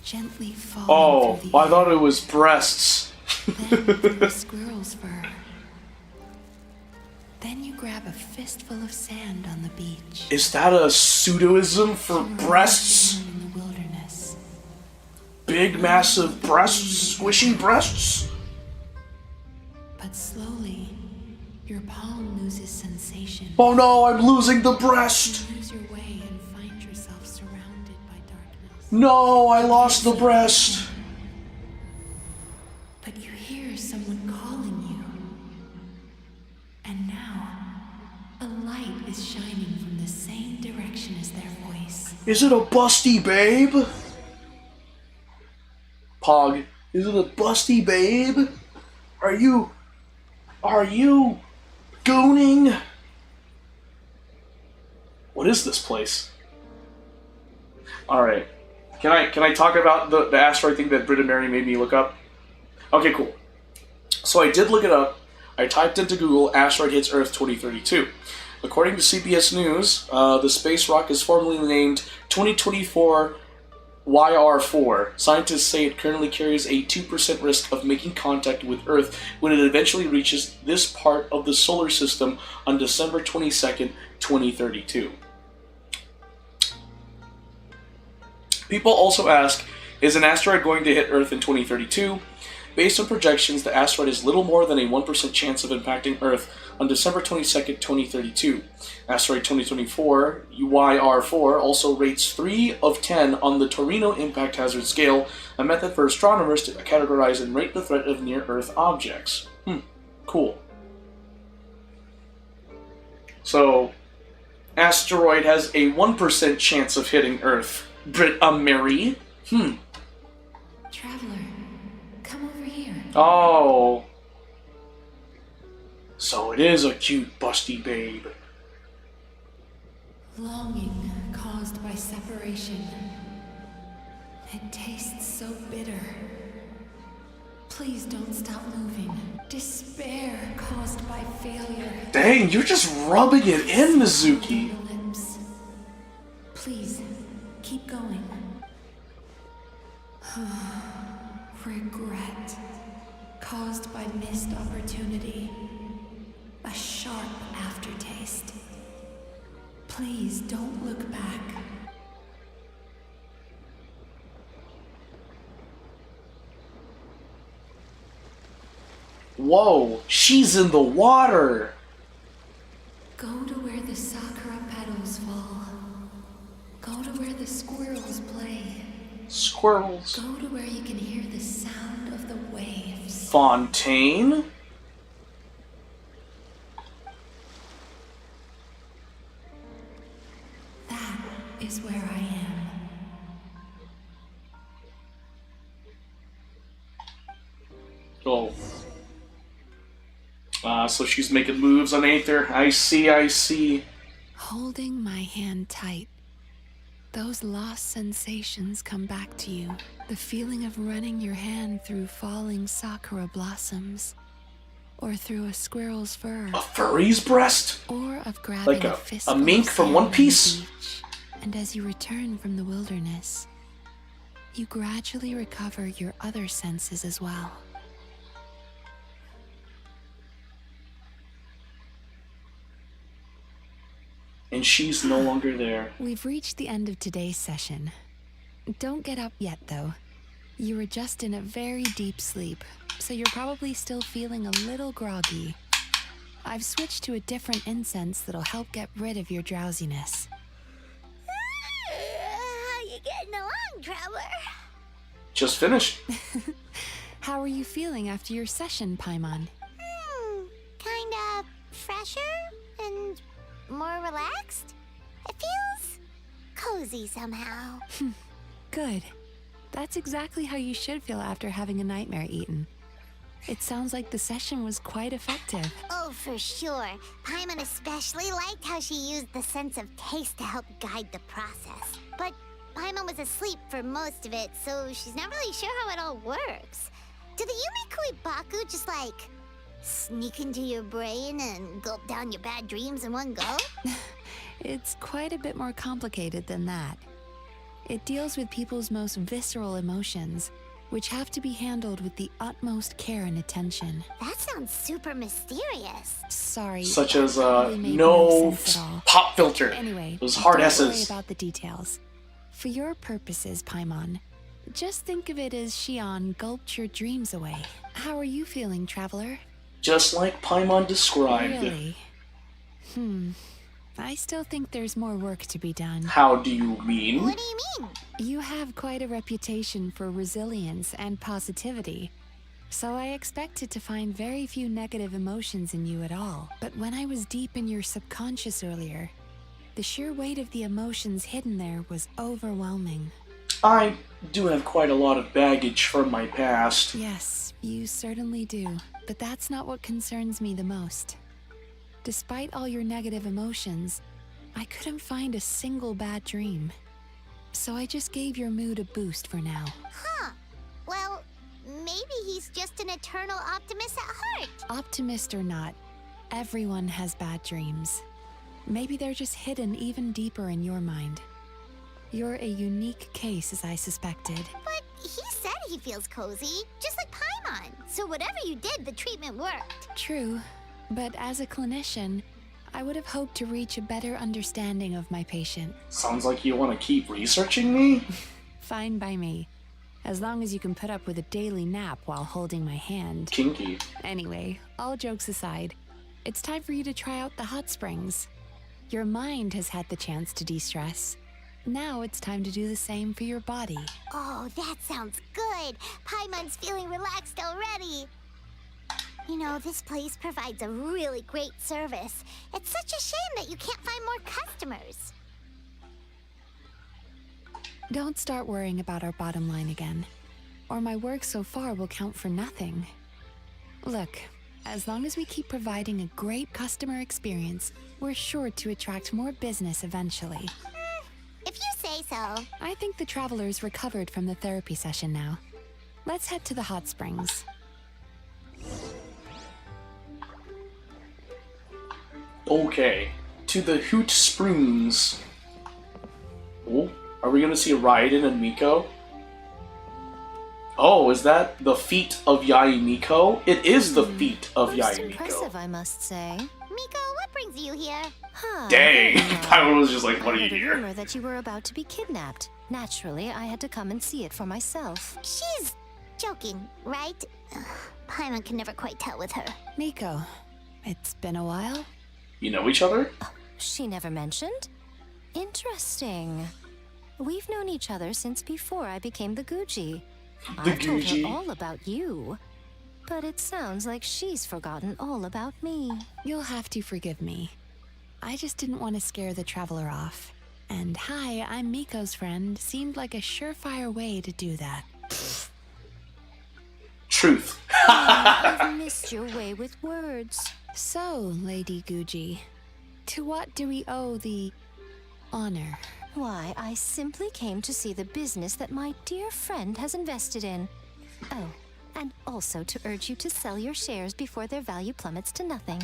gently falling Oh, through the I thought it was breasts. then through the squirrel's fur. Then you grab a fistful of sand on the beach. Is that a pseudoism for breasts? In the wilderness. Big, massive breasts? Squishy breasts? But slowly, Your palm loses sensation. Oh no, I'm losing the breast! You lose your way and find yourself surrounded by darkness. No, I lost the breast! But you hear someone calling you. And now, a light is shining from the same direction as their voice. Is it a busty babe? Pog, is it a busty babe? Are you gooning? What is this place? Alright. Can I talk about the asteroid thing that Britt and Mary made me look up? Okay, cool. So I did look it up. I typed into Google, asteroid hits Earth 2032. According to CBS News, the space rock is formally named 2024 YR4. Scientists say it currently carries a 2% risk of making contact with Earth when it eventually reaches this part of the solar system on December 22nd, 2032. People also ask, is an asteroid going to hit Earth in 2032? Based on projections, the asteroid has little more than a 1% chance of impacting Earth on December 22nd, 2032. Asteroid 2024, YR4, also rates 3 of 10 on the Torino Impact Hazard Scale, a method for astronomers to categorize and rate the threat of near-Earth objects. Cool. So, asteroid has a 1% chance of hitting Earth. Mary? Traveler, come over here. Oh. So it is a cute, busty babe. Longing caused by separation. It tastes so bitter. Please don't stop moving. Despair caused by failure. Dang, you're just rubbing it in, Mizuki. Lips. Please, keep going. Regret caused by missed opportunity. A sharp aftertaste. Please don't look back. Whoa, she's in the water. Go to where the sakura petals fall. Go to where the squirrels play. Squirrels. Go to where you can hear the sound of the waves. Fontaine? That is where I am. Oh. So she's making moves on Aether. I see. Holding my hand tight. Those lost sensations come back to you. The feeling of running your hand through falling sakura blossoms. Or through a squirrel's fur. A furry's breast? Or of grabbing Like fistful a mink of from sand One on the Piece? beach. And as you return from the wilderness, you gradually recover your other senses as well. And she's no longer there. We've reached the end of today's session. Don't get up yet, though. You were just in a very deep sleep, so you're probably still feeling a little groggy. I've switched to a different incense that'll help get rid of your drowsiness. How you getting along, traveler? Just finished. How are you feeling after your session, Paimon? Kinda fresher and more relaxed. It feels cozy somehow. Good. That's exactly how you should feel after having a nightmare eaten. It sounds like the session was quite effective. Oh, for sure. Paimon especially liked how she used the sense of taste to help guide the process. But Paimon was asleep for most of it, so she's not really sure how it all works. Do the Yumikui Baku just like sneak into your brain and gulp down your bad dreams in one go? It's quite a bit more complicated than that. It deals with people's most visceral emotions, which have to be handled with the utmost care and attention. That sounds super mysterious. Sorry. Such as, probably made no sense at all. pop filter. Anyway, Those hard don't S's. worry about the details. For your purposes, Paimon, just think of it as Shion gulped your dreams away. How are you feeling, traveler? Just like Paimon described. Really? I still think there's more work to be done. How do you mean? What do you mean? You have quite a reputation for resilience and positivity. So I expected to find very few negative emotions in you at all. But when I was deep in your subconscious earlier, the sheer weight of the emotions hidden there was overwhelming. I do have quite a lot of baggage from my past. Yes, you certainly do. But that's not what concerns me the most. Despite all your negative emotions, I couldn't find a single bad dream. So I just gave your mood a boost for now. Huh. Well, maybe he's just an eternal optimist at heart. Optimist or not, everyone has bad dreams. Maybe they're just hidden even deeper in your mind. You're a unique case, as I suspected. But he said he feels cozy, just like Paimon. So whatever you did, the treatment worked. True, but as a clinician, I would have hoped to reach a better understanding of my patient. Sounds like you want to keep researching me? Fine by me. As long as you can put up with a daily nap while holding my hand. Kinky. Anyway, all jokes aside, it's time for you to try out the hot springs. Your mind has had the chance to de-stress. Now it's time to do the same for your body. Oh, that sounds good. Paimon's feeling relaxed already. You know, this place provides a really great service. It's such a shame that you can't find more customers. Don't start worrying about our bottom line again, or my work so far will count for nothing. Look, as long as we keep providing a great customer experience, we're sure to attract more business eventually. If you say so. I think the travelers recovered from the therapy session now. Let's head to the hot springs. Okay, to the Hoot Springs. Oh, are we gonna see Raiden and Miko? Oh, is that the feet of Yae Miko? It is the feet of Yae Miko. Impressive, I must say. Miko, what brings you here? Huh, Dang, Paimon was just like, what I are you heard a here? rumor that you were about to be kidnapped. Naturally, I had to come and see it for myself. She's joking, right? Ugh, Paimon can never quite tell with her. Miko, it's been a while. You know each other? She never mentioned? Interesting. We've known each other since before I became the Guji. I've told Guji. her all about you. But it sounds like she's forgotten all about me. You'll have to forgive me. I just didn't want to scare the traveler off. And hi, I'm Miko's friend seemed like a surefire way to do that. Truth. I've missed your way with words. So, Lady Guji, to what do we owe the honor? Why, I simply came to see the business that my dear friend has invested in. Oh, and also to urge you to sell your shares before their value plummets to nothing.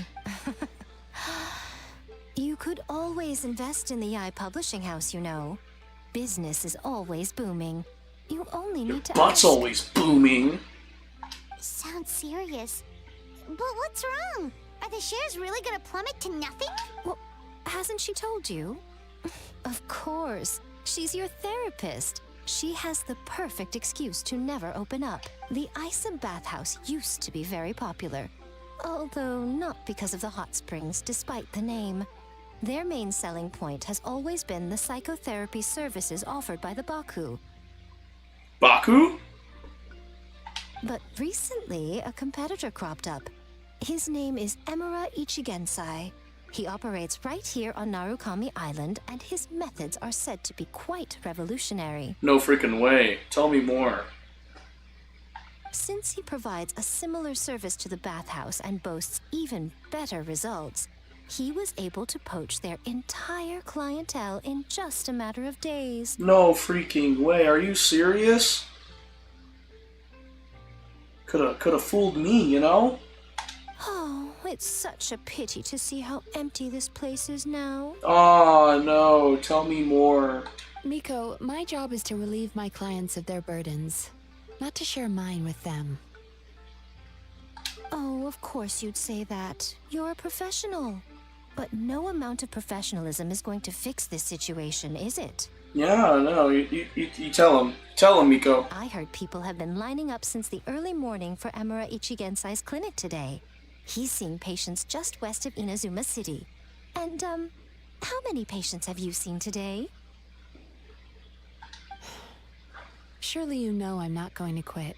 You could always invest in the Yae Publishing House, you know. Business is always booming. You only need to Butt's ask. always booming. Sounds serious. But what's wrong? Are the shares really gonna plummet to nothing? Well, hasn't she told you? Of course. She's your therapist. She has the perfect excuse to never open up. The Isa bathhouse used to be very popular. Although not because of the hot springs, despite the name. Their main selling point has always been the psychotherapy services offered by the Baku. Baku? But recently, a competitor cropped up. His name is Emura Ichigensai. He operates right here on Narukami Island, and his methods are said to be quite revolutionary. No freaking way. Tell me more. Since he provides a similar service to the bathhouse and boasts even better results, he was able to poach their entire clientele in just a matter of days. No freaking way. Are you serious? Coulda fooled me, you know? Oh, it's such a pity to see how empty this place is now. Oh no, tell me more. Miko, my job is to relieve my clients of their burdens, not to share mine with them. Oh, of course you'd say that. You're a professional. But no amount of professionalism is going to fix this situation, is it? Yeah, no, you tell him. Tell him, Miko. I heard people have been lining up since the early morning for Emura Ichigensai's clinic today. He's seeing patients just west of Inazuma City. And, how many patients have you seen today? Surely you know I'm not going to quit.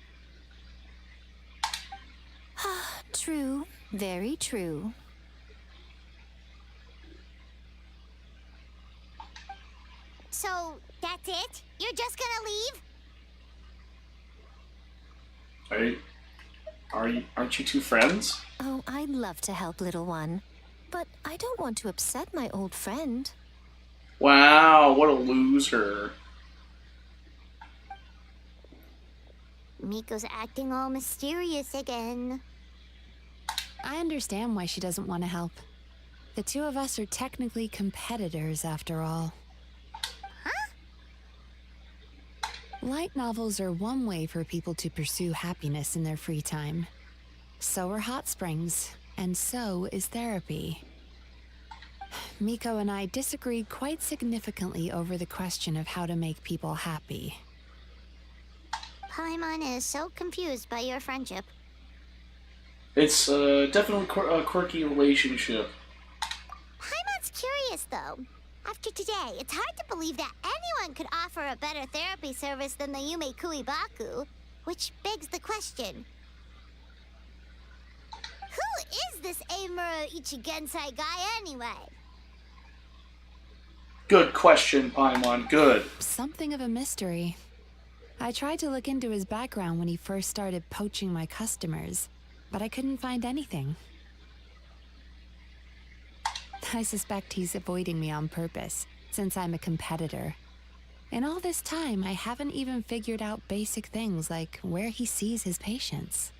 True. Very true. So, that's it? You're just gonna leave? Aren't you two friends? Oh, I'd love to help, little one. But I don't want to upset my old friend. Wow, what a loser. Miko's acting all mysterious again. I understand why she doesn't want to help. The two of us are technically competitors, after all. Light novels are one way for people to pursue happiness in their free time. So are hot springs, and so is therapy. Miko and I disagreed quite significantly over the question of how to make people happy. Paimon is so confused by your friendship. It's definitely a quirky relationship. Paimon's curious, though. After today, it's hard to believe that anyone could offer a better therapy service than the Yume Kuibaku, which begs the question. Who is this Eimura Ichigensai guy anyway? Good question, Paimon, good. Something of a mystery. I tried to look into his background when he first started poaching my customers, but I couldn't find anything. I suspect he's avoiding me on purpose, since I'm a competitor. In all this time, I haven't even figured out basic things like where he sees his patients.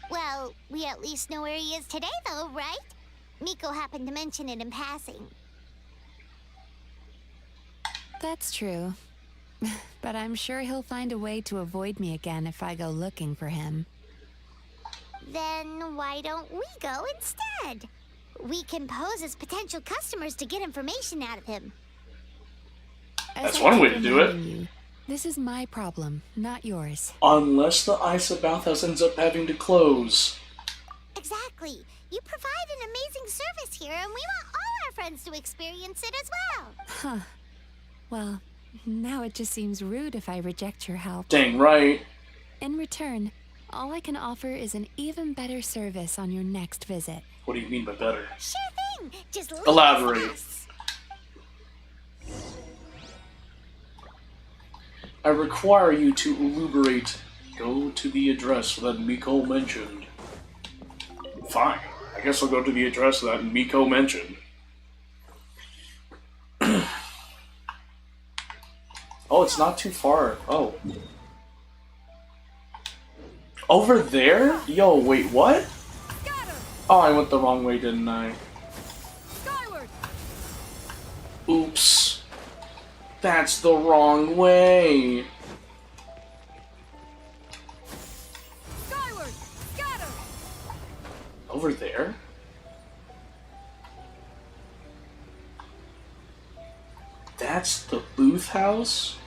Well, we at least know where he is today, though, right? Miko happened to mention it in passing. That's true. But I'm sure he'll find a way to avoid me again if I go looking for him. Then why don't we go instead? We can pose as potential customers to get information out of him. That's one way to do it. This is my problem, not yours. Unless the Isa bathhouse ends up having to close. Exactly. You provide an amazing service here, and we want all our friends to experience it as well. Huh. Well, now it just seems rude if I reject your help. Dang right. In return, all I can offer is an even better service on your next visit. What do you mean by better? Sure thing. Just leave Elaborate. us. I require you to eluberate. Go to the address that Miko mentioned. Fine. I guess I'll go to the address that Miko mentioned. Oh, it's not too far. Oh. Over there? Yo, wait, what? Oh, I went the wrong way, didn't I? Oops. That's the wrong way. Over there? That's the booth house?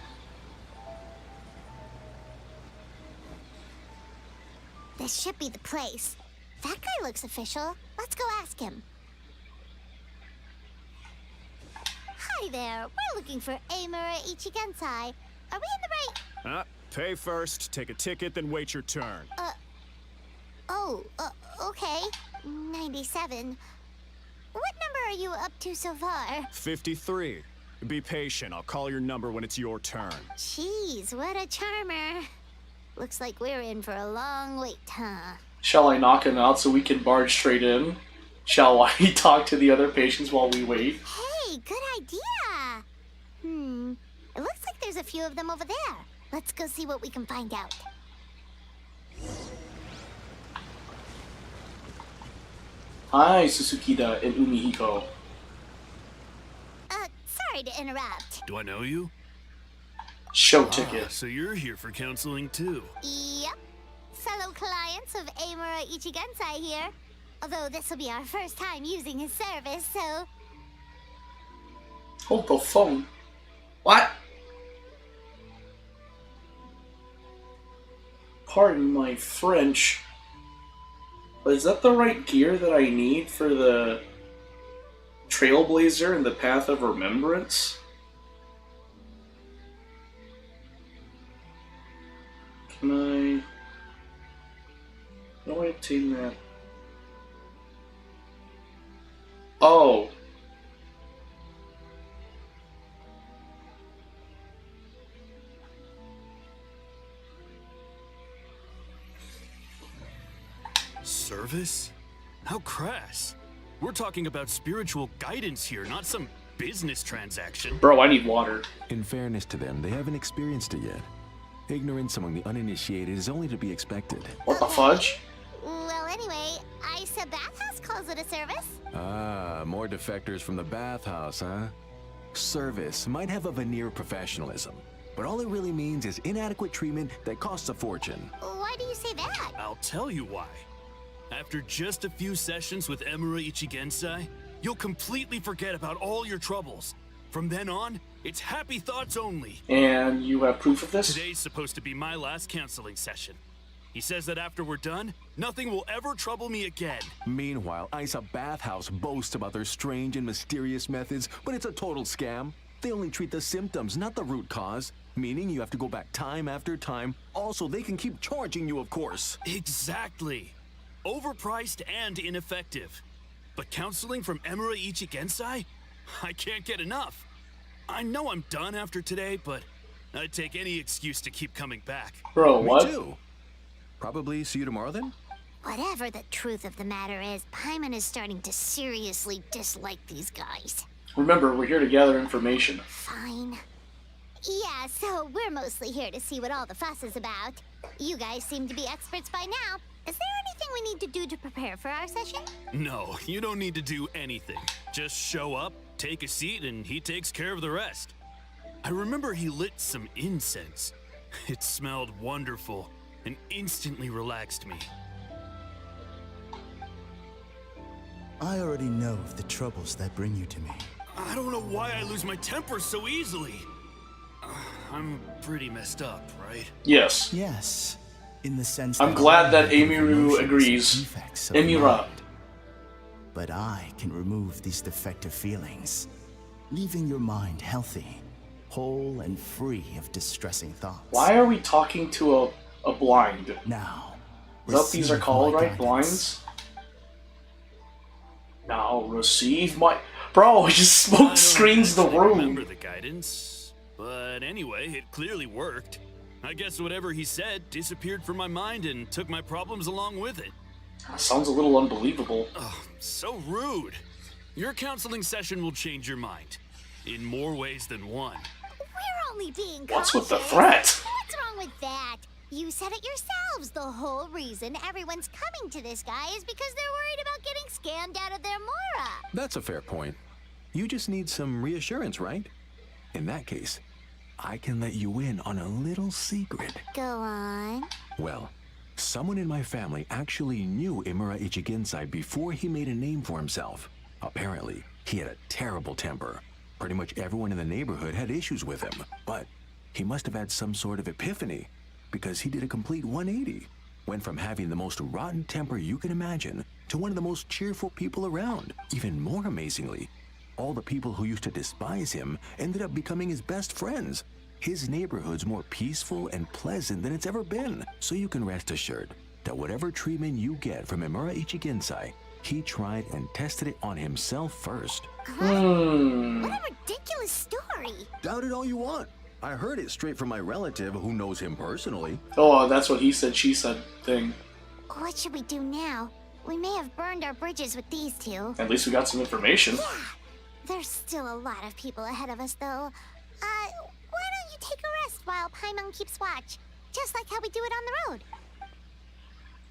This should be the place. That guy looks official. Let's go ask him. Hi there. We're looking for Eimura Ichigensai. Are we in the right... Pay first, take a ticket, then wait your turn. Okay. 97. What number are you up to so far? 53. Be patient, I'll call your number when it's your turn. Jeez, what a charmer. Looks like we're in for a long wait, huh? Shall I knock him out so we can barge straight in? Shall I talk to the other patients while we wait? Hey, good idea! It looks like there's a few of them over there. Let's go see what we can find out. Hi, Susukida and Umihiko. Sorry to interrupt. Do I know you? Show ticket. So you're here for counseling too. Yep. Fellow clients of Eimura Ichigensai here. Although this will be our first time using his service, so... Hold the phone. What? Pardon my French. Is that the right gear that I need for the Trailblazer and the Path of Remembrance? Can I... How do I obtain that? Oh! Service? How crass. We're talking about spiritual guidance here, not some business transaction. Bro, I need water. In fairness to them, they haven't experienced it yet. Ignorance among the uninitiated is only to be expected. What the fudge? Well, anyway, Isa Bathhouse calls it a service. Ah, more defectors from the bathhouse, huh? Service might have a veneer of professionalism, but all it really means is inadequate treatment that costs a fortune. Why do you say that? I'll tell you why. After just a few sessions with Emura Ichigensai, you'll completely forget about all your troubles. From then on, it's happy thoughts only. And you have proof of this? Today's supposed to be my last counseling session. He says that after we're done, nothing will ever trouble me again. Meanwhile, Isa Bathhouse boasts about their strange and mysterious methods, but it's a total scam. They only treat the symptoms, not the root cause, meaning you have to go back time after time. Also, they can keep charging you, of course. Exactly. Overpriced and ineffective. But counseling from Emura Ichigensai? I can't get enough. I know I'm done after today, but I'd take any excuse to keep coming back. Bro, what? Me too. Probably see you tomorrow then? Whatever the truth of the matter is, Paimon is starting to seriously dislike these guys. Remember, we're here to gather information. Fine. Yeah, so we're mostly here to see what all the fuss is about. You guys seem to be experts by now. Is there anything we need to do to prepare for our session? No, you don't need to do anything. Just show up, take a seat, and he takes care of the rest. I remember he lit some incense. It smelled wonderful and instantly relaxed me. I already know of the troubles that bring you to me. I don't know why I lose my temper so easily. I'm pretty messed up, right? Yes. Yes. In the sense I'm glad that Emiru agrees. Emira. But I can remove these defective feelings, leaving your mind healthy, whole and free of distressing thoughts. Why are we talking to a blind? Now, Is that what these are called, right? guidance. Blinds? Now receive my... Bro, he just smoke screens the room. Remember the guidance, but anyway, it clearly worked. I guess whatever he said disappeared from my mind and took my problems along with it. Sounds a little unbelievable. Oh, so rude. Your counseling session will change your mind. In more ways than one. We're only being What's with the cautious. threat? What's wrong with that? You said it yourselves. The whole reason everyone's coming to this guy is because they're worried about getting scammed out of their Mora. That's a fair point. You just need some reassurance, right? In that case, I can let you in on a little secret. Go on. Well, someone in my family actually knew Emura Ichigensai before he made a name for himself. Apparently, he had a terrible temper. Pretty much everyone in the neighborhood had issues with him. But he must have had some sort of epiphany, because he did a complete 180. Went from having the most rotten temper you can imagine to one of the most cheerful people around. Even more amazingly, all the people who used to despise him ended up becoming his best friends. His neighborhood's more peaceful and pleasant than it's ever been. So you can rest assured that whatever treatment you get from Emura Ichigensai, he tried and tested it on himself first. What a ridiculous story. Doubt it all you want. I heard it straight from my relative who knows him personally. Oh, that's what he said, she said thing. What should we do now? We may have burned our bridges with these two. At least we got some information. Yeah. There's still a lot of people ahead of us, though. Why don't you take a rest while Paimon keeps watch? Just like how we do it on the road.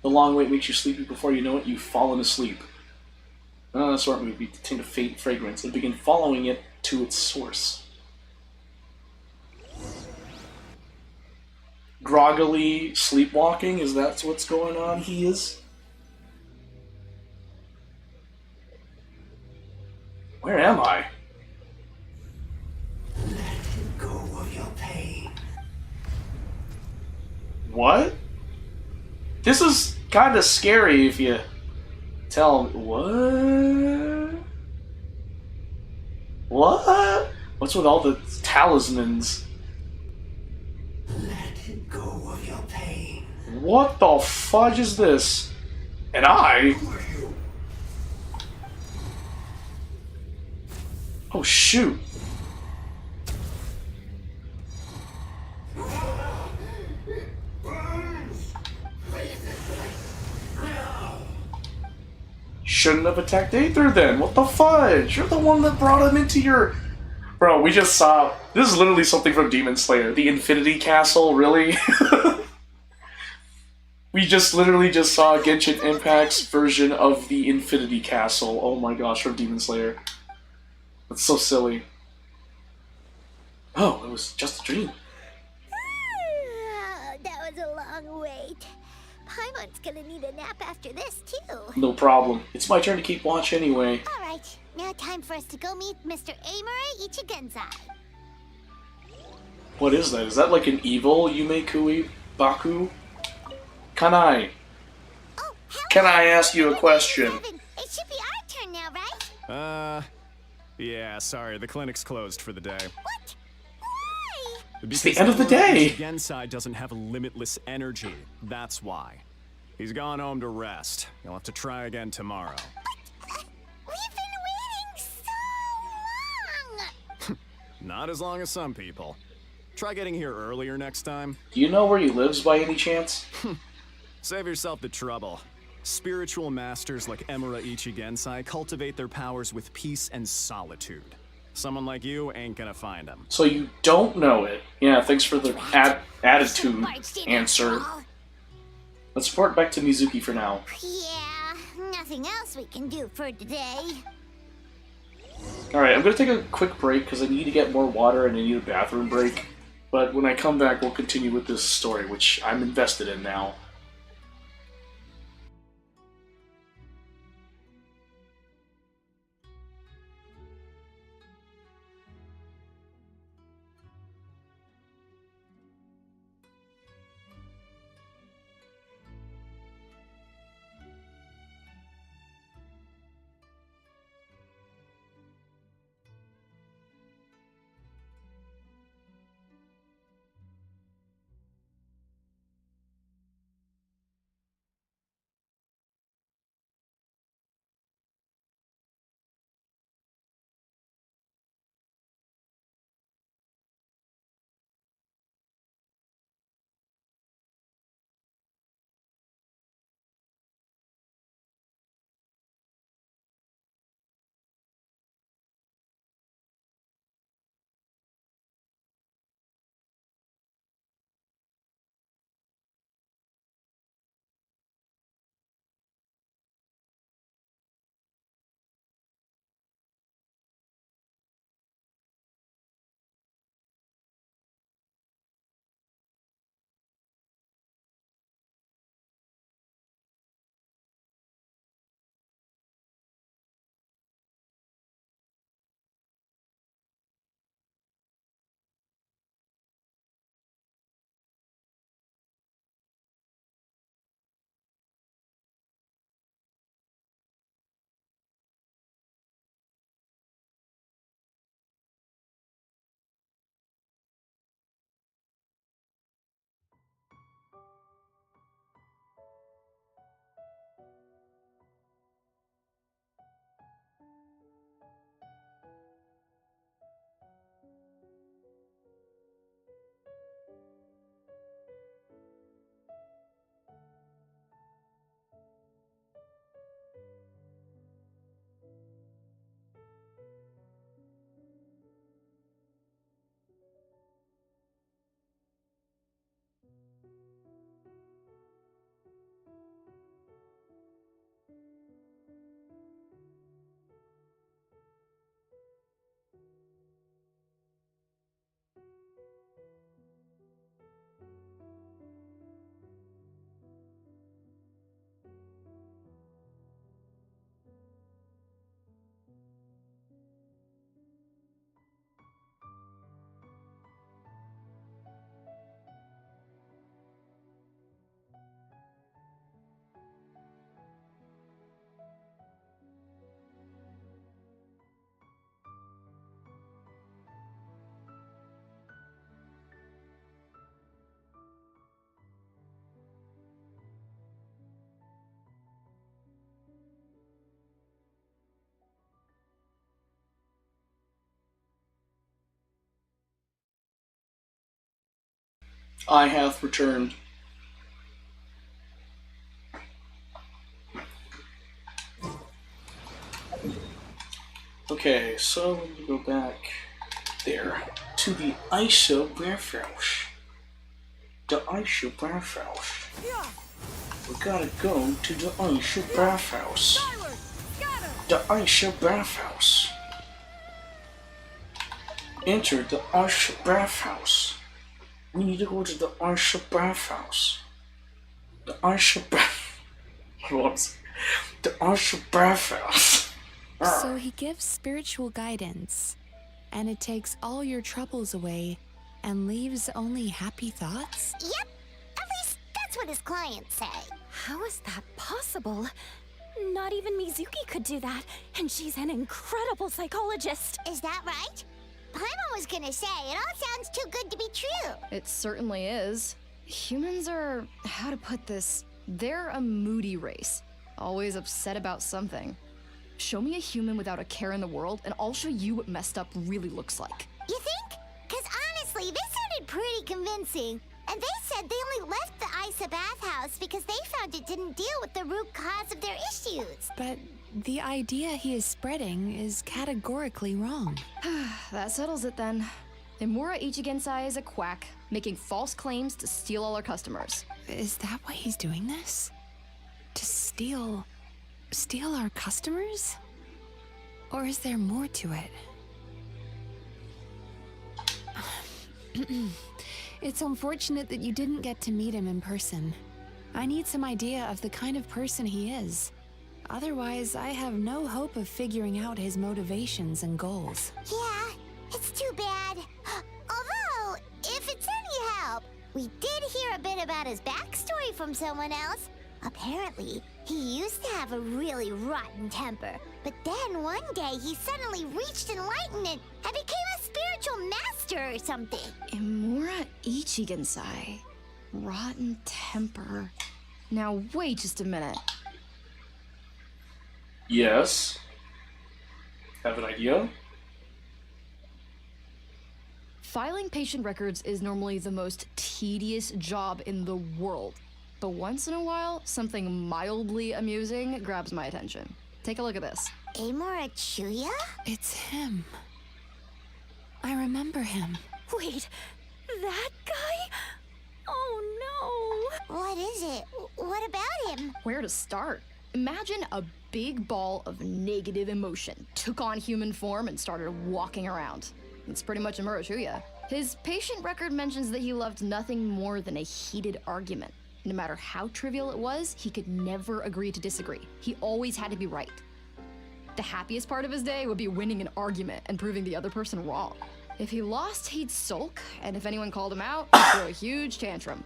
The long wait makes you sleepy. Before you know it, you've fallen asleep. Another sort would be to taint a faint fragrance and begin following it to its source. Groggily sleepwalking, is that what's going on? He is? Where am I? Let go of your pain. What? This is kind of scary if you Tell me what? What? What's with all the talismans? Let go of your pain. What the fudge is this? And I? Oh shoot. Shouldn't have attacked Aether then. What the fudge? You're the one that brought him into your... Bro, we just saw... This is literally something from Demon Slayer. The Infinity Castle, really? We just literally just saw Genshin Impact's version of the Infinity Castle. Oh my gosh, from Demon Slayer. That's so silly. Oh, it was just a dream. That was a long wait. Paimon's gonna need a nap after this, too. No problem. It's my turn to keep watch anyway. Alright, now time for us to go meet Mr. Amura Ichigenzai. What is that? Is that like an evil Yume Kui Baku? Kanai. Oh, can I ask you a question? It should be our turn now, right? Yeah, sorry, the clinic's closed for the day. What? Why? It's the end of the day. Gensai doesn't have limitless energy. That's why. He's gone home to rest. You'll have to try again tomorrow. We've been waiting so long! Not as long as some people. Try getting here earlier next time. Do you know where he lives by any chance? Save yourself the trouble. Spiritual masters like Emura Ichigensai cultivate their powers with peace and solitude. Someone like you ain't gonna find them. So you don't know it. Yeah, thanks for the attitude answer. Let's report back to Mizuki for now. Yeah, nothing else we can do for today. Alright, I'm gonna take a quick break because I need to get more water and I need a bathroom break. But when I come back, we'll continue with this story, which I'm invested in now. I have returned. Okay, so let me go back there to the ISO bathhouse. The ISO bathhouse. We gotta go to the ISO bathhouse. The ISO bathhouse. Enter the ISO bathhouse. We need to go to the ISO bathhouse. The ISO bath. The ISO bathhouse. So he gives spiritual guidance, and it takes all your troubles away and leaves only happy thoughts? Yep, at least that's what his clients say. How is that possible? Not even Mizuki could do that, and she's an incredible psychologist. Is that right? Paimon was gonna say, it all sounds too good to be true. It certainly is. Humans are, how to put this, they're a moody race. Always upset about something. Show me a human without a care in the world, and I'll show you what messed up really looks like. You think? Because honestly, this sounded pretty convincing. And they said they only left the Isa bathhouse because they found it didn't deal with the root cause of their issues. But the idea he is spreading is categorically wrong. That settles it then. Imura Ichigensai is a quack, making false claims to steal all our customers. Is that why he's doing this? To steal our customers? Or is there more to it? It's unfortunate that you didn't get to meet him in person. I need some idea of the kind of person he is. Otherwise, I have no hope of figuring out his motivations and goals. Yeah, it's too bad. Although, if it's any help, we did hear a bit about his backstory from someone else. Apparently, he used to have a really rotten temper, but then one day he suddenly reached enlightenment and became a spiritual master or something. Imura Ichigensai. Rotten temper. Now wait just a minute. Yes. Have an idea? Filing patient records is normally the most tedious job in the world. But once in a while, something mildly amusing grabs my attention. Take a look at this. Amora Chuya? It's him. I remember him. Wait, that guy? Oh no! What is it? What about him? Where to start? Imagine a big ball of negative emotion took on human form and started walking around. It's pretty much Imura Chuya. His patient record mentions that he loved nothing more than a heated argument. No matter how trivial it was, he could never agree to disagree. He always had to be right. The happiest part of his day would be winning an argument and proving the other person wrong. If he lost, he'd sulk, and if anyone called him out, he'd throw a huge tantrum.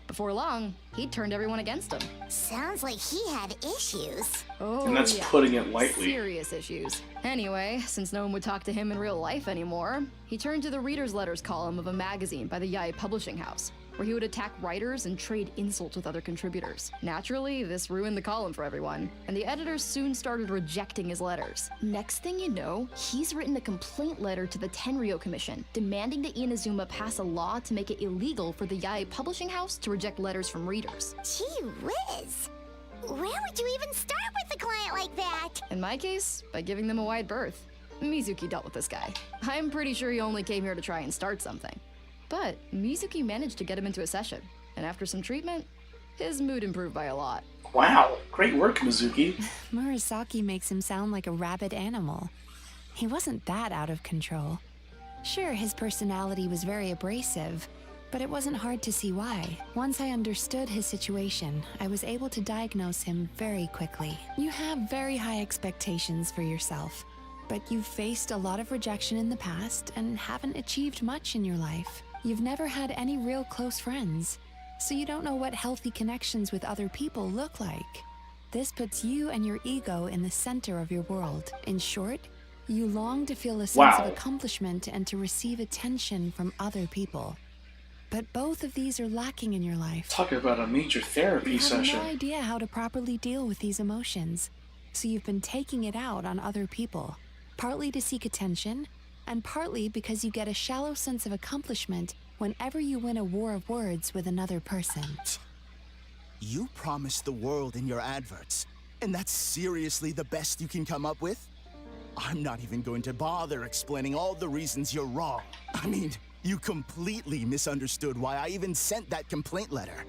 Before long, he'd turned everyone against him. Sounds like he had issues. Oh, And that's yeah. putting it lightly. Serious issues. Anyway, since no one would talk to him in real life anymore, he turned to the reader's letters column of a magazine by the Yai publishing house, where he would attack writers and trade insults with other contributors. Naturally, this ruined the column for everyone, and the editors soon started rejecting his letters. Next thing you know, he's written a complaint letter to the Tenryo Commission, demanding that Inazuma pass a law to make it illegal for the Yai publishing house to reject letters from readers. Gee whiz. Where would you even start with a client like that? In my case, by giving them a wide berth. Mizuki dealt with this guy. I'm pretty sure he only came here to try and start something. But Mizuki managed to get him into a session, and after some treatment, his mood improved by a lot. Wow, great work, Mizuki. Murasaki makes him sound like a rabid animal. He wasn't that out of control. Sure, his personality was very abrasive, but it wasn't hard to see why. Once I understood his situation, I was able to diagnose him very quickly. You have very high expectations for yourself, but you've faced a lot of rejection in the past and haven't achieved much in your life. You've never had any real close friends, so you don't know what healthy connections with other people look like. This puts you and your ego in the center of your world. In short, you long to feel a sense of accomplishment and to receive attention from other people. But both of these are lacking in your life. Talk about a major therapy You have session. no idea how to properly deal with these emotions, so you've been taking it out on other people, partly to seek attention, and partly because you get a shallow sense of accomplishment whenever you win a war of words with another person. You promised the world in your adverts, and that's seriously the best you can come up with? I'm not even going to bother explaining all the reasons you're wrong. I mean, you completely misunderstood why I even sent that complaint letter.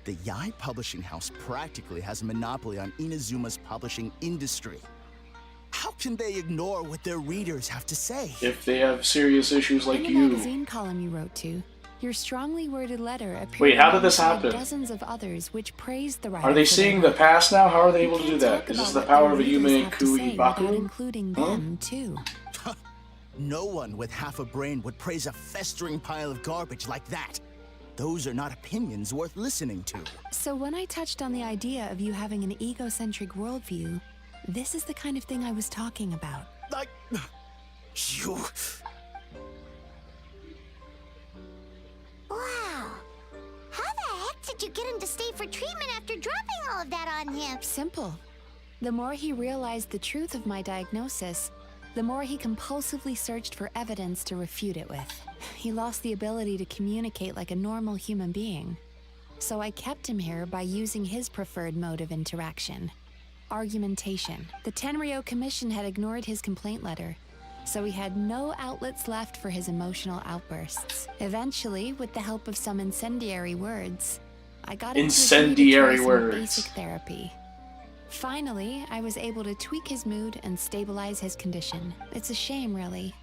The Yai publishing house practically has a monopoly on Inazuma's publishing industry. How can they ignore what their readers have to say? If they have serious issues like In the you. magazine column you wrote to, your strongly worded letter appeared Wait, how did this alongside happen? dozens of others which praised the writer. Are they for seeing their the past now? How are they able to do that? Is this the power of a Yume Kui without Baku? including them too. No one with half a brain would praise a festering pile of garbage like that. Those are not opinions worth listening to. So when I touched on the idea of you having an egocentric worldview, this is the kind of thing I was talking about. Like, you... Wow. How the heck did you get him to stay for treatment after dropping all of that on him? Simple. The more he realized the truth of my diagnosis, the more he compulsively searched for evidence to refute it with. He lost the ability to communicate like a normal human being. So I kept him here by using his preferred mode of interaction. Argumentation. The Tenryo Commission had ignored his complaint letter, so he had no outlets left for his emotional outbursts. Eventually, with the help of some incendiary words, I got him to agree to try some basic therapy. Finally, I was able to tweak his mood and stabilize his condition. It's a shame, really.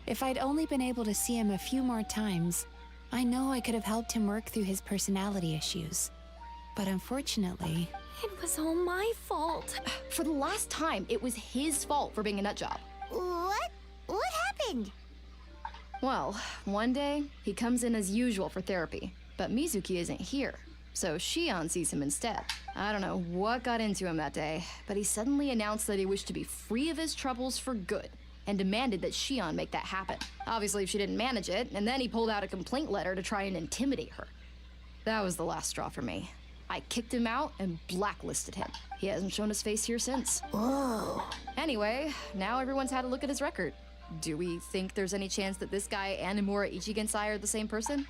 If I'd only been able to see him a few more times, I know I could have helped him work through his personality issues. But unfortunately... It was all my fault. For the last time, it was his fault for being a nutjob. What? What happened? Well, one day, he comes in as usual for therapy, but Mizuki isn't here, so Shion sees him instead. I don't know what got into him that day, but he suddenly announced that he wished to be free of his troubles for good, and demanded that Shion make that happen. Obviously, she didn't manage it, and then he pulled out a complaint letter to try and intimidate her. That was the last straw for me. I kicked him out and blacklisted him. He hasn't shown his face here since. Whoa. Anyway, now everyone's had a look at his record. Do we think there's any chance that this guy and Imura Ichigensai are the same person?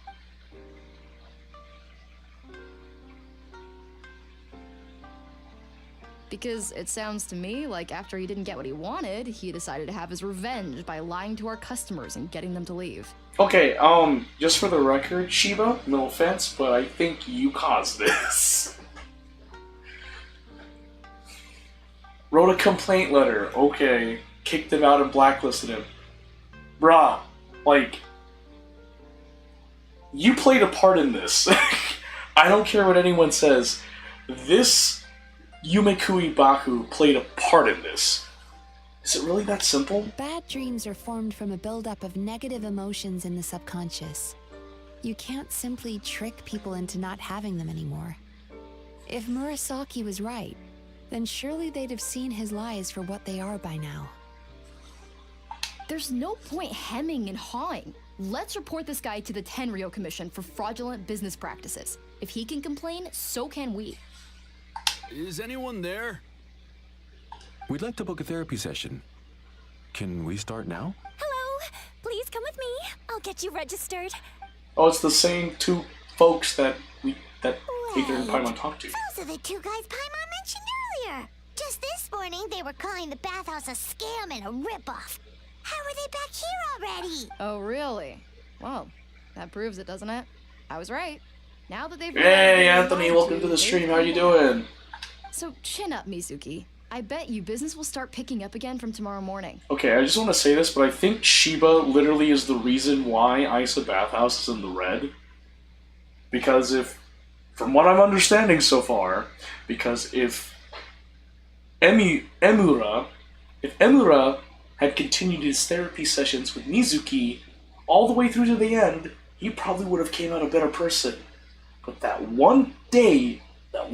Because it sounds to me like after he didn't get what he wanted, he decided to have his revenge by lying to our customers and getting them to leave. Okay, just for the record, Shiba, no offense, but I think you caused this. Wrote a complaint letter, okay. Kicked him out and blacklisted him. Bruh, like, you played a part in this. I don't care what anyone says. This Yume Kui Baku played a part in this. Is it really that simple? Bad dreams are formed from a buildup of negative emotions in the subconscious. You can't simply trick people into not having them anymore. If Murasaki was right, then surely they'd have seen his lies for what they are by now. There's no point hemming and hawing. Let's report this guy to the Tenryo Commission for fraudulent business practices. If he can complain, so can we. Is anyone there? We'd like to book a therapy session. Can we start now? Hello, please come with me. I'll get you registered. Oh, it's the same two folks that Peter and Paimon talked to. Those are the two guys Paimon mentioned earlier. Just this morning, they were calling the bathhouse a scam and a ripoff. How are they back here already? Oh, really? Well, that proves it, doesn't it? I was right. Now that they've... Hey, Anthony, welcome to the stream. How you doing? So, chin up, Mizuki. I bet you business will start picking up again from tomorrow morning. Okay, I just want to say this, but I think Shiba literally is the reason why Isa Bathhouse is in the red. Because from what I'm understanding so far, because if Emura had continued his therapy sessions with Mizuki all the way through to the end, he probably would have came out a better person. But that one day that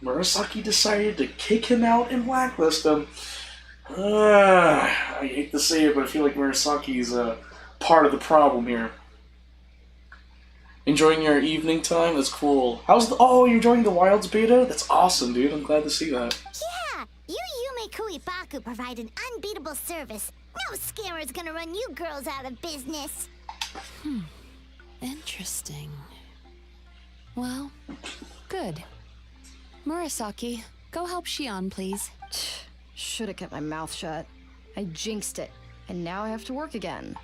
Murasaki decided to kick him out and blacklist him. I hate to say it, but I feel like Murasaki's part of the problem here. Enjoying your evening time? That's cool. Oh, you're enjoying the Wilds beta? That's awesome, dude. I'm glad to see that. Yeah, you Yume Kui Baku provide an unbeatable service. No scammer's gonna run you girls out of business. Interesting. Well, good. Murasaki, go help Shion, please. Should have kept my mouth shut. I jinxed it, and now I have to work again.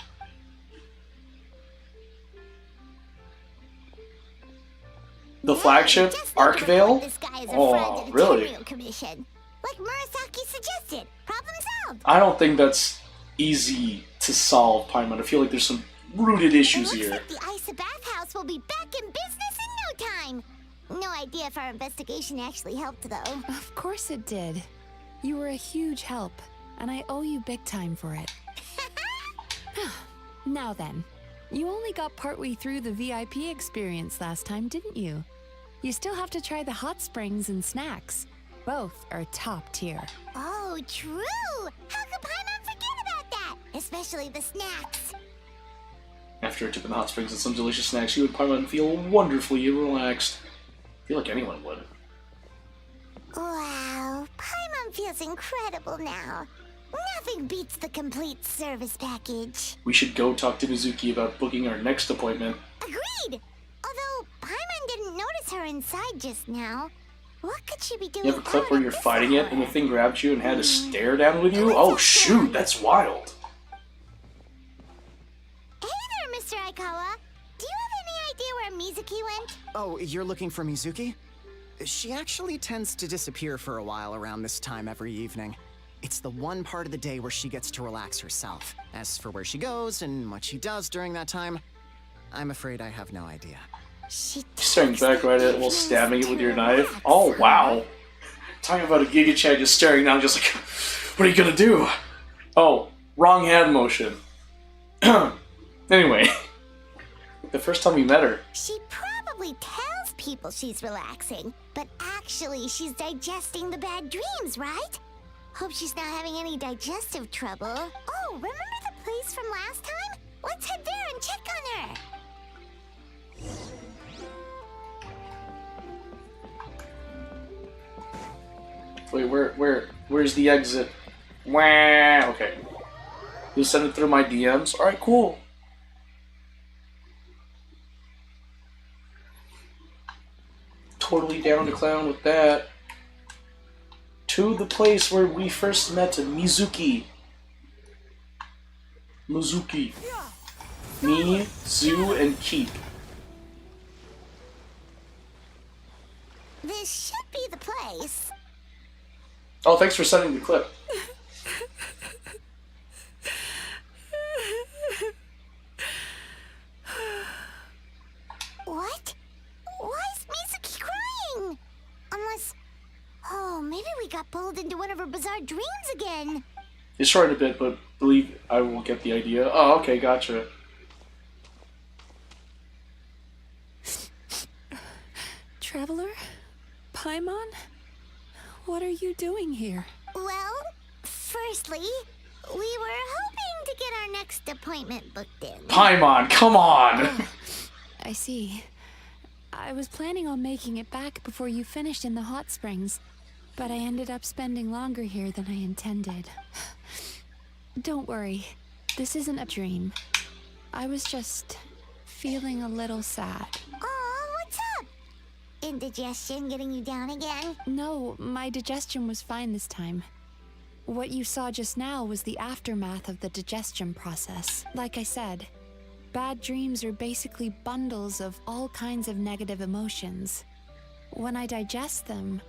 The flagship, Arkvale? Oh, really? Commission. Like Murasaki suggested. Problem solved. I don't think that's easy to solve, Paimon. I feel like there's some rooted issues here. Looks like the Isa Bathhouse will be back in business in no time. No idea if our investigation actually helped, though. Of course it did. You were a huge help, and I owe you big time for it. Now then, you only got partway through the VIP experience last time, didn't you? You still have to try the hot springs and snacks. Both are top tier. Oh, true! How could Paimon forget about that? Especially the snacks. After I took in the hot springs and some delicious snacks, you and Paimon feel wonderfully relaxed. I feel like anyone would. Wow, Paimon feels incredible now. Nothing beats the complete service package. We should go talk to Mizuki about booking our next appointment. Agreed! Although, Paimon didn't notice her inside just now. What could she be doing? You have a clip where you're fighting it and the thing grabbed you and had to stare down with you? Oh shoot, that's wild. Hey there, Mr. Aikawa. Do you have any idea where Mizuki went? Oh, you're looking for Mizuki? She actually tends to disappear for a while around this time every evening. It's the one part of the day where she gets to relax herself. As for where she goes and what she does during that time, I'm afraid I have no idea. Staring back right at it while stabbing it with your knife? Oh, wow. Talking about a Giga Chad just staring down, just like, what are you gonna do? Oh, wrong hand motion. Anyway, the first time we met her. She probably tells people she's relaxing, but actually she's digesting the bad dreams, right? Hope she's not having any digestive trouble. Oh, remember the place from last time? Let's head there and check on her. Wait, where's the exit? Wah, okay. You'll send it through my DMs? Alright, cool. Totally down to clown with that. To the place where we first met Mizuki. Mizuki. Me, Zu, and Keep. This should be the place. Oh, thanks for sending the clip. What? Why is Mizuki crying? Unless... Oh, maybe we got pulled into one of her bizarre dreams again. It's short a bit, but believe I will get the idea. Oh, okay, gotcha. Traveler? Paimon? What are you doing here? Well, firstly, we were hoping to get our next appointment booked in. Paimon, come on! I see. I was planning on making it back before you finished in the hot springs, but I ended up spending longer here than I intended. Don't worry, this isn't a dream. I was just feeling a little sad. Oh, what's up? Indigestion getting you down again? No, my digestion was fine this time. What you saw just now was the aftermath of the digestion process. Like I said, bad dreams are basically bundles of all kinds of negative emotions. When I digest them,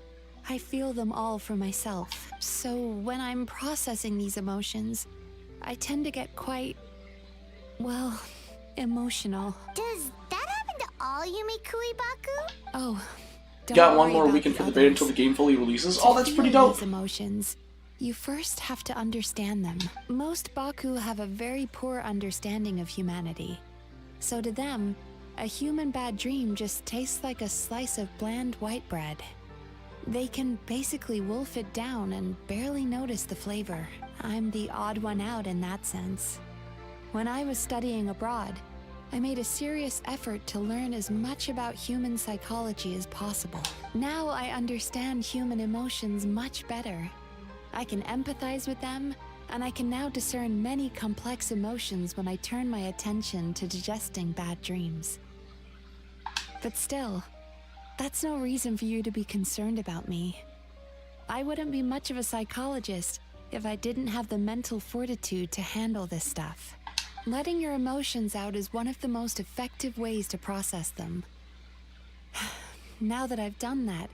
I feel them all for myself. So when I'm processing these emotions, I tend to get quite, well, emotional. Does that happen to all Yumikui Baku? Oh, don't Got one worry more about weekend the for the beta others. until the game fully releases. To Oh, that's pretty feel dope. these emotions, you first have to understand them. Most Baku have a very poor understanding of humanity. So to them, a human bad dream just tastes like a slice of bland white bread. They can basically wolf it down and barely notice the flavor. I'm the odd one out in that sense. When I was studying abroad, I made a serious effort to learn as much about human psychology as possible. Now I understand human emotions much better. I can empathize with them, and I can now discern many complex emotions when I turn my attention to digesting bad dreams. But still, that's no reason for you to be concerned about me. I wouldn't be much of a psychologist if I didn't have the mental fortitude to handle this stuff. Letting your emotions out is one of the most effective ways to process them. Now that I've done that,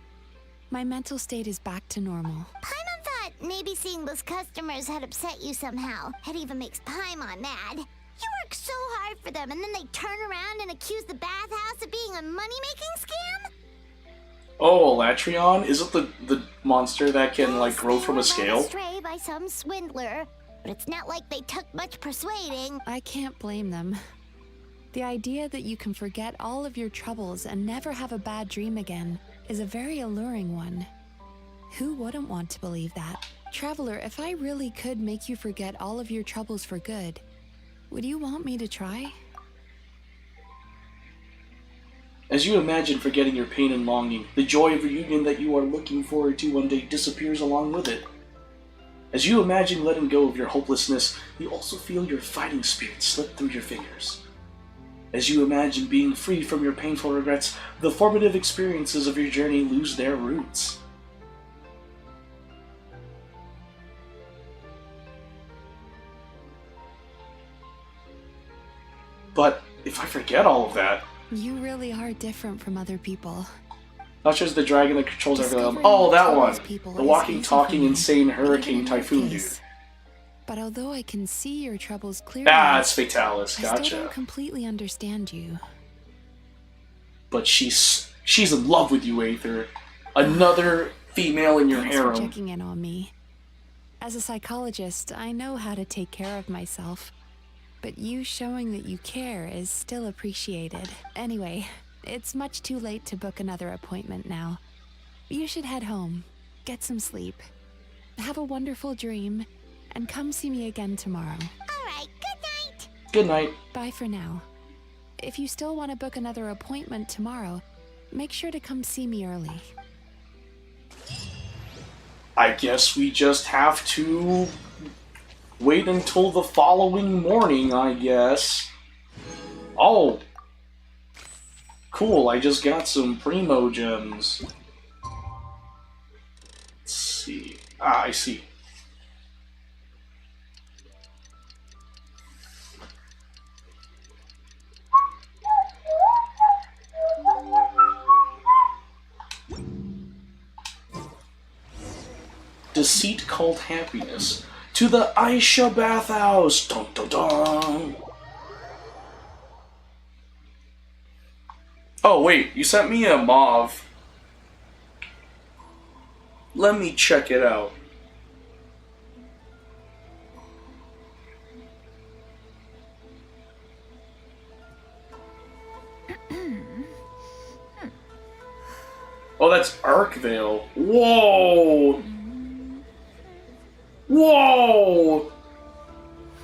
my mental state is back to normal. Paimon thought maybe seeing those customers had upset you somehow. It even makes Paimon mad. You work so hard for them, and then they turn around and accuse the bathhouse of being a money-making scam? Oh, Latreon? Is it the monster that can, like, grow from a scale? Astray by some swindler, but it's not like they took much persuading. I can't blame them. The idea that you can forget all of your troubles and never have a bad dream again is a very alluring one. Who wouldn't want to believe that? Traveler, if I really could make you forget all of your troubles for good, would you want me to try? As you imagine forgetting your pain and longing, the joy of reunion that you are looking forward to one day disappears along with it. As you imagine letting go of your hopelessness, you also feel your fighting spirit slip through your fingers. As you imagine being free from your painful regrets, the formative experiences of your journey lose their roots. But if I forget all of that... You really are different from other people. Not just the dragon that controls everything. Oh, that one! The walking, talking, insane hurricane typhoon dude. But although I can see your troubles clearly, Ah, it's Fatalis. I still Gotcha. don't completely understand you. But she's in love with you, Aether. Another female in your Thanks for harem. checking in on me. As a psychologist, I know how to take care of myself. But you showing that you care is still appreciated. Anyway, it's much too late to book another appointment now. You should head home, get some sleep, have a wonderful dream, and come see me again tomorrow. Alright, good night! Good night. Bye for now. If you still want to book another appointment tomorrow, make sure to come see me early. I guess we just have to wait until the following morning, I guess. Oh! Cool, I just got some Primo gems. Let's see. Ah, I see. Deceit called happiness. To the Aisha bathhouse! Dun dun dun! Oh wait, you sent me a mauve. Let me check it out. Oh, that's Arkvale. Whoa! Whoa!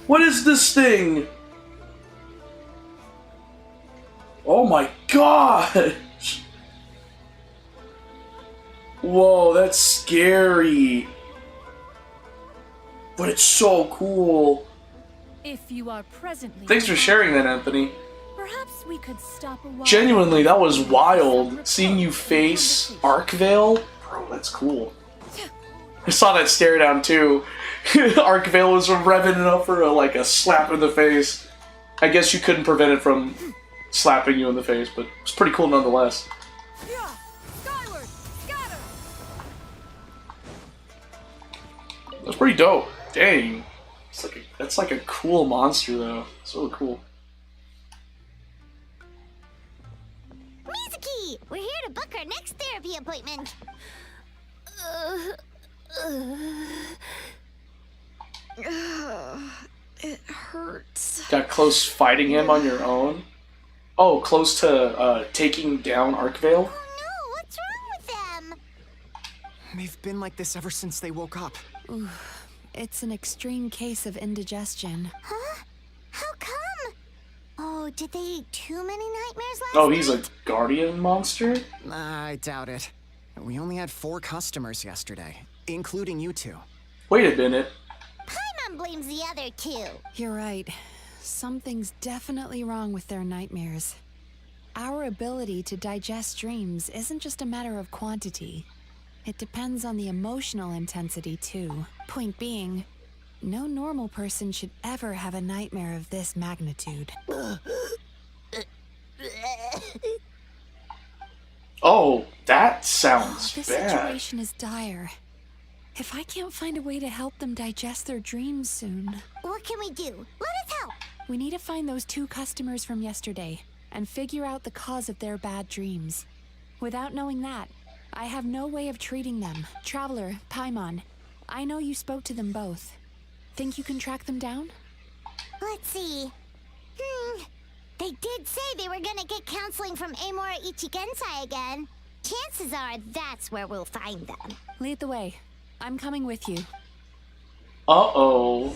What is this thing? Oh my god! Whoa, that's scary. But it's so cool. If you are presently... Thanks for sharing that, Anthony. Perhaps we could stop a while. Genuinely, that was wild. Seeing you face Arkvale. Bro, that's cool. I saw that stare down too. Arkvale was revving it up for a slap in the face. I guess you couldn't prevent it from slapping you in the face, but it's pretty cool nonetheless. That's pretty dope. Dang. That's like a cool monster though. It's really cool. Mizuki! We're here to book our next therapy appointment. It hurts. Got close fighting him on your own? Oh, close to taking down Arkvale? What's wrong with them? They've been like this ever since they woke up. Ooh, it's an extreme case of indigestion. Huh? How come? Oh, did they eat too many nightmares last Oh, he's night? a guardian monster? I doubt it. We only had 4 customers yesterday, including you two. Wait a minute. Paimon! Paimon blames the other two. You're right. Something's definitely wrong with their nightmares. Our ability to digest dreams isn't just a matter of quantity. It depends on the emotional intensity, too. Point being, no normal person should ever have a nightmare of this magnitude. Oh, that sounds This bad. situation is dire. If I can't find a way to help them digest their dreams soon... What can we do? Let us help. We need to find those 2 customers from yesterday and figure out the cause of their bad dreams. Without knowing that, I have no way of treating them. Traveler, Paimon, I know you spoke to them both. Think you can track them down? Let's see. They did say they were gonna get counseling from Amora Ichigensai again. Chances are that's where we'll find them. Lead the way. I'm coming with you. Uh-oh.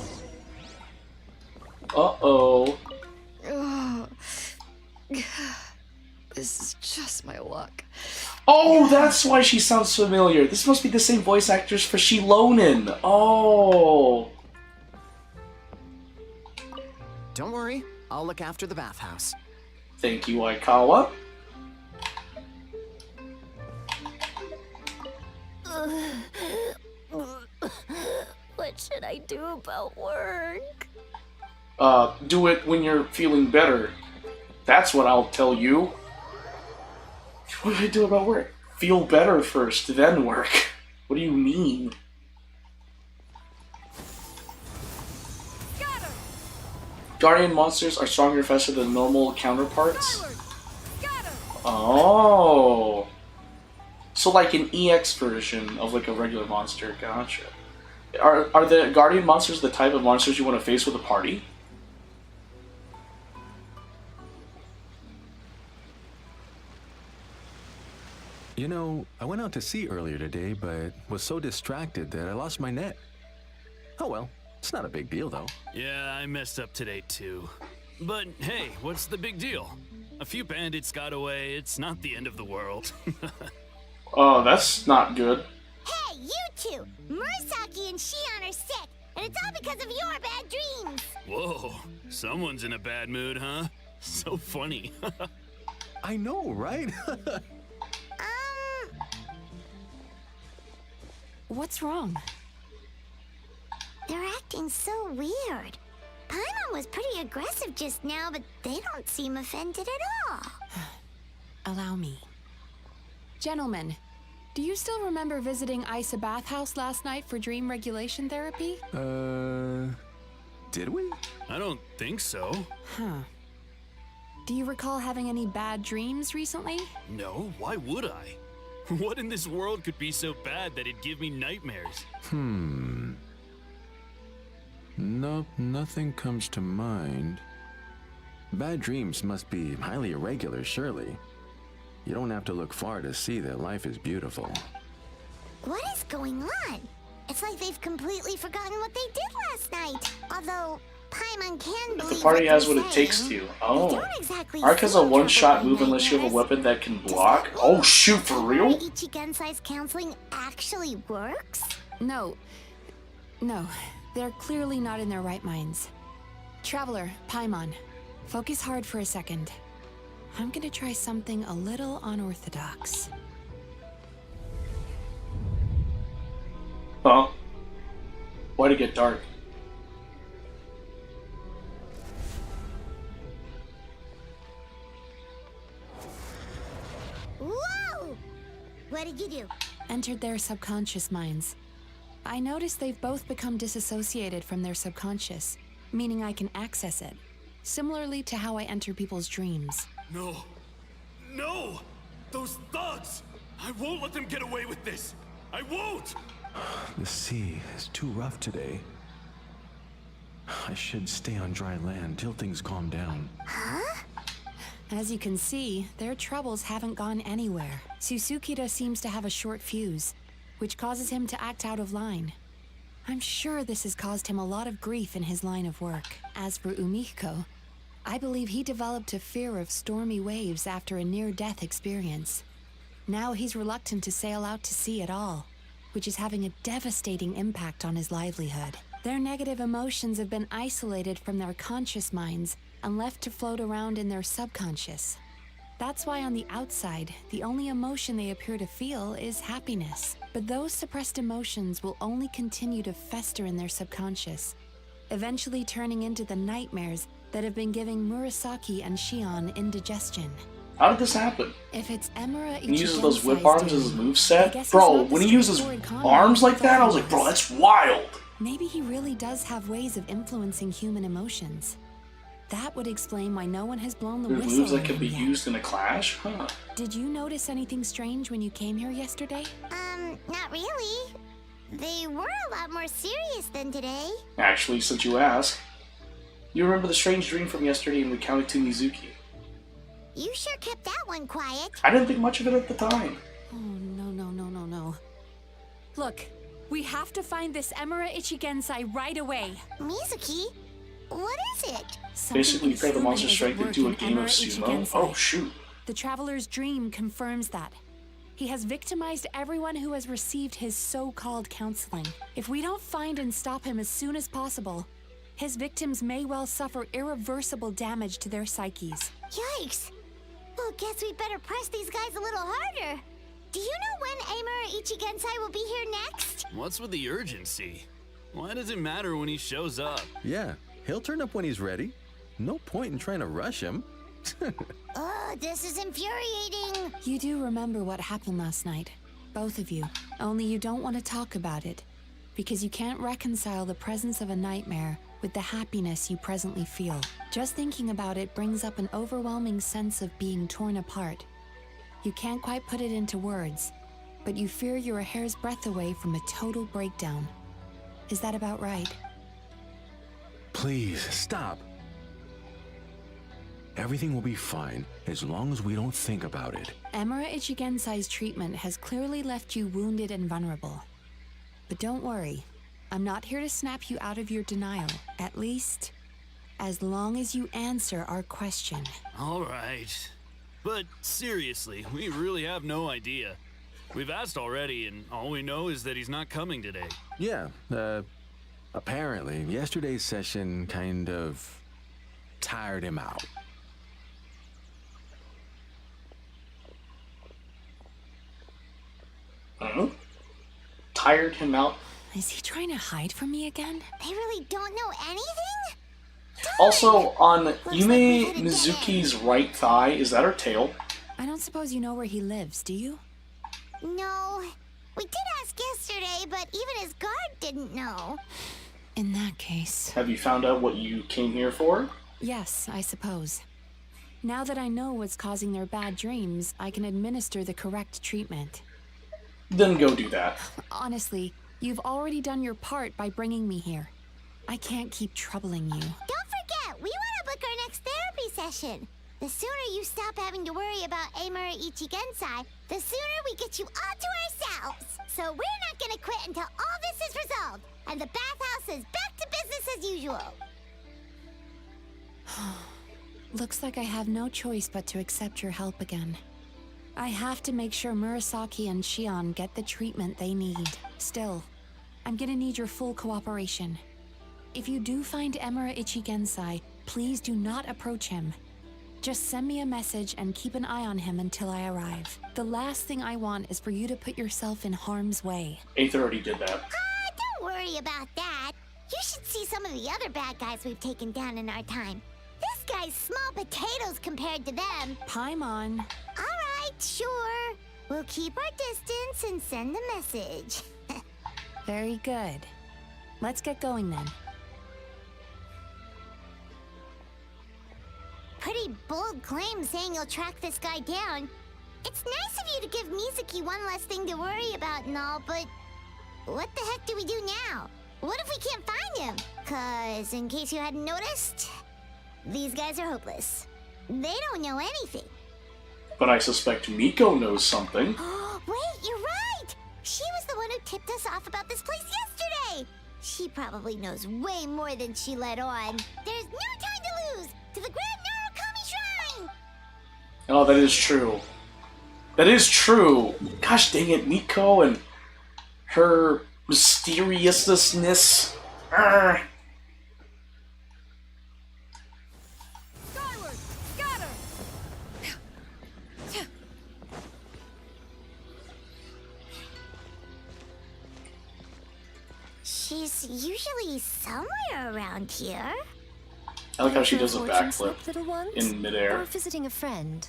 Uh-oh. Ugh. This is just my luck. Oh, that's why she sounds familiar. This must be the same voice actress for Shilonen. Oh. Don't worry, I'll look after the bathhouse. Thank you, Aikawa. What should I do about work? Do it when you're feeling better. That's what I'll tell you. What do I do about work? Feel better first, then work. What do you mean? Guardian monsters are stronger and faster than normal counterparts? Oh. So like an EX version of like a regular monster, gotcha. Are the Guardian monsters the type of monsters you want to face with a party? You know, I went out to sea earlier today, but was so distracted that I lost my net. Oh well, it's not a big deal though. Yeah, I messed up today too. But hey, what's the big deal? A few bandits got away, it's not the end of the world. Oh, that's not good. Hey, you two! Murasaki and Shion are sick, and it's all because of your bad dreams! Whoa, someone's in a bad mood, huh? So funny. I know, right? What's wrong? They're acting so weird. Paimon was pretty aggressive just now, but they don't seem offended at all. Allow me. Gentlemen, do you still remember visiting Isa Bathhouse last night for dream regulation therapy? Did we? I don't think so. Huh. Do you recall having any bad dreams recently? No, why would I? What in this world could be so bad that it'd give me nightmares? Nope, nothing comes to mind. Bad dreams must be highly irregular, surely. You don't have to look far to see that life is beautiful. What is going on? It's like they've completely forgotten what they did last night. Although, Paimon can believe The party has what they're it takes saying. to. Oh. Don't exactly Arc has a seem one-shot troubled move by unless you have a nightmares. weapon that can block. Oh shoot, for real? Ichigensai's counseling actually works? No. They're clearly not in their right minds. Traveler, Paimon, focus hard for a second. I'm gonna try something a little unorthodox. Huh? Why'd it get dark? Whoa! What did you do? Entered their subconscious minds. I noticed they've both become disassociated from their subconscious, meaning I can access it, similarly to how I enter people's dreams. No. No! Those thugs! I won't let them get away with this! I won't! The sea is too rough today. I should stay on dry land till things calm down. Huh? As you can see, their troubles haven't gone anywhere. Susukida seems to have a short fuse, which causes him to act out of line. I'm sure this has caused him a lot of grief in his line of work. As for Umiko, I believe he developed a fear of stormy waves after a near-death experience. Now he's reluctant to sail out to sea at all, which is having a devastating impact on his livelihood. Their negative emotions have been isolated from their conscious minds and left to float around in their subconscious. That's why on the outside, the only emotion they appear to feel is happiness. But those suppressed emotions will only continue to fester in their subconscious, eventually turning into the nightmares that have been giving Murasaki and Shion indigestion. How did this happen? If it's Emura He uses those whip Ichigensai's arms as his doing, I moveset? guess Bro, he's not when the he uses straightforward con arms man like that, I was like, bro, that's wild. Maybe he really does have ways of influencing human emotions. That would explain why no one has blown the There's whistle moves that on could him be yet. used in a clash? Huh. Did you notice anything strange when you came here yesterday? Not really. They were a lot more serious than today. Actually, since you ask, you remember the strange dream from yesterday and recounted to Mizuki. You sure kept that one quiet. I didn't think much of it at the time. Oh, no. Look, we have to find this Emura Ichigensai right away. Mizuki? What is it? Basically, pair the monster strength into a game of Emura sumo. Ichigensai. Oh, shoot. The Traveler's Dream confirms that. He has victimized everyone who has received his so-called counseling. If we don't find and stop him as soon as possible, his victims may well suffer irreversible damage to their psyches. Yikes. Well, guess we better press these guys a little harder. Do you know when Emura Ichigensai will be here next? What's with the urgency? Why does it matter when he shows up? Yeah, he'll turn up when he's ready. No point in trying to rush him. Ugh, this is infuriating. You do remember what happened last night, both of you. Only you don't want to talk about it, because you can't reconcile the presence of a nightmare with the happiness you presently feel. Just thinking about it brings up an overwhelming sense of being torn apart. You can't quite put it into words, but you fear you're a hair's breadth away from a total breakdown. Is that about right? Please, stop. Everything will be fine as long as we don't think about it. Emura Ichigensai's treatment has clearly left you wounded and vulnerable. But don't worry, I'm not here to snap you out of your denial. At least, as long as you answer our question. All right. But seriously, we really have no idea. We've asked already, and all we know is that he's not coming today. Yeah, apparently, yesterday's session kind of tired him out. Tired him out. Is he trying to hide from me again? They really don't know anything? Also, on Yume Mizuki's right thigh, is that her tail? I don't suppose you know where he lives, do you? No. We did ask yesterday, but even his guard didn't know. In that case... Have you found out what you came here for? Yes, I suppose. Now that I know what's causing their bad dreams, I can administer the correct treatment. Then go do that. Honestly, you've already done your part by bringing me here. I can't keep troubling you. Don't forget, we want to book our next therapy session. The sooner you stop having to worry about Emura Ichigensai, the sooner we get you all to ourselves. So we're not gonna quit until all this is resolved, and the bathhouse is back to business as usual. Looks like I have no choice but to accept your help again. I have to make sure Murasaki and Shion get the treatment they need. Still, I'm gonna need your full cooperation. If you do find Emura Ichigensai, please do not approach him. Just send me a message and keep an eye on him until I arrive. The last thing I want is for you to put yourself in harm's way. Aether already did that. Don't worry about that. You should see some of the other bad guys we've taken down in our time. This guy's small potatoes compared to them. Paimon. Alright, sure. We'll keep our distance and send the message. Very good. Let's get going then. Pretty bold claim saying you'll track this guy down. It's nice of you to give Mizuki one less thing to worry about and all, but what the heck do we do now? What if we can't find him? 'Cause in case you hadn't noticed, these guys are hopeless. They don't know anything. But I suspect Miko knows something. Wait, you're right! She was the one who tipped us off about this place yesterday! She probably knows way more than she let on. There's no time to lose! To the Grand Narukami Shrine! Oh, that is true. That is true! Gosh dang it, Miko and her mysteriousness. Skyward! Scatter! She's usually somewhere around here. I like how she does a Fortune backflip slip, little ones? in midair. Or visiting a friend?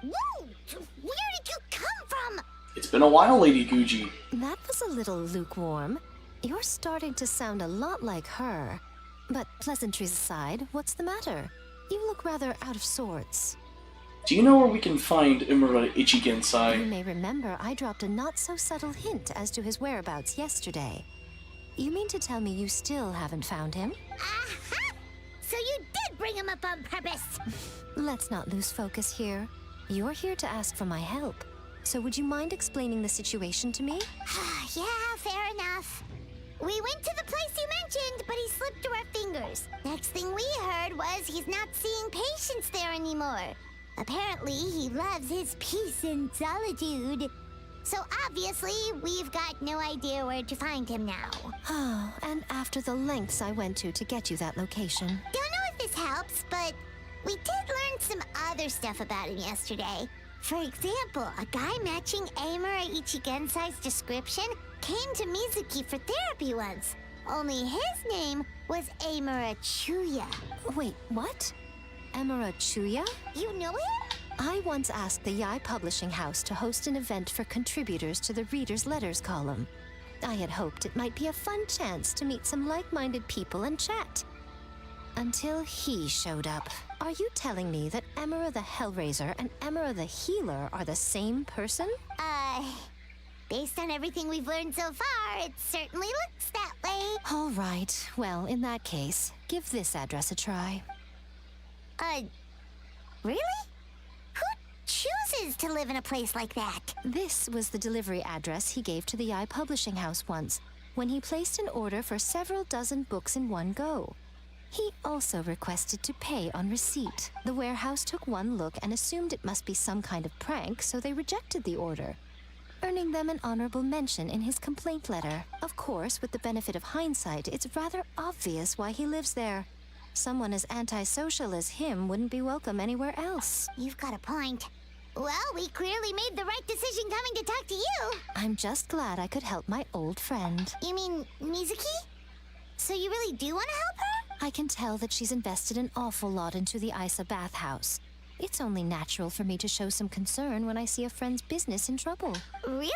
Whoa! Where did you come from? It's been a while, Lady Gucci. That was a little lukewarm. You're starting to sound a lot like her. But pleasantries aside, what's the matter? You look rather out of sorts. Do you know where we can find Imura Ichigensai? You may remember I dropped a not-so-subtle hint as to his whereabouts yesterday. You mean to tell me you still haven't found him? Aha! So you did bring him up on purpose! Let's not lose focus here. You're here to ask for my help. So would you mind explaining the situation to me? Yeah, fair enough. We went to the place you mentioned, but he slipped through our fingers. Next thing we heard was he's not seeing patients there anymore. Apparently, he loves his peace and solitude. So obviously, we've got no idea where to find him now. Oh, and after the lengths I went to get you that location. Don't know if this helps, but we did learn some other stuff about him yesterday. For example, a guy matching Amura Ichigensai's description came to Mizuki for therapy once. Only his name was Amura Chuya. Wait, what? Amura Chuya? You know him? I once asked the Yai Publishing House to host an event for contributors to the Reader's Letters column. I had hoped it might be a fun chance to meet some like-minded people and chat. Until he showed up. Are you telling me that Amura the Hellraiser and Amura the Healer are the same person? Based on everything we've learned so far, it certainly looks that way. All right. Well, in that case, give this address a try. Really? Who chooses to live in a place like that? This was the delivery address he gave to the Yai Publishing House once, when he placed an order for several dozen books in one go. He also requested to pay on receipt. The warehouse took one look and assumed it must be some kind of prank, so they rejected the order, earning them an honorable mention in his complaint letter. Of course, with the benefit of hindsight, it's rather obvious why he lives there. Someone as antisocial as him wouldn't be welcome anywhere else. You've got a point. Well, we clearly made the right decision coming to talk to you. I'm just glad I could help my old friend. You mean Mizuki? So you really do want to help her? I can tell that she's invested an awful lot into the Isa bathhouse. It's only natural for me to show some concern when I see a friend's business in trouble. Really?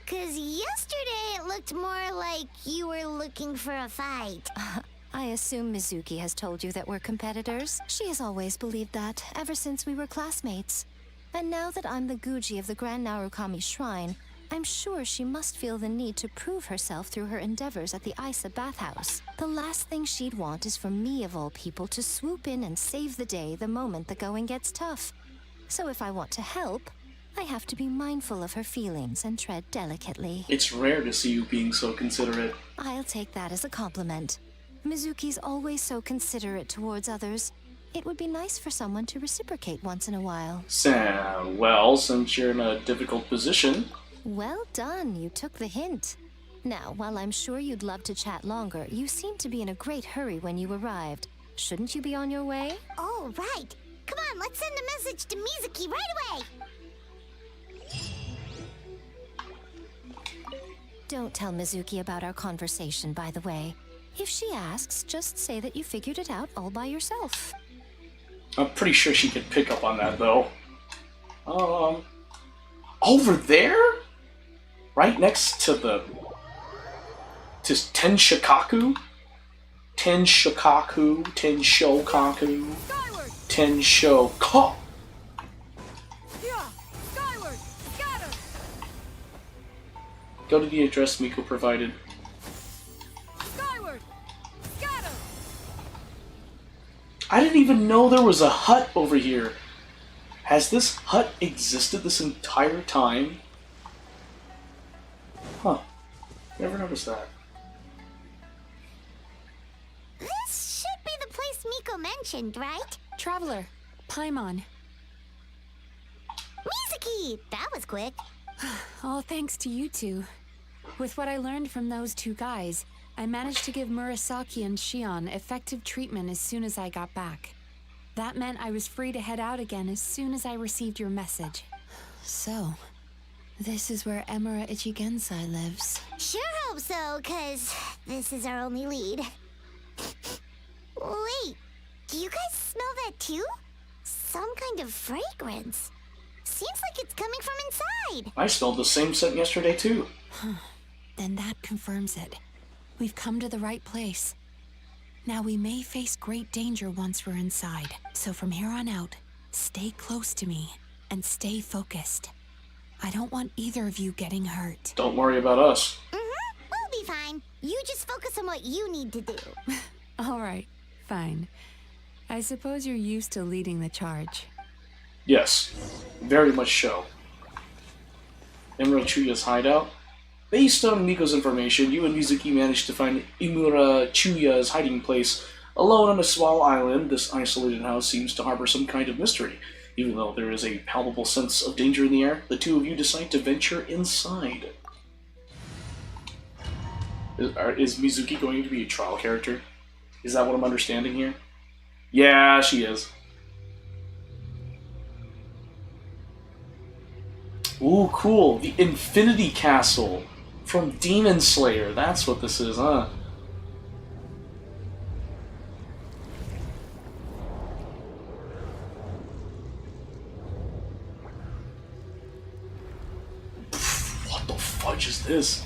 'Cause yesterday it looked more like you were looking for a fight. I assume Mizuki has told you that we're competitors. She has always believed that, ever since we were classmates. And now that I'm the Guji of the Grand Narukami Shrine, I'm sure she must feel the need to prove herself through her endeavors at the Isa bathhouse. The last thing she'd want is for me, of all people, to swoop in and save the day the moment the going gets tough. So if I want to help, I have to be mindful of her feelings and tread delicately. It's rare to see you being so considerate. I'll take that as a compliment. Mizuki's always so considerate towards others. It would be nice for someone to reciprocate once in a while. Well, since you're in a difficult position... Well done, you took the hint. Now, while I'm sure you'd love to chat longer, you seemed to be in a great hurry when you arrived. Shouldn't you be on your way? Oh, right. Come on, let's send a message to Mizuki right away. Don't tell Mizuki about our conversation, by the way. If she asks, just say that you figured it out all by yourself. I'm pretty sure she could pick up on that, though. Over there? Right next to the... to Tenshikaku? Tenshokaku? Tenshoka... Skyward! Scatter! Go to the address Miko provided. Skyward! Scatter! I didn't even know there was a hut over here. Has this hut existed this entire time? Huh. Never noticed that. This should be the place Miko mentioned, right? Traveler, Paimon. Mizuki! That was quick. All thanks to you two. With what I learned from those two guys, I managed to give Murasaki and Shion effective treatment as soon as I got back. That meant I was free to head out again as soon as I received your message. So, this is where Emura Ichigensai lives. Sure hope so, 'cause this is our only lead. Wait, do you guys smell that too? Some kind of fragrance. Seems like it's coming from inside. I smelled the same scent yesterday too. Then that confirms it. We've come to the right place. Now we may face great danger once we're inside. So from here on out, stay close to me and stay focused. I don't want either of you getting hurt. Don't worry about us. We'll be fine. You just focus on what you need to do. All right, fine. I suppose you're used to leading the charge. Yes, very much so. Emerald Chuya's hideout. Based on Miko's information, you and Mizuki managed to find Imura Chuya's hiding place. Alone on a small island, this isolated house seems to harbor some kind of mystery. Even though there is a palpable sense of danger in the air, the two of you decide to venture inside. Is Mizuki going to be a trial character? Is that what I'm understanding here? Yeah, she is. Ooh, cool. The Infinity Castle from Demon Slayer. That's what this is, huh? Pfft, what the fudge is this?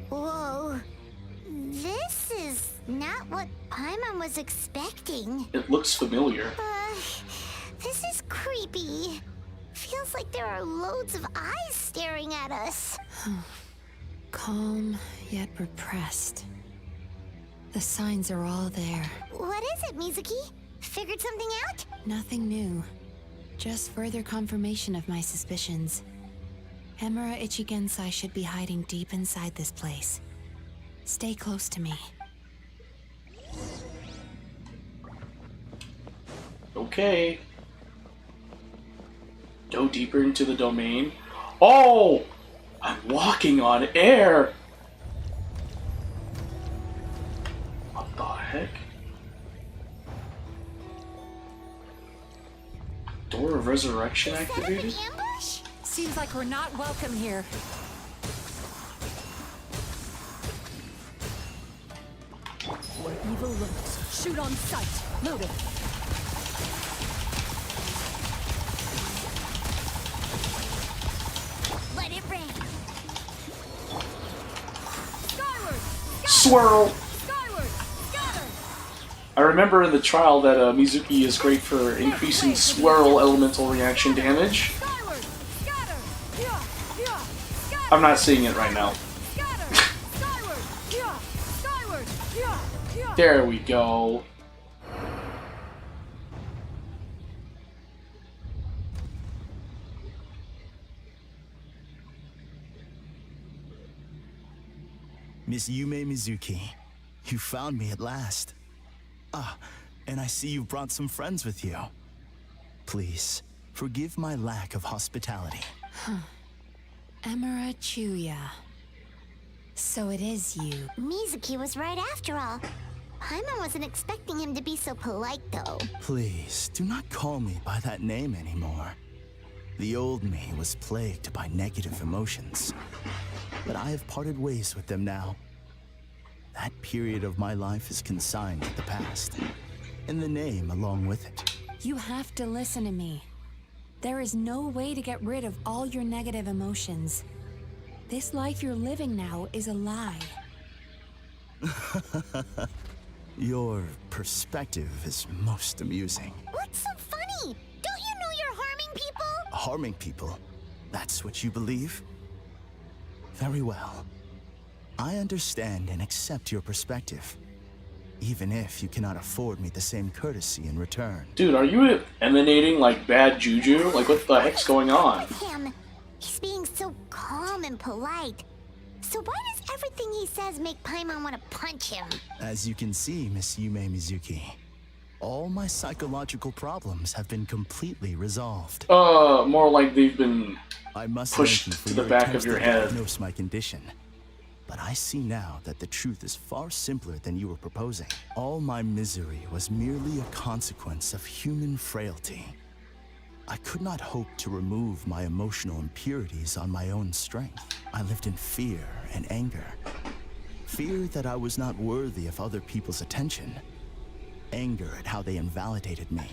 Whoa. This is not what Paimon was expecting. It looks familiar. This is creepy. Feels like there are loads of eyes staring at us. Calm, yet repressed. The signs are all there. What is it, Mizuki? Figured something out? Nothing new. Just further confirmation of my suspicions. Emura Ichigensai should be hiding deep inside this place. Stay close to me. Okay. Go deeper into the domain. Oh! I'm walking on air! What the heck? Door of Resurrection activated? Seems like we're not welcome here. Where evil lurks, shoot on sight. Loaded. Let it rain. Skyward! Swirl! Skyward! Scatter! I remember in the trial that Mizuki is great for increasing swirl elemental reaction damage. Skyward! Scatter! Yeah! Yeah! Scatter! I'm not seeing it right now. Scatter! Skyward! Yeah! Skyward! Yeah! Yeah! There we go. Miss Yume Mizuki, you found me at last. Ah, and I see you've brought some friends with you. Please, forgive my lack of hospitality. Emura Chuya. So it is you. Mizuki was right after all. Paimon wasn't expecting him to be so polite, though. Please, do not call me by that name anymore. The old me was plagued by negative emotions, but I have parted ways with them now. That period of my life is consigned to the past, and the name along with it. You have to listen to me. There is no way to get rid of all your negative emotions. This life you're living now is a lie. Your perspective is most amusing. What's so funny? Don't you know you're harming people? Harming people? That's what you believe? Very well. I understand and accept your perspective, even if you cannot afford me the same courtesy in return. Dude, are you emanating like bad juju? Like, what the heck's going on? Him. He's being so calm and polite. So why does everything he says make Paimon want to punch him? As you can see, Miss Yume Mizuki, All my psychological problems have been completely resolved. More like they've been I must pushed thank you for to the your back attempts of your to head. diagnose my condition. But I see now that the truth is far simpler than you were proposing. All my misery was merely a consequence of human frailty. I could not hope to remove my emotional impurities on my own strength. I lived in fear and anger. Fear that I was not worthy of other people's attention. Anger at how they invalidated me.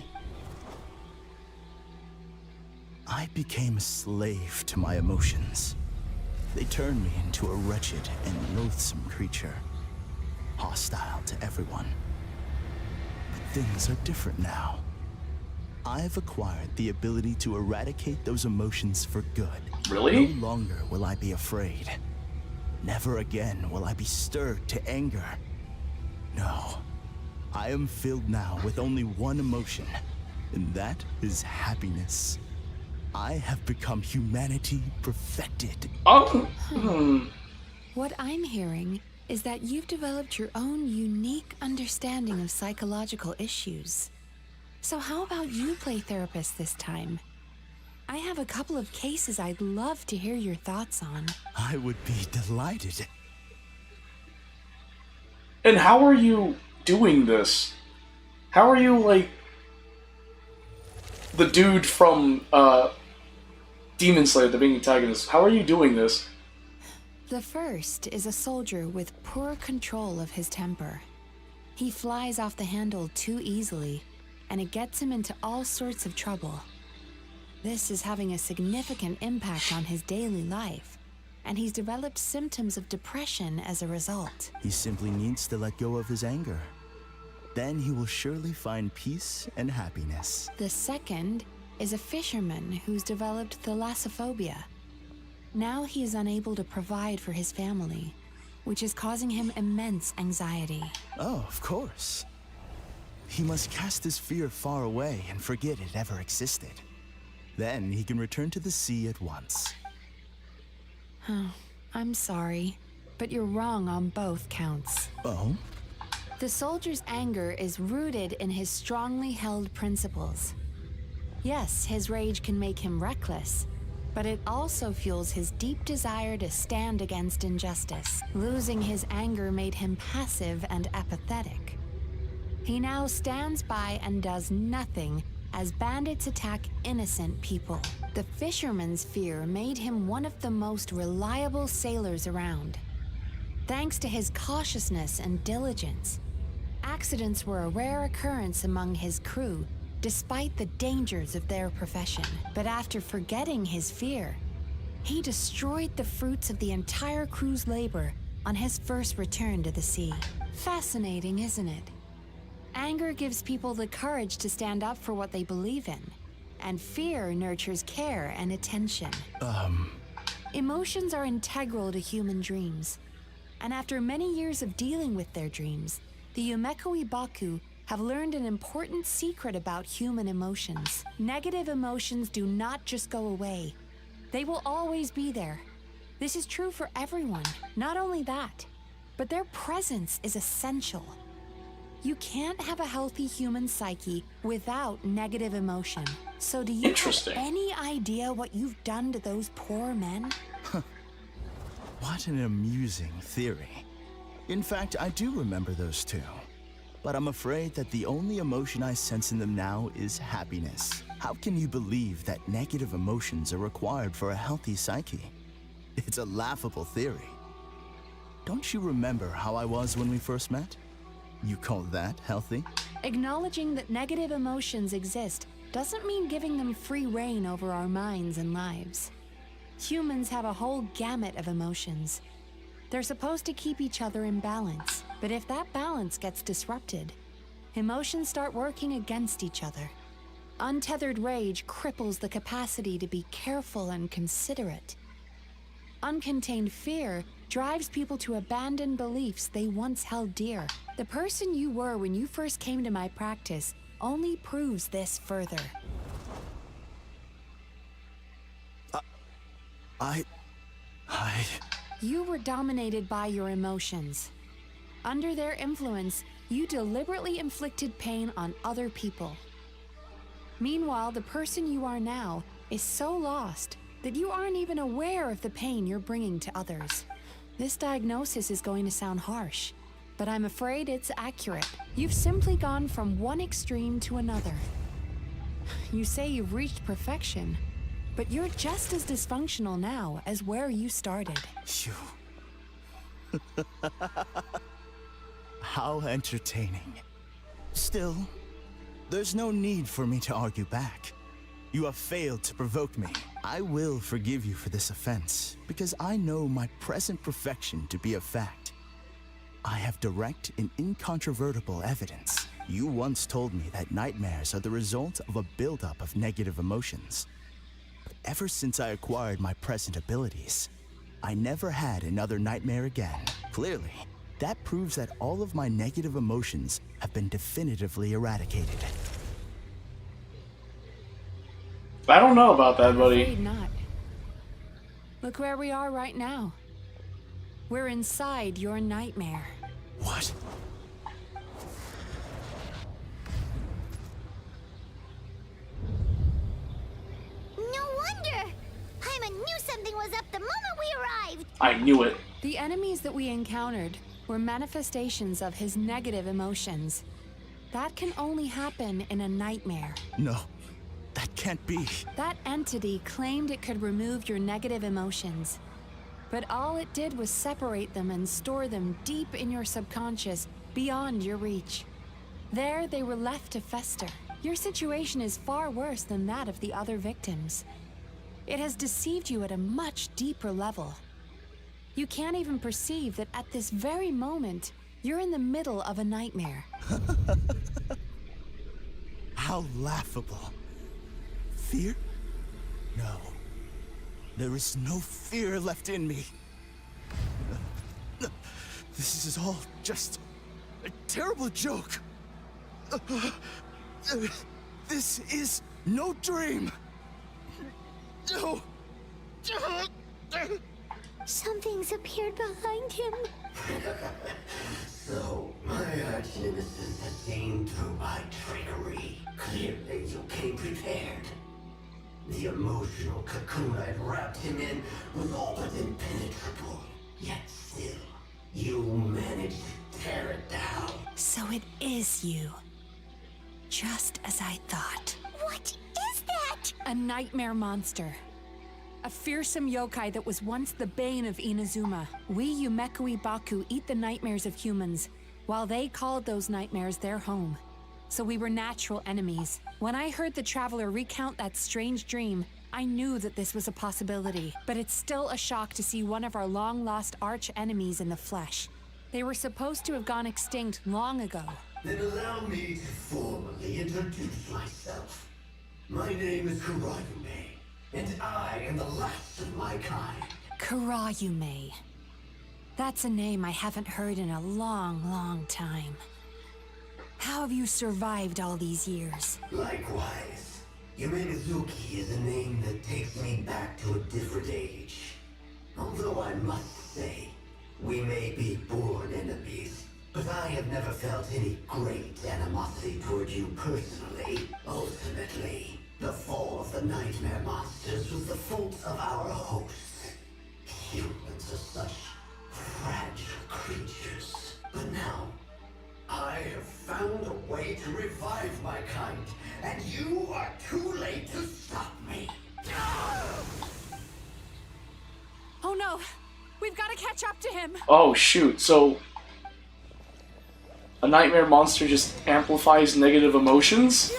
I became a slave to my emotions. They turned me into a wretched and loathsome creature, hostile to everyone. But things are different now. I've acquired the ability to eradicate those emotions for good. Really? No longer will I be afraid. Never again will I be stirred to anger. No. I am filled now with only one emotion, and that is happiness. I have become humanity perfected. What I'm hearing is that you've developed your own unique understanding of psychological issues. So how about you play therapist this time? I have a couple of cases I'd love to hear your thoughts on. I would be delighted. And how are you doing this? How are you, like, the dude from Demon Slayer, the main antagonist? How are you doing this? The first is a soldier with poor control of his temper. He flies off the handle too easily, and it gets him into all sorts of trouble. This is having a significant impact on his daily life, and he's developed symptoms of depression as a result. He simply needs to let go of his anger. Then he will surely find peace and happiness. The second is a fisherman who's developed thalassophobia. Now he is unable to provide for his family, which is causing him immense anxiety. Oh, of course. He must cast his fear far away and forget it ever existed. Then he can return to the sea at once. I'm sorry, but you're wrong on both counts. Oh? The soldier's anger is rooted in his strongly held principles. Yes, his rage can make him reckless, but it also fuels his deep desire to stand against injustice. Losing his anger made him passive and apathetic. He now stands by and does nothing as bandits attack innocent people. The fisherman's fear made him one of the most reliable sailors around. Thanks to his cautiousness and diligence, accidents were a rare occurrence among his crew, despite the dangers of their profession. But after forgetting his fear, he destroyed the fruits of the entire crew's labor on his first return to the sea. Fascinating, isn't it? Anger gives people the courage to stand up for what they believe in, and fear nurtures care and attention. Emotions are integral to human dreams, and after many years of dealing with their dreams, the Yumeko Ibaku have learned an important secret about human emotions. Negative emotions do not just go away. They will always be there. This is true for everyone. Not only that, but their presence is essential. You can't have a healthy human psyche without negative emotion. So do you have any idea what you've done to those poor men? What an amusing theory. In fact, I do remember those two. But I'm afraid that the only emotion I sense in them now is happiness. How can you believe that negative emotions are required for a healthy psyche? It's a laughable theory. Don't you remember how I was when we first met? You call that healthy? Acknowledging that negative emotions exist doesn't mean giving them free rein over our minds and lives. Humans have a whole gamut of emotions. They're supposed to keep each other in balance, but if that balance gets disrupted, emotions start working against each other. Untethered rage cripples the capacity to be careful and considerate. Uncontained fear drives people to abandon beliefs they once held dear. The person you were when you first came to my practice only proves this further. You were dominated by your emotions. Under their influence, You deliberately inflicted pain on other people. Meanwhile, the person you are now is so lost that you aren't even aware of the pain you're bringing to others. This diagnosis is going to sound harsh, but I'm afraid it's accurate. You've simply gone from one extreme to another. You say you've reached perfection, but you're just as dysfunctional now as where you started. How entertaining. Still, there's no need for me to argue back. You have failed to provoke me. I will forgive you for this offense, because I know my present perfection to be a fact. I have direct and incontrovertible evidence. You once told me that nightmares are the result of a buildup of negative emotions. But ever since I acquired my present abilities, I never had another nightmare again. Clearly, that proves that all of my negative emotions have been definitively eradicated. I don't know about that, buddy. Afraid not. Look where we are right now. We're inside your nightmare. What? No wonder! Paimon knew something was up the moment we arrived! I knew it. The enemies that we encountered were manifestations of his negative emotions. That can only happen in a nightmare. No, that can't be. That entity claimed it could remove your negative emotions. But all it did was separate them and store them deep in your subconscious, beyond your reach. There, they were left to fester. Your situation is far worse than that of the other victims. It has deceived you at a much deeper level. You can't even perceive that at this very moment, you're in the middle of a nightmare. How laughable. Fear? No. There is no fear left in me. This is all just a terrible joke. This is no dream. No. Something's appeared behind him. So, my arch-nemesis has seen through my trickery. Clearly, you came prepared. The emotional cocoon I'd wrapped him in was all but impenetrable. Yet still, you managed to tear it down. So it is you. Just as I thought. What is that? A nightmare monster. A fearsome yokai that was once the bane of Inazuma. We Yumekui Baku eat the nightmares of humans, while they called those nightmares their home. So we were natural enemies. When I heard the Traveler recount that strange dream, I knew that this was a possibility. But it's still a shock to see one of our long-lost arch-enemies in the flesh. They were supposed to have gone extinct long ago. Then allow me to formally introduce myself. My name is Kurayume, and I am the last of my kind. Kurayume. That's a name I haven't heard in a long, long time. How have you survived all these years? Likewise. Yumegazuki is a name that takes me back to a different age. Although I must say, we may be born enemies, but I have never felt any great animosity toward you personally. Ultimately, the fall of the nightmare monsters was the fault of our hosts. Humans are such fragile creatures. But now, I have found a way to revive my kind, and you are too late to stop me. Oh no! We've got to catch up to him! Oh shoot, so a nightmare monster just amplifies negative emotions?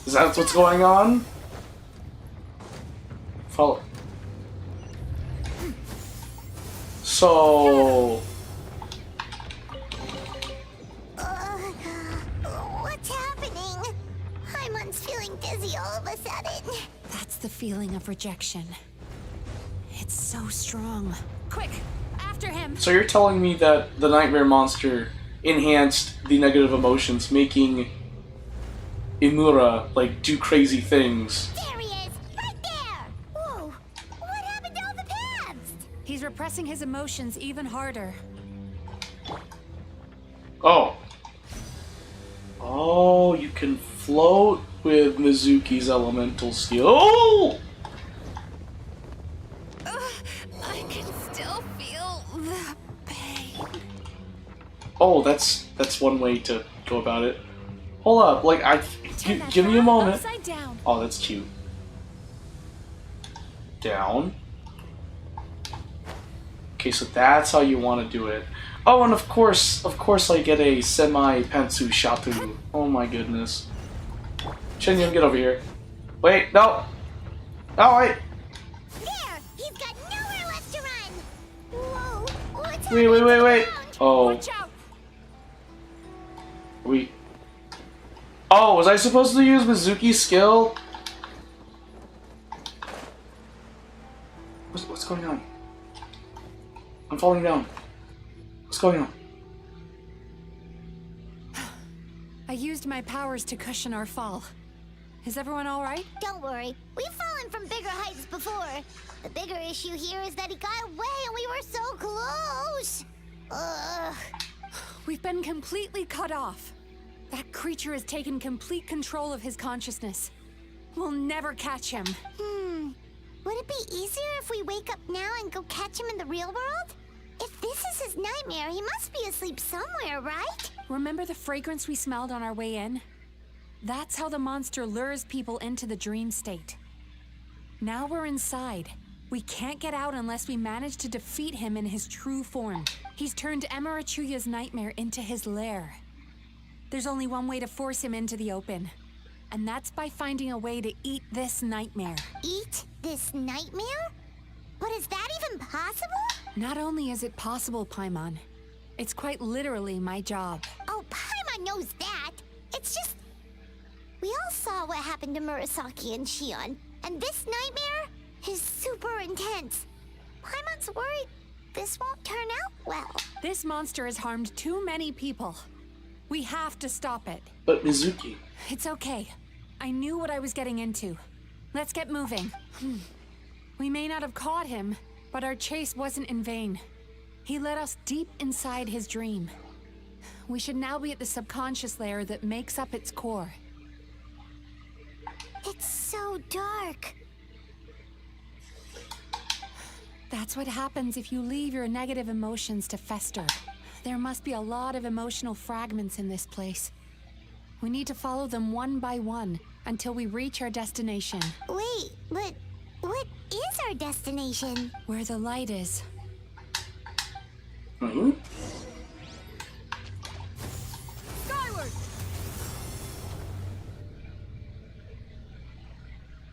Is that what's going on? Follow. So... What's happening? Paimon's feeling dizzy all of a sudden. That's the feeling of rejection. It's so strong. Quick, after him! So you're telling me that the nightmare monster enhanced the negative emotions, making Imura, like, do crazy things. There he is! Right there! Whoa! What happened to all the paths? He's repressing his emotions even harder. Oh. Oh, you can float with Mizuki's elemental skill. Oh! I can still feel the pain. Oh, that's one way to go about it. Hold up, like give me a moment. Upside down. Oh, that's cute. Down. Okay, so that's how you want to do it. Oh, and of course I get a semi-Pantsu Shatu. Oh my goodness. Shenyun, get over here. Wait, no! No, wait! There! He's got nowhere left to run! Whoa! What's Wait. Oh. Watch out. Oh, was I supposed to use Mizuki's skill? What's going on? I'm falling down. What's going on? I used my powers to cushion our fall. Is everyone all right? Don't worry. We've fallen from bigger heights before. The bigger issue here is that he got away and we were so close. Ugh. We've been completely cut off. That creature has taken complete control of his consciousness. We'll never catch him. Would it be easier if we wake up now and go catch him in the real world? If this is his nightmare, he must be asleep somewhere, right? Remember the fragrance we smelled on our way in? That's how the monster lures people into the dream state. Now we're inside. We can't get out unless we manage to defeat him in his true form. He's turned Emirachuya's nightmare into his lair. There's only one way to force him into the open. And that's by finding a way to eat this nightmare. Eat this nightmare? But is that even possible? Not only is it possible, Paimon, it's quite literally my job. Oh, Paimon knows that. It's just... We all saw what happened to Murasaki and Shion. And this nightmare is super intense. Paimon's worried this won't turn out well. This monster has harmed too many people. We have to stop it. But Mizuki... It's okay. I knew what I was getting into. Let's get moving. We may not have caught him, but our chase wasn't in vain. He led us deep inside his dream. We should now be at the subconscious layer that makes up its core. It's so dark. That's what happens if you leave your negative emotions to fester. There must be a lot of emotional fragments in this place. We need to follow them one by one until we reach our destination. Wait, but what is our destination? Where the light is. Skyward!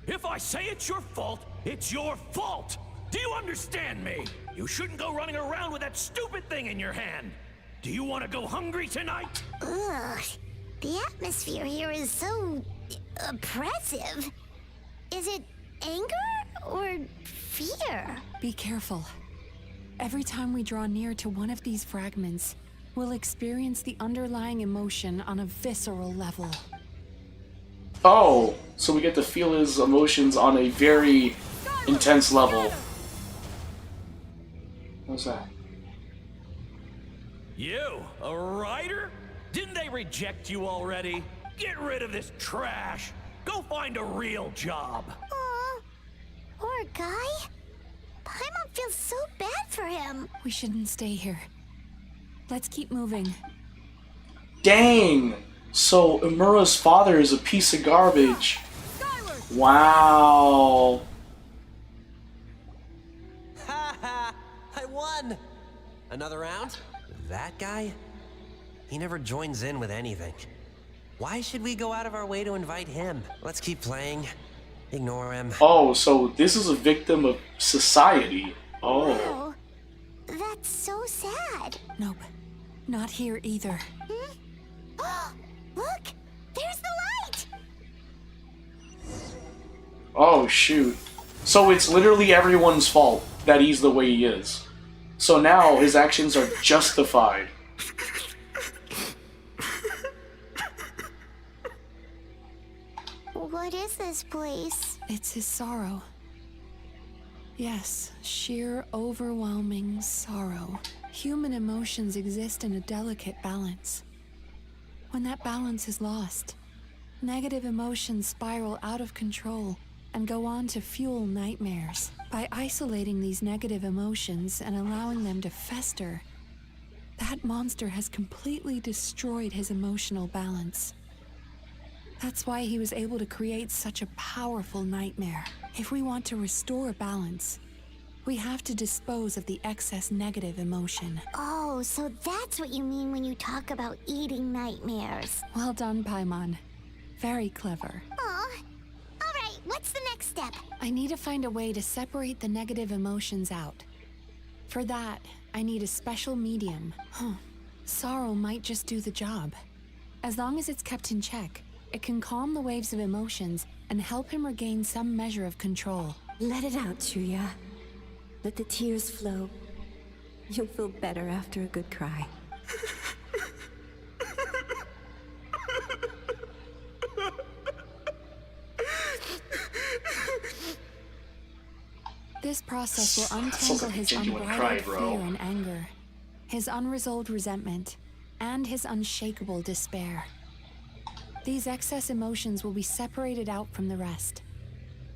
If I say it's your fault, it's your fault! Do you understand me? You shouldn't go running around with that stupid thing in your hand. Do you want to go hungry tonight? Ugh. The atmosphere here is so... oppressive. Is it anger or fear? Be careful. Every time we draw near to one of these fragments, we'll experience the underlying emotion on a visceral level. Oh, so we get to feel his emotions on a very intense level. What's that? You, a writer? Didn't they reject you already? Get rid of this trash! Go find a real job! Aw, poor guy. Paimon feels so bad for him. We shouldn't stay here. Let's keep moving. Dang! So Imura's father is a piece of garbage. Wow. Ha ha! I won! Another round? That guy? He never joins in with anything. Why should we go out of our way to invite him? Let's keep playing. Ignore him. Oh, so this is a victim of society. Oh. Wow. That's so sad. Nope. Not here either. Look! There's the light! Oh, shoot. So it's literally everyone's fault that he's the way he is. So now his actions are justified. What is this place? It's his sorrow. Yes, sheer overwhelming sorrow. Human emotions exist in a delicate balance. When that balance is lost, negative emotions spiral out of control and go on to fuel nightmares. By isolating these negative emotions and allowing them to fester, that monster has completely destroyed his emotional balance. That's why he was able to create such a powerful nightmare. If we want to restore balance, we have to dispose of the excess negative emotion. Oh, so that's what you mean when you talk about eating nightmares. Well done, Paimon. Very clever. Aw. Alright, what's the next step? I need to find a way to separate the negative emotions out. For that, I need a special medium. Sorrow might just do the job. As long as it's kept in check, it can calm the waves of emotions and help him regain some measure of control. Let it out, Chuya. Let the tears flow. You'll feel better after a good cry. This process will untangle his unbridled fear and anger, his unresolved resentment, and his unshakable despair. These excess emotions will be separated out from the rest.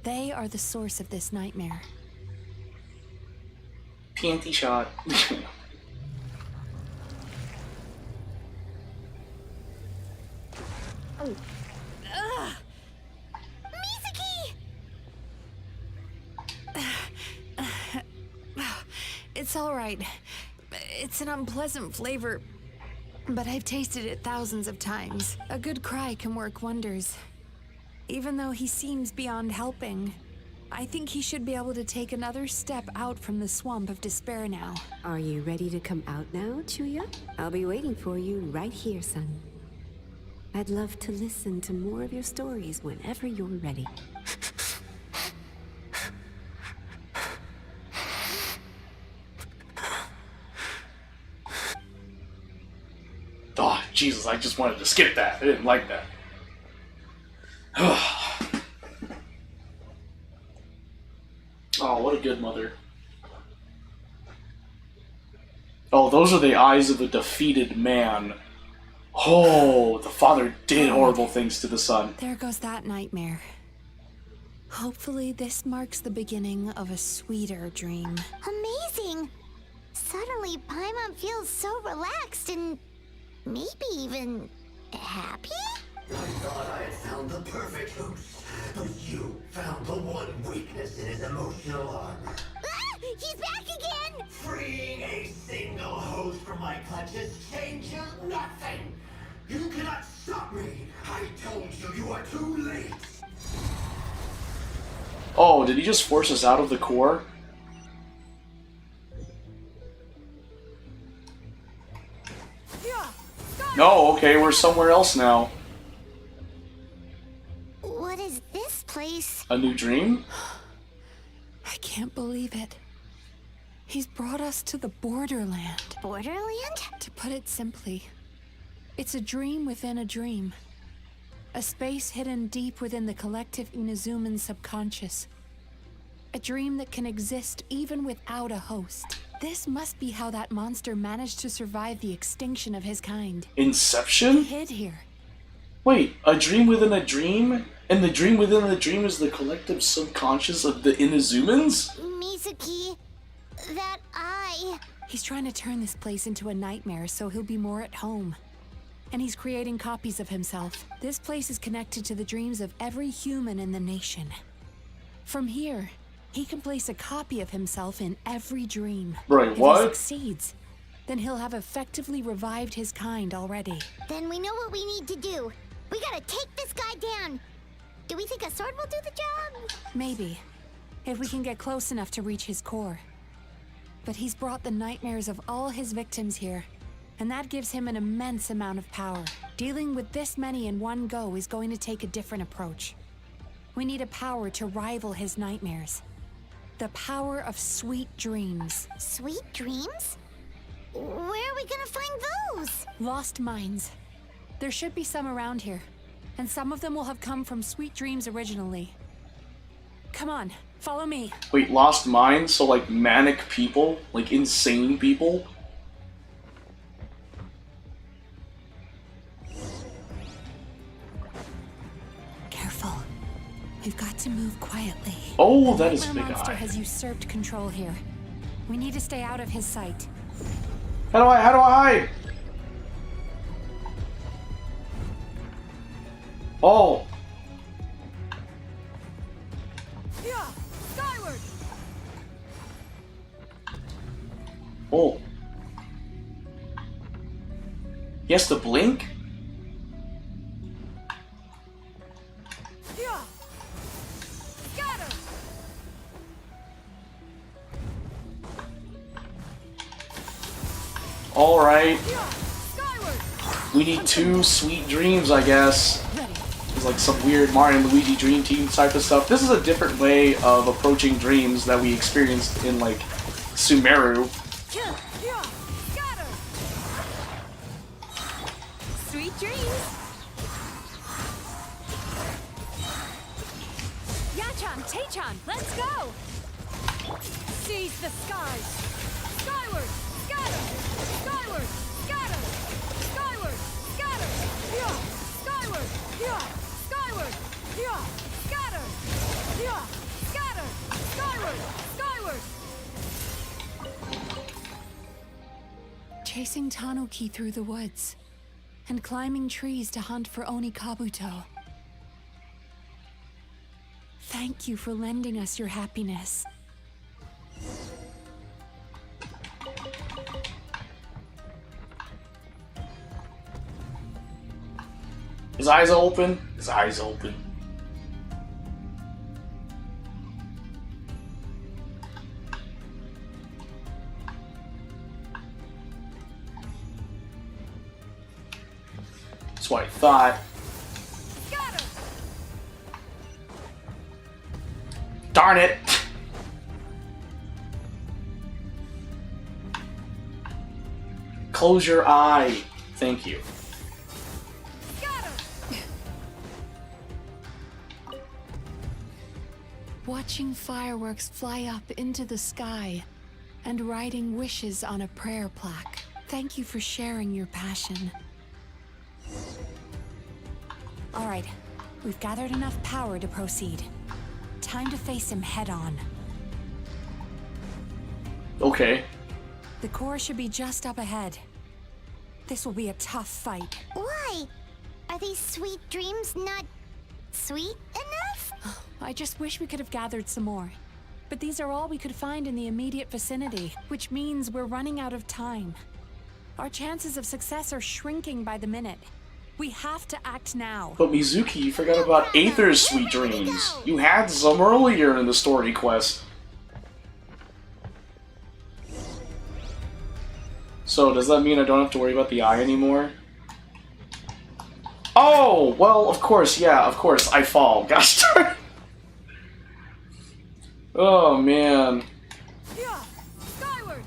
They are the source of this nightmare. Panty shot. Oh. Ugh! Mizuki! It's all right. It's an unpleasant flavor, but I've tasted it thousands of times. A good cry can work wonders. Even though he seems beyond helping, I think he should be able to take another step out from the swamp of despair now. Are you ready to come out now, Chuya? I'll be waiting for you right here, son. I'd love to listen to more of your stories whenever you're ready. Oh, Jesus, I just wanted to skip that. I didn't like that. Oh, what a good mother. Oh, those are the eyes of a defeated man. Oh, the father did horrible things to the son. There goes that nightmare. Hopefully this marks the beginning of a sweeter dream. Amazing! Suddenly, Paimon feels so relaxed and maybe even happy? I thought I had found the perfect host, but you found the one weakness in his emotional armor. Ah! He's back again! Freeing a single host from my clutches changes nothing! You cannot stop me! I told you, you are too late! Oh, did he just force us out of the core? No, okay, we're somewhere else now. What is this place? A new dream? I can't believe it. He's brought us to the borderland. Borderland? To put it simply, it's a dream within a dream. A space hidden deep within the collective Inazuman subconscious. A dream that can exist even without a host. This must be how that monster managed to survive the extinction of his kind. Inception? He hid here. Wait, a dream within a dream? And the dream within the dream is the collective subconscious of the Inazumans? Mizuki, that eye... He's trying to turn this place into a nightmare so he'll be more at home. And he's creating copies of himself. This place is connected to the dreams of every human in the nation. From here, he can place a copy of himself in every dream. Right, if what? he succeeds, then he'll have effectively revived his kind already. Then we know what we need to do. We gotta take this guy down. Do we think a sword will do the job? Maybe, if we can get close enough to reach his core. But he's brought the nightmares of all his victims here, and that gives him an immense amount of power. Dealing with this many in one go is going to take a different approach. We need a power to rival his nightmares. The power of sweet dreams. Sweet dreams? Where are we gonna find those? Lost minds. There should be some around here, and some of them will have come from sweet dreams originally. Come on, Follow me. Wait, lost minds? So like manic people? Like insane people? Careful. We've got to move quietly. Oh, that is The a big monster eye. has usurped control here. We need to stay out of his sight. How do I hide? Oh. Yeah, skyward. Oh. He has to blink? Yeah. Scatter. Alright. Yeah, skyward. We need 2 sweet dreams, I guess. It's like some weird Mario and Luigi Dream Team type of stuff. This is a different way of approaching dreams that we experienced in like Sumeru. Yeah, scatter. Sweet dreams. Yachan, Taechan, let's go! Seize the skies. Skyward. Scatter. Skyward. Scatter. Skyward. Scatter. Yeah. Skyward. Yeah. Skyward. Yeah. Scatter. Yeah. Scatter. Skyward. Skyward. Chasing Tanuki through the woods and climbing trees to hunt for Oni Kabuto. Thank you for lending us your happiness. His eyes open. His eyes open. That's what I thought. Darn it! Close your eye. Thank you. Watching fireworks fly up into the sky and writing wishes on a prayer plaque. Thank you for sharing your passion. All right, we've gathered enough power to proceed. Time to face him head on. Okay. The core should be just up ahead. This will be a tough fight. Why? Are these sweet dreams not sweet enough? I just wish we could have gathered some more. But these are all we could find in the immediate vicinity, which means we're running out of time. Our chances of success are shrinking by the minute. We have to act now. But Mizuki, you forgot about Aether's sweet dreams. You had some earlier in the story quest. So, does that mean I don't have to worry about the eye anymore? Oh! Well, of course, yeah, of course, I fall. Gosh darn it. Oh, man. Yeah. Skyward.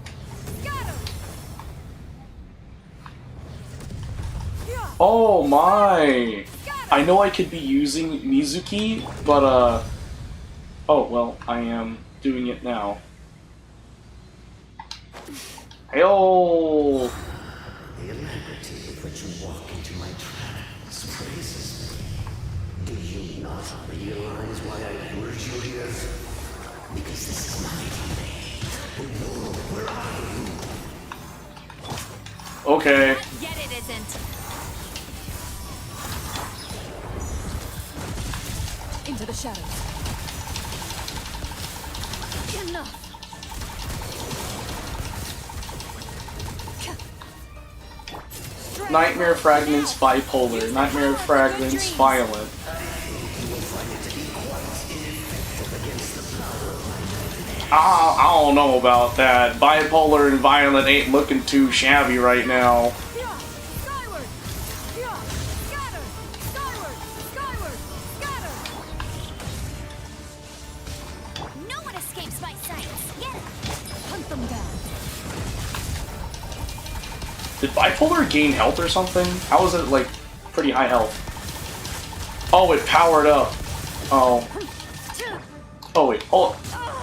Scatter. Yeah. Oh, my! I know I could be using Mizuki, but, oh, well, I am doing it now. Hey-oh! The alacrity with which you walk into my trance praises me. Do you not realize why I lured you here? Because this is my domain. No, where are you? Okay. Yet it isn't. Into the shadows. Enough. Nightmare Fragments bipolar. Nightmare Fragments violent. I don't know about that. Bipolar and violent ain't looking too shabby right now. Yeah. Skyward. Yeah. Scatter. Skyward. Skyward. Scatter. No one escapes my sights. Get it. Hunt them down. Did bipolar gain health or something? How was it like pretty high health? Oh, it powered up. Oh. Oh wait, oh,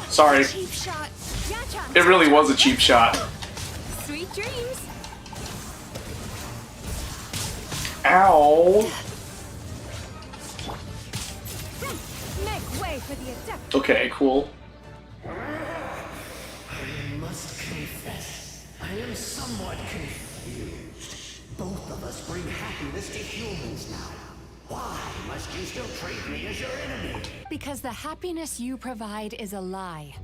sorry. Cheap shot. Yacha. It really was a cheap shot. Sweet dreams. Ow. Make way for the adept. Okay, cool. I must confess, I am somewhat confused. Both of us bring happiness to humans now. Why must you still treat me as your enemy? Because the happiness you provide is a lie.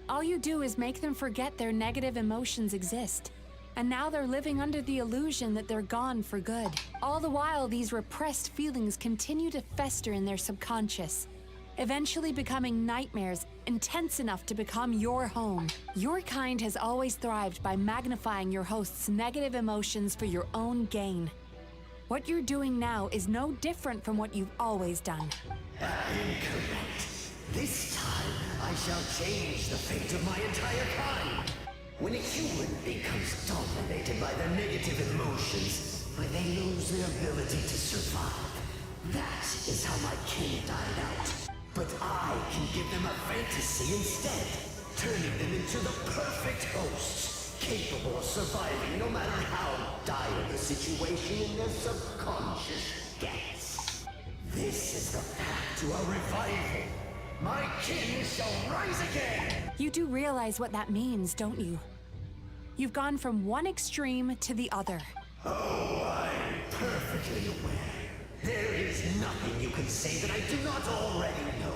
All you do is make them forget their negative emotions exist. And now they're living under the illusion that they're gone for good. All the while, these repressed feelings continue to fester in their subconscious, eventually becoming nightmares intense enough to become your home. Your kind has always thrived by magnifying your host's negative emotions for your own gain. What you're doing now is no different from what you've always done. Incorrect. This time, I shall change the fate of my entire kind. When a human becomes dominated by their negative emotions, they lose their ability to survive. That is how my kin died out. But I can give them a fantasy instead, turning them into the perfect hosts, capable of surviving no matter how dire the situation in their subconscious gets. This is the path to a revival. My kin shall rise again! You do realize what that means, don't you? You've gone from one extreme to the other. Oh, I'm perfectly aware. There is nothing you can say that I do not already know.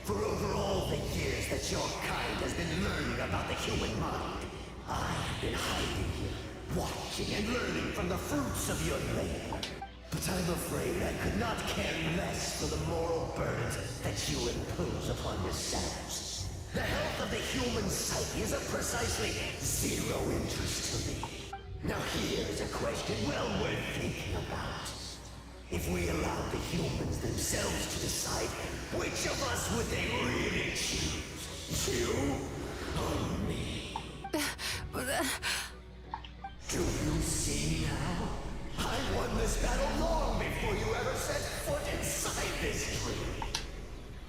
For over all the years that your kind has been learning about the human mind, I have been hiding here, watching and learning from the fruits of your labor. But I'm afraid I could not care less for the moral burdens that you impose upon yourselves. The health of the human psyche is of precisely zero interest to me. Now here's a question well worth thinking about. If we allowed the humans themselves to decide, which of us would they really choose? You or me? Do you see now? I won this battle long before you ever set foot inside this tree.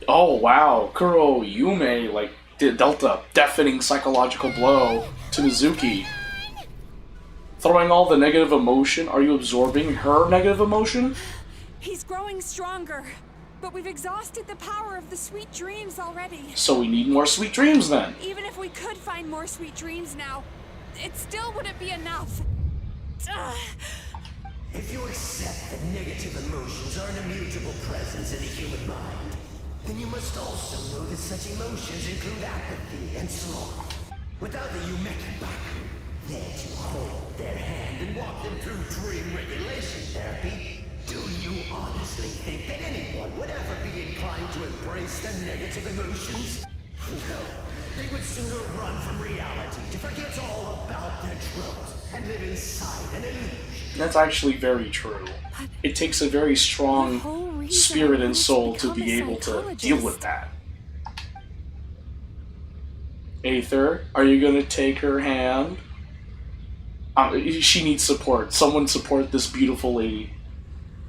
Oh wow, Kuro Yume like dealt a deafening psychological blow to Mizuki. Throwing all the negative emotion, are you absorbing her negative emotion? He's growing stronger, but we've exhausted the power of the sweet dreams already. So we need more sweet dreams then. Even if we could find more sweet dreams now, it still wouldn't be enough. If you accept that negative emotions are an immutable presence in the human mind, then you must also know that such emotions include apathy and sloth. Without the Yumekibaku there to hold their hand and walk them through dream regulation therapy, do you honestly think that anyone would ever be inclined to embrace their negative emotions? No, they would sooner run from reality to forget all about their troubles and live inside an illusion. That's actually very true. It takes a very strong spirit and soul to be able to deal with that. Aether, are you gonna take her hand? She needs support. Someone support this beautiful lady.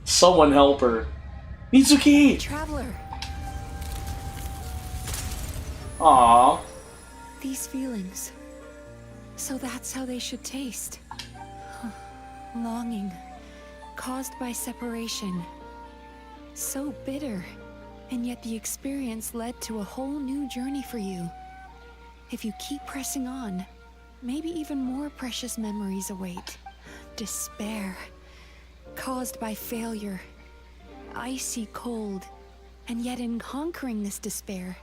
Someone help her. Mizuki! Traveler. Aww. These feelings. So that's how they should taste. Longing. Caused by separation. So bitter. And yet the experience led to a whole new journey for you. If you keep pressing on, maybe even more precious memories await. Despair. Caused by failure. Icy cold. And yet in conquering this despair,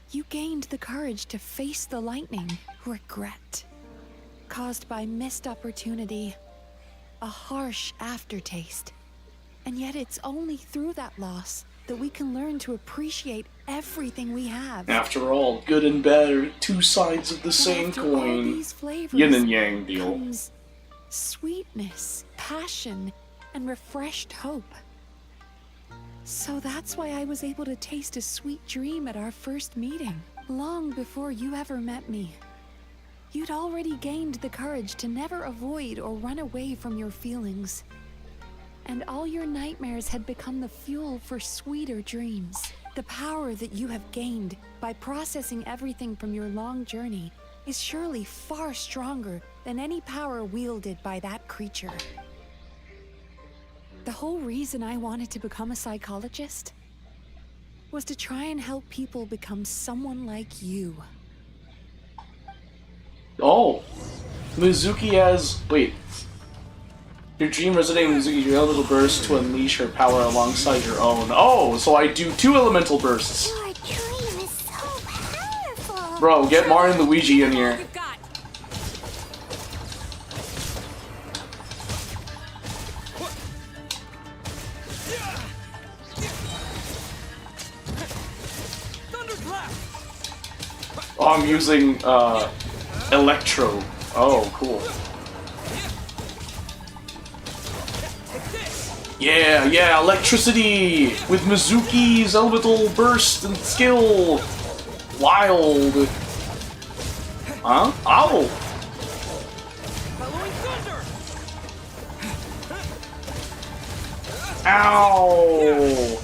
you gained the courage to face the lightning. Regret. Caused by missed opportunity. A harsh aftertaste. And yet it's only through that loss that we can learn to appreciate everything we have. After all, good and bad are two sides of the same coin. Yin and yang deal. Comes sweetness, passion, and refreshed hope. So that's why I was able to taste a sweet dream at our first meeting, long before you ever met me. You'd already gained the courage to never avoid or run away from your feelings. And all your nightmares had become the fuel for sweeter dreams. The power that you have gained by processing everything from your long journey is surely far stronger than any power wielded by that creature. The whole reason I wanted to become a psychologist was to try and help people become someone like you. Oh, Mizuki has... Wait. Your dream resonating with Mizuki, your elemental burst to unleash her power alongside your own. Oh, so I do 2 elemental bursts. Your dream is so powerful. Bro, get Mario and Luigi in here. Oh, I'm using, Electro. Oh, cool. Yeah, yeah, electricity! With Mizuki's elemental burst and skill! Wild! Huh? Ow! Ow!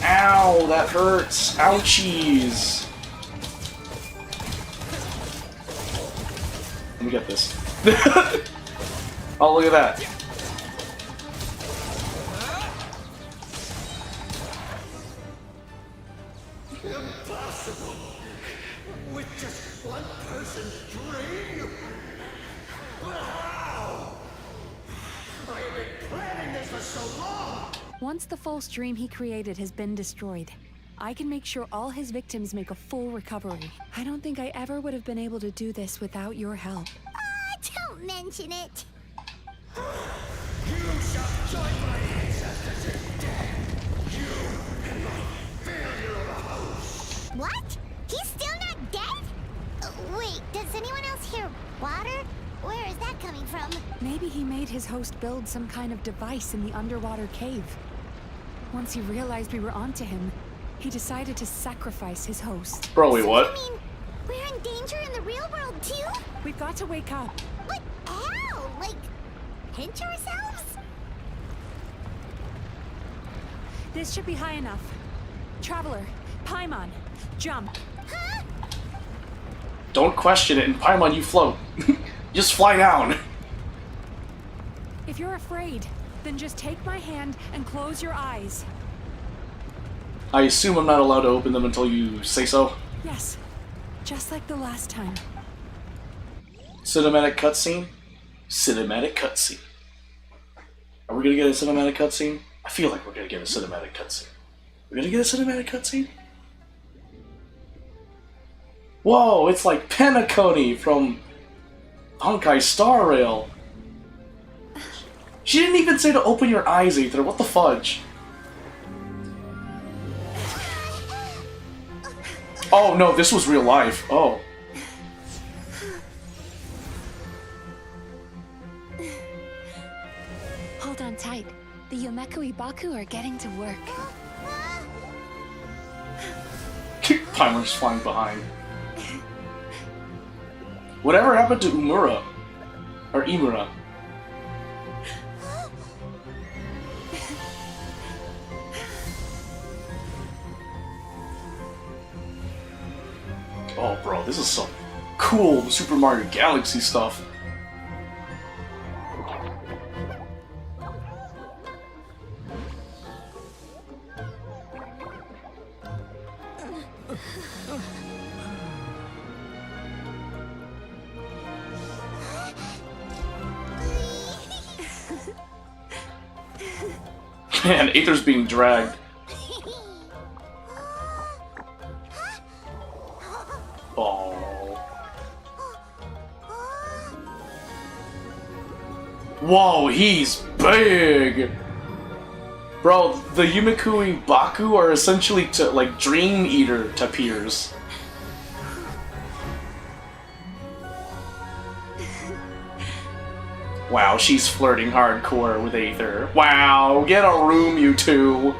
Ow, that hurts! Ouchies! Let me get this. Oh, look at that. Impossible! With just one person's dream? Wow! I have been planning this for so long! Once the false dream he created has been destroyed, I can make sure all his victims make a full recovery. I don't think I ever would have been able to do this without your help. Don't mention it. You shall join my ancestors in death! You and my failure of a host! What? He's still not dead? Wait, does anyone else hear water? Where is that coming from? Maybe he made his host build some kind of device in the underwater cave. Once he realized we were onto him, he decided to sacrifice his host. Bro, wait, what? You mean we're in danger in the real world too? We've got to wake up. But how? Like, pinch ourselves? This should be high enough. Traveler, Paimon, jump. Don't question it, and Paimon, you float. Just fly down. If you're afraid, then just take my hand and close your eyes. I assume I'm not allowed to open them until you say so. Yes, just like the last time. Cinematic cutscene? Cinematic cutscene. Are we gonna get a cinematic cutscene? I feel like we're gonna get a cinematic cutscene. We're gonna get a cinematic cutscene? Whoa, it's like Penacony from Honkai Star Rail. She didn't even say to open your eyes, Aether. What the fudge? Oh no, this was real life. Oh. Hold on tight. The Yomeku Ibaku are getting to work. Paimon's flying behind. Whatever happened to Umura? Or Imura? Oh, bro, this is some cool Super Mario Galaxy stuff. Man, Aether's being dragged. Oh. Whoa, he's big! Bro, the Yumikui Baku are essentially like Dream Eater tapirs. Wow, she's flirting hardcore with Aether. Wow, get a room, you two!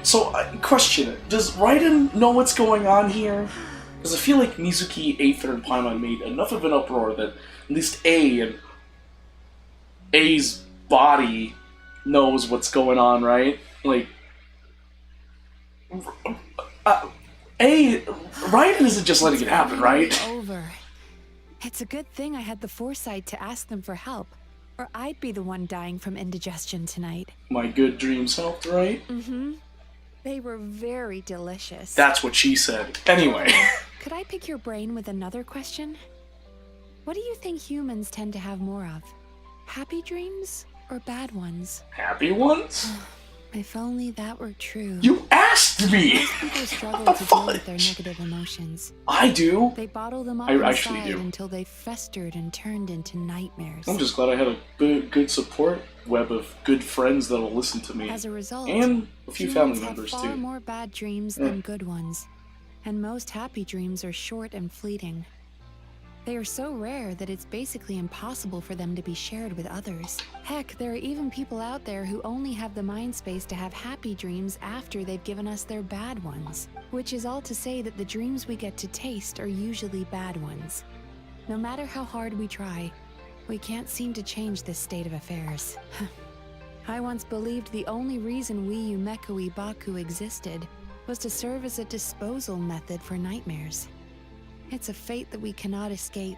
So, question, does Raiden know what's going on here? Because I feel like Mizuki, Aether, and Paimon made enough of an uproar that at least A's body knows what's going on, right? Like, Raiden isn't just letting it happen, right? Over. It's a good thing I had the foresight to ask them for help, or I'd be the one dying from indigestion tonight. My good dreams helped, right? Mm-hmm. They were very delicious. That's what she said. Anyway. Could I pick your brain with another question? What do you think humans tend to have more of? Happy dreams or bad ones? Happy ones? If only that were true. You asked me! Most people struggle to deal with their negative emotions. I do. They bottle them up I actually inside do. until they festered and turned into nightmares. I'm just glad I had a good support web of good friends that'll listen to me. As a result, and a few humans family members have far too. more bad dreams than good ones. And most happy dreams are short and fleeting. They are so rare that it's basically impossible for them to be shared with others. Heck, there are even people out there who only have the mind space to have happy dreams after they've given us their bad ones. Which is all to say that the dreams we get to taste are usually bad ones. No matter how hard we try, we can't seem to change this state of affairs. I once believed the only reason we Yumeko Baku existed was to serve as a disposal method for nightmares. It's a fate that we cannot escape,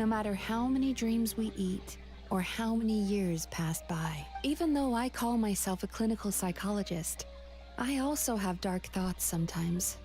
no matter how many dreams we eat or how many years pass by. Even though I call myself a clinical psychologist, I also have dark thoughts sometimes.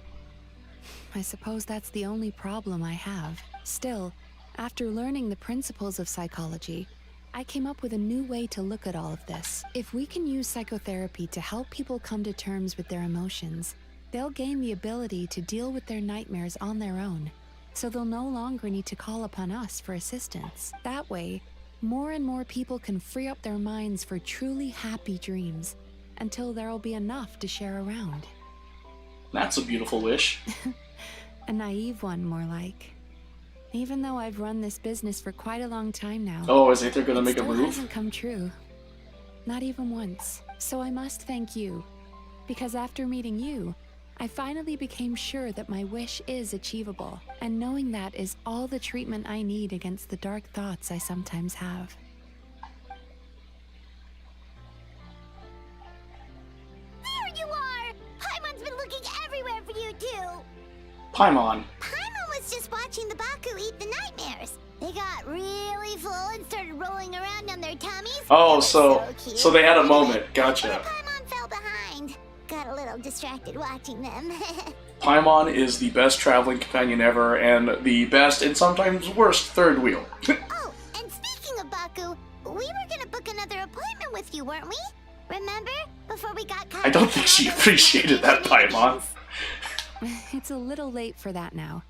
I suppose that's the only problem I have. Still, after learning the principles of psychology, I came up with a new way to look at all of this. If we can use psychotherapy to help people come to terms with their emotions, they'll gain the ability to deal with their nightmares on their own, so they'll no longer need to call upon us for assistance. That way, more and more people can free up their minds for truly happy dreams, until there'll be enough to share around. That's a beautiful wish. A naive one, more like. Even though I've run this business for quite a long time now. Oh, is Aether gonna make a It move? still hasn't come true. Not even once. So I must thank you. Because after meeting you, I finally became sure that my wish is achievable. And knowing that is all the treatment I need against the dark thoughts I sometimes have. There you are! Paimon's been looking everywhere for you, too! Paimon. Paimon was just watching the Baku eat the nightmares. They got really full and started rolling around on their tummies. Oh, It was so cute. they had a moment. Gotcha. Paimon fell behind. Got a little distracted watching them. Paimon is the best traveling companion ever, and the best and sometimes worst third wheel. Oh, and speaking of Baku, we were gonna book another appointment with you, weren't we? Remember? Before we got caught. I don't think she appreciated that, Paimon. It's a little late for that now.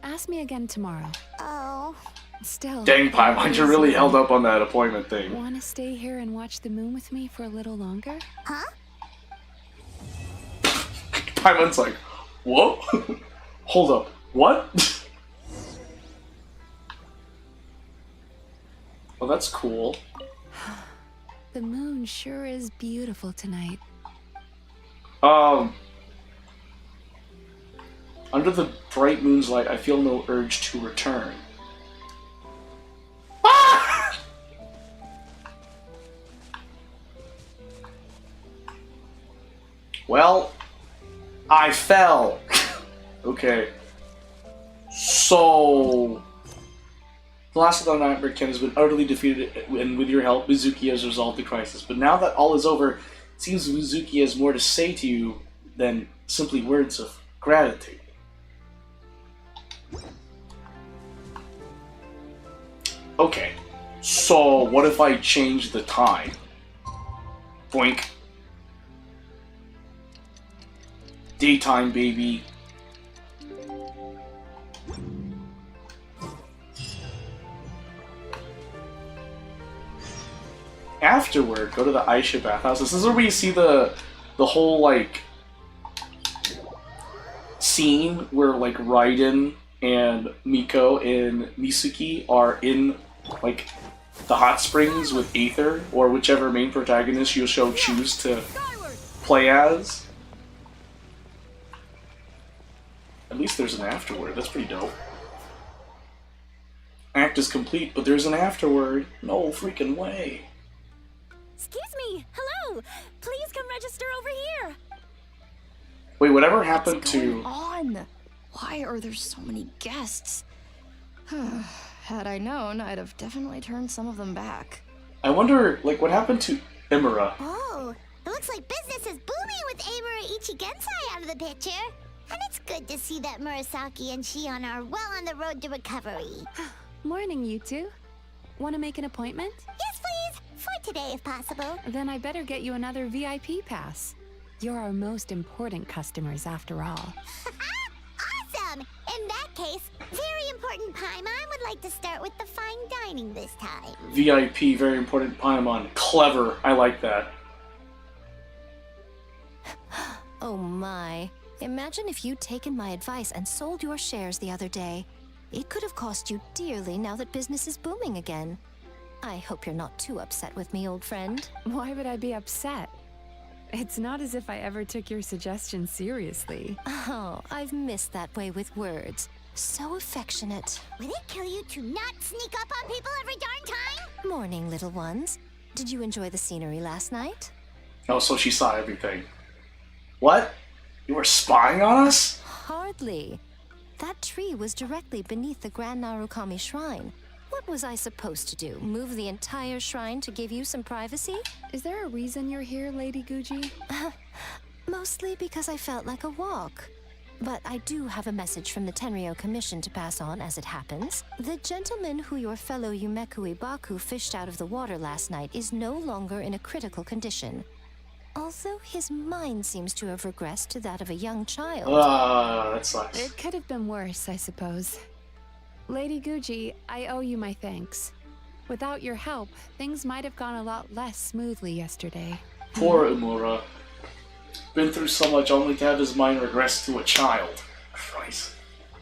Ask me again tomorrow. Oh. Still. Dang, Paimon, you really held up on that appointment thing. Want to stay here and watch the moon with me for a little longer? Huh? Paimon's like, whoa? Hold up, what? Well, that's cool. The moon sure is beautiful tonight. Under the bright moon's light, I feel no urge to return. Well, I fell. Okay. So, the last of the Nightmare Ken has been utterly defeated, and with your help, Mizuki has resolved the crisis. But now that all is over, it seems Mizuki has more to say to you than simply words of gratitude. Okay, so what if I change the time? Boink. Daytime, baby. Afterward, go to the Aisha bathhouse. This is where we see the whole, like, scene where, like, Raiden and Miko and Misuki are in, like, the hot springs with Aether, or whichever main protagonist you'll choose to play as. At least there's an afterword. That's pretty dope. Act is complete, but there's an afterword. No freaking way. Excuse me. Hello. Please come register over here. Wait, whatever happened What's to... going on? Why are there so many guests? Had I known, I'd have definitely turned some of them back. I wonder, like, what happened to Imura? Oh, it looks like business is booming with Amura Ichigensai out of the picture. And it's good to see that Murasaki and Shion are well on the road to recovery. Morning, you two. Want to make an appointment? Yes, please. For today, if possible. Then I better get you another VIP pass. You're our most important customers, after all. Awesome! In that case, very important Paimon would like to start with the fine dining this time. VIP, very important Paimon. Clever. I like that. Oh my. Imagine if you'd taken my advice and sold your shares the other day. It could have cost you dearly now that business is booming again. I hope you're not too upset with me, old friend. Why would I be upset? It's not as if I ever took your suggestion seriously. Oh, I've missed that way with words. So affectionate. Would it kill you to not sneak up on people every darn time? Morning, little ones. Did you enjoy the scenery last night? Oh, so she saw everything. What? You were spying on us? Hardly. That tree was directly beneath the Grand Narukami Shrine. What was I supposed to do? Move the entire shrine to give you some privacy? Is there a reason you're here, Lady Guji? Mostly because I felt like a walk. But I do have a message from the Tenryo Commission to pass on as it happens. The gentleman who your fellow Yumeku Ibaku fished out of the water last night is no longer in a critical condition. Although his mind seems to have regressed to that of a young child. That sucks. It could have been worse, I suppose. Lady Guji, I owe you my thanks. Without your help, things might have gone a lot less smoothly yesterday. Poor Imura. Been through so much only to have his mind regress to a child. Christ.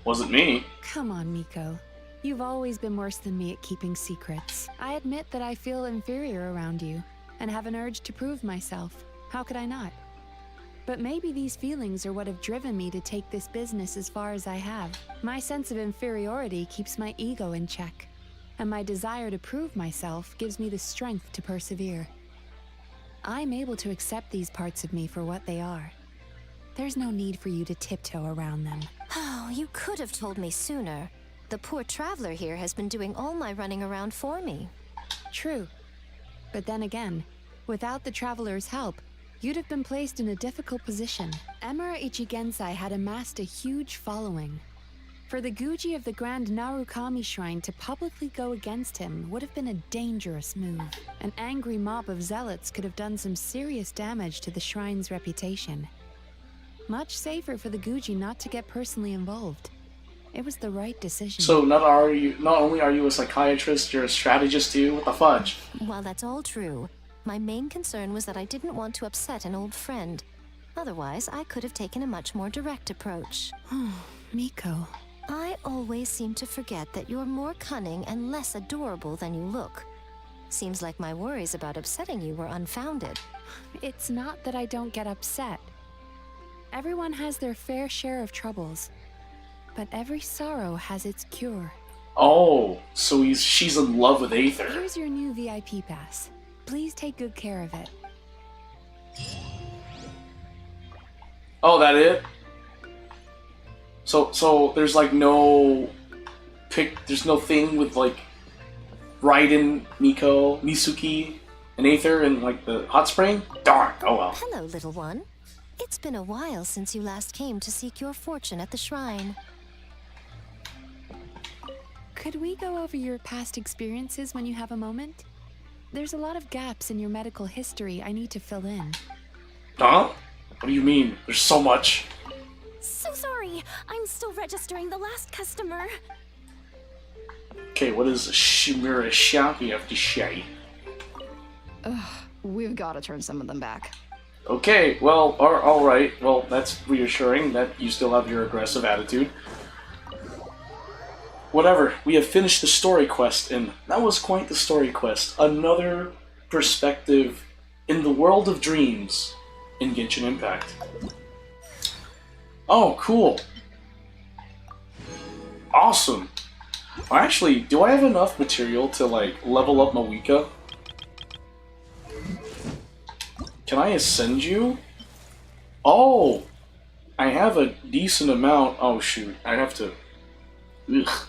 Wasn't me. Come on, Miko. You've always been worse than me at keeping secrets. I admit that I feel inferior around you, and have an urge to prove myself. How could I not? But maybe these feelings are what have driven me to take this business as far as I have. My sense of inferiority keeps my ego in check, and my desire to prove myself gives me the strength to persevere. I'm able to accept these parts of me for what they are. There's no need for you to tiptoe around them. Oh, you could have told me sooner. The poor traveler here has been doing all my running around for me. True. But then again, without the traveler's help, you'd have been placed in a difficult position. Emura Ichigensai had amassed a huge following. For the Guji of the Grand Narukami Shrine to publicly go against him would have been a dangerous move. An angry mob of zealots could have done some serious damage to the shrine's reputation. Much safer for the Guji not to get personally involved. It was the right decision. So not only are you a psychiatrist, you're a strategist too? What the fudge? While that's all true, my main concern was that I didn't want to upset an old friend. Otherwise, I could have taken a much more direct approach. Miko. I always seem to forget that you're more cunning and less adorable than you look. Seems like my worries about upsetting you were unfounded. It's not that I don't get upset. Everyone has their fair share of troubles. But every sorrow has its cure. Oh, so she's in love with Aether. Here's your new VIP pass. Please take good care of it. Oh, that it? So there's like no there's no thing with like Raiden, Miko, Misuki, and Aether and like the hot spring? Darn, oh well. Hello, little one. It's been a while since you last came to seek your fortune at the shrine. Could we go over your past experiences when you have a moment? There's a lot of gaps in your medical history I need to fill in. Huh? What do you mean? There's so much. So sorry. I'm still registering the last customer. Okay, what does Shimurashaki have to say? Ugh, we've got to turn some of them back. Okay, well, alright. Well, that's reassuring that you still have your aggressive attitude. Whatever, we have finished the story quest, and that was quite the story quest. Another perspective in the world of dreams in Genshin Impact. Oh, cool. Awesome. Well, actually, do I have enough material to, like, level up Mawika? Can I ascend you? Oh! I have a decent amount. Oh, shoot. I have to... Ugh.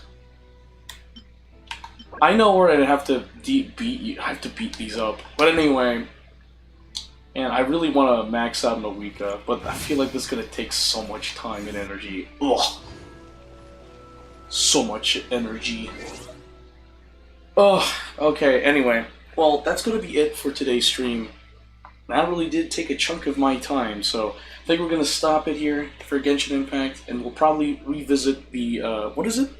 I know where I have to beat you. I have to beat these up. But anyway... And I really want to max out Mawika, but I feel like this is going to take so much time and energy. Ugh. So much energy. Ugh. Okay, anyway. Well, that's going to be it for today's stream. That really did take a chunk of my time, so I think we're going to stop it here for Genshin Impact, and we'll probably revisit the, what is it?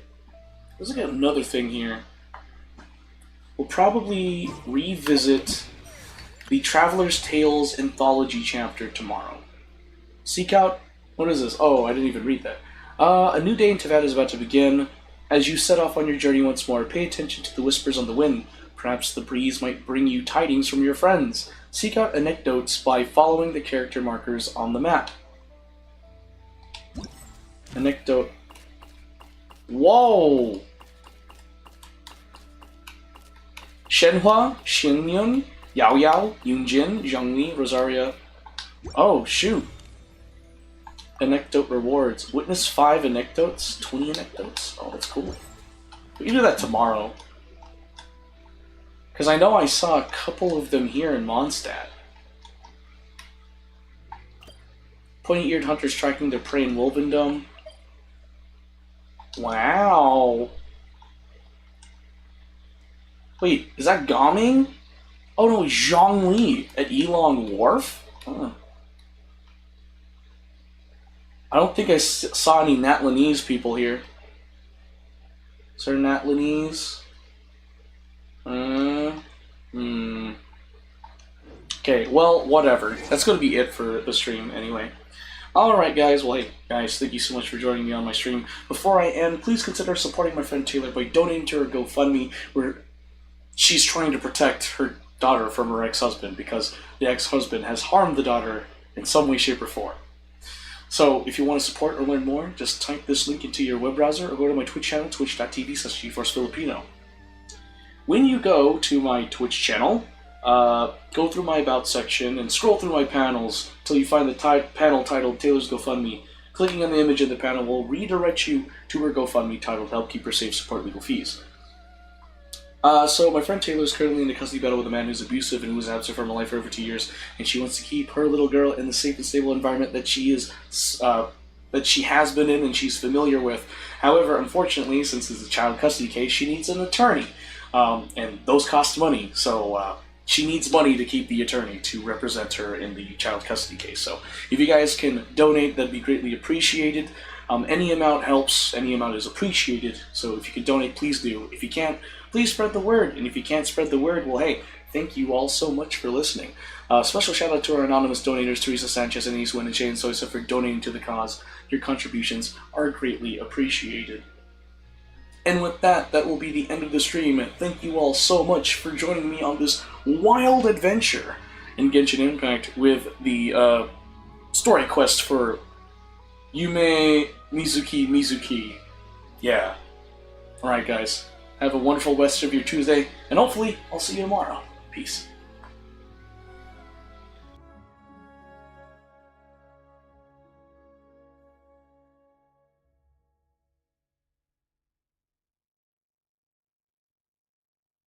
There's like another thing here. We'll probably revisit the Traveler's Tales Anthology chapter tomorrow. Seek out... What is this? Oh, I didn't even read that. A new day in Tevat is about to begin. As you set off on your journey once more, pay attention to the whispers on the wind. Perhaps the breeze might bring you tidings from your friends. Seek out anecdotes by following the character markers on the map. Anecdote. Whoa! Shenhua, Xinyun, Yao Yao, Yunjin, Zhongli, Rosaria. Oh, shoot. Anecdote rewards. Witness 5 anecdotes, 20 anecdotes. Oh, that's cool. We can do that tomorrow. Because I know I saw a couple of them here in Mondstadt. Pointy-eared hunters tracking their prey in Wolvendom. Wow. Wait, is that Gaming? Oh no, Zhongli at Yilong Wharf? Huh. I don't think I saw any Natlanese people here. Is there Natlanese? Okay, well, whatever. That's going to be it for the stream anyway. Alright guys, well hey, guys, thank you so much for joining me on my stream. Before I end, please consider supporting my friend Taylor by donating to her GoFundMe, where she's trying to protect her daughter from her ex-husband, because the ex-husband has harmed the daughter in some way, shape, or form. So, if you want to support or learn more, just type this link into your web browser or go to my Twitch channel, twitch.tv/GeForceFilipino. When you go to my Twitch channel, go through my About section and scroll through my panels until you find the panel titled Taylor's GoFundMe. Clicking on the image of the panel will redirect you to her GoFundMe titled Help Keep Her Safe, Support Legal Fees. So my friend Taylor is currently in a custody battle with a man who's abusive and who was absent from her life for over 2 years, and she wants to keep her little girl in the safe and stable environment that she has been in and she's familiar with. However, unfortunately, since it's a child custody case, she needs an attorney, and those cost money. So she needs money to keep the attorney to represent her in the child custody case. So if you guys can donate, that'd be greatly appreciated. Any amount helps. Any amount is appreciated. So if you can donate, please do. If you can't, please spread the word. And if you can't spread the word, well, hey, thank you all so much for listening. Special shout out to our anonymous donators, Teresa Sanchez, Anise Wynn, and Shane Soisa, for donating to the cause. Your contributions are greatly appreciated. And with that, that will be the end of the stream. Thank you all so much for joining me on this wild adventure in Genshin Impact with the story quest for Yume Mizuki. Yeah. Alright guys, have a wonderful rest of your Tuesday, and hopefully I'll see you tomorrow. Peace.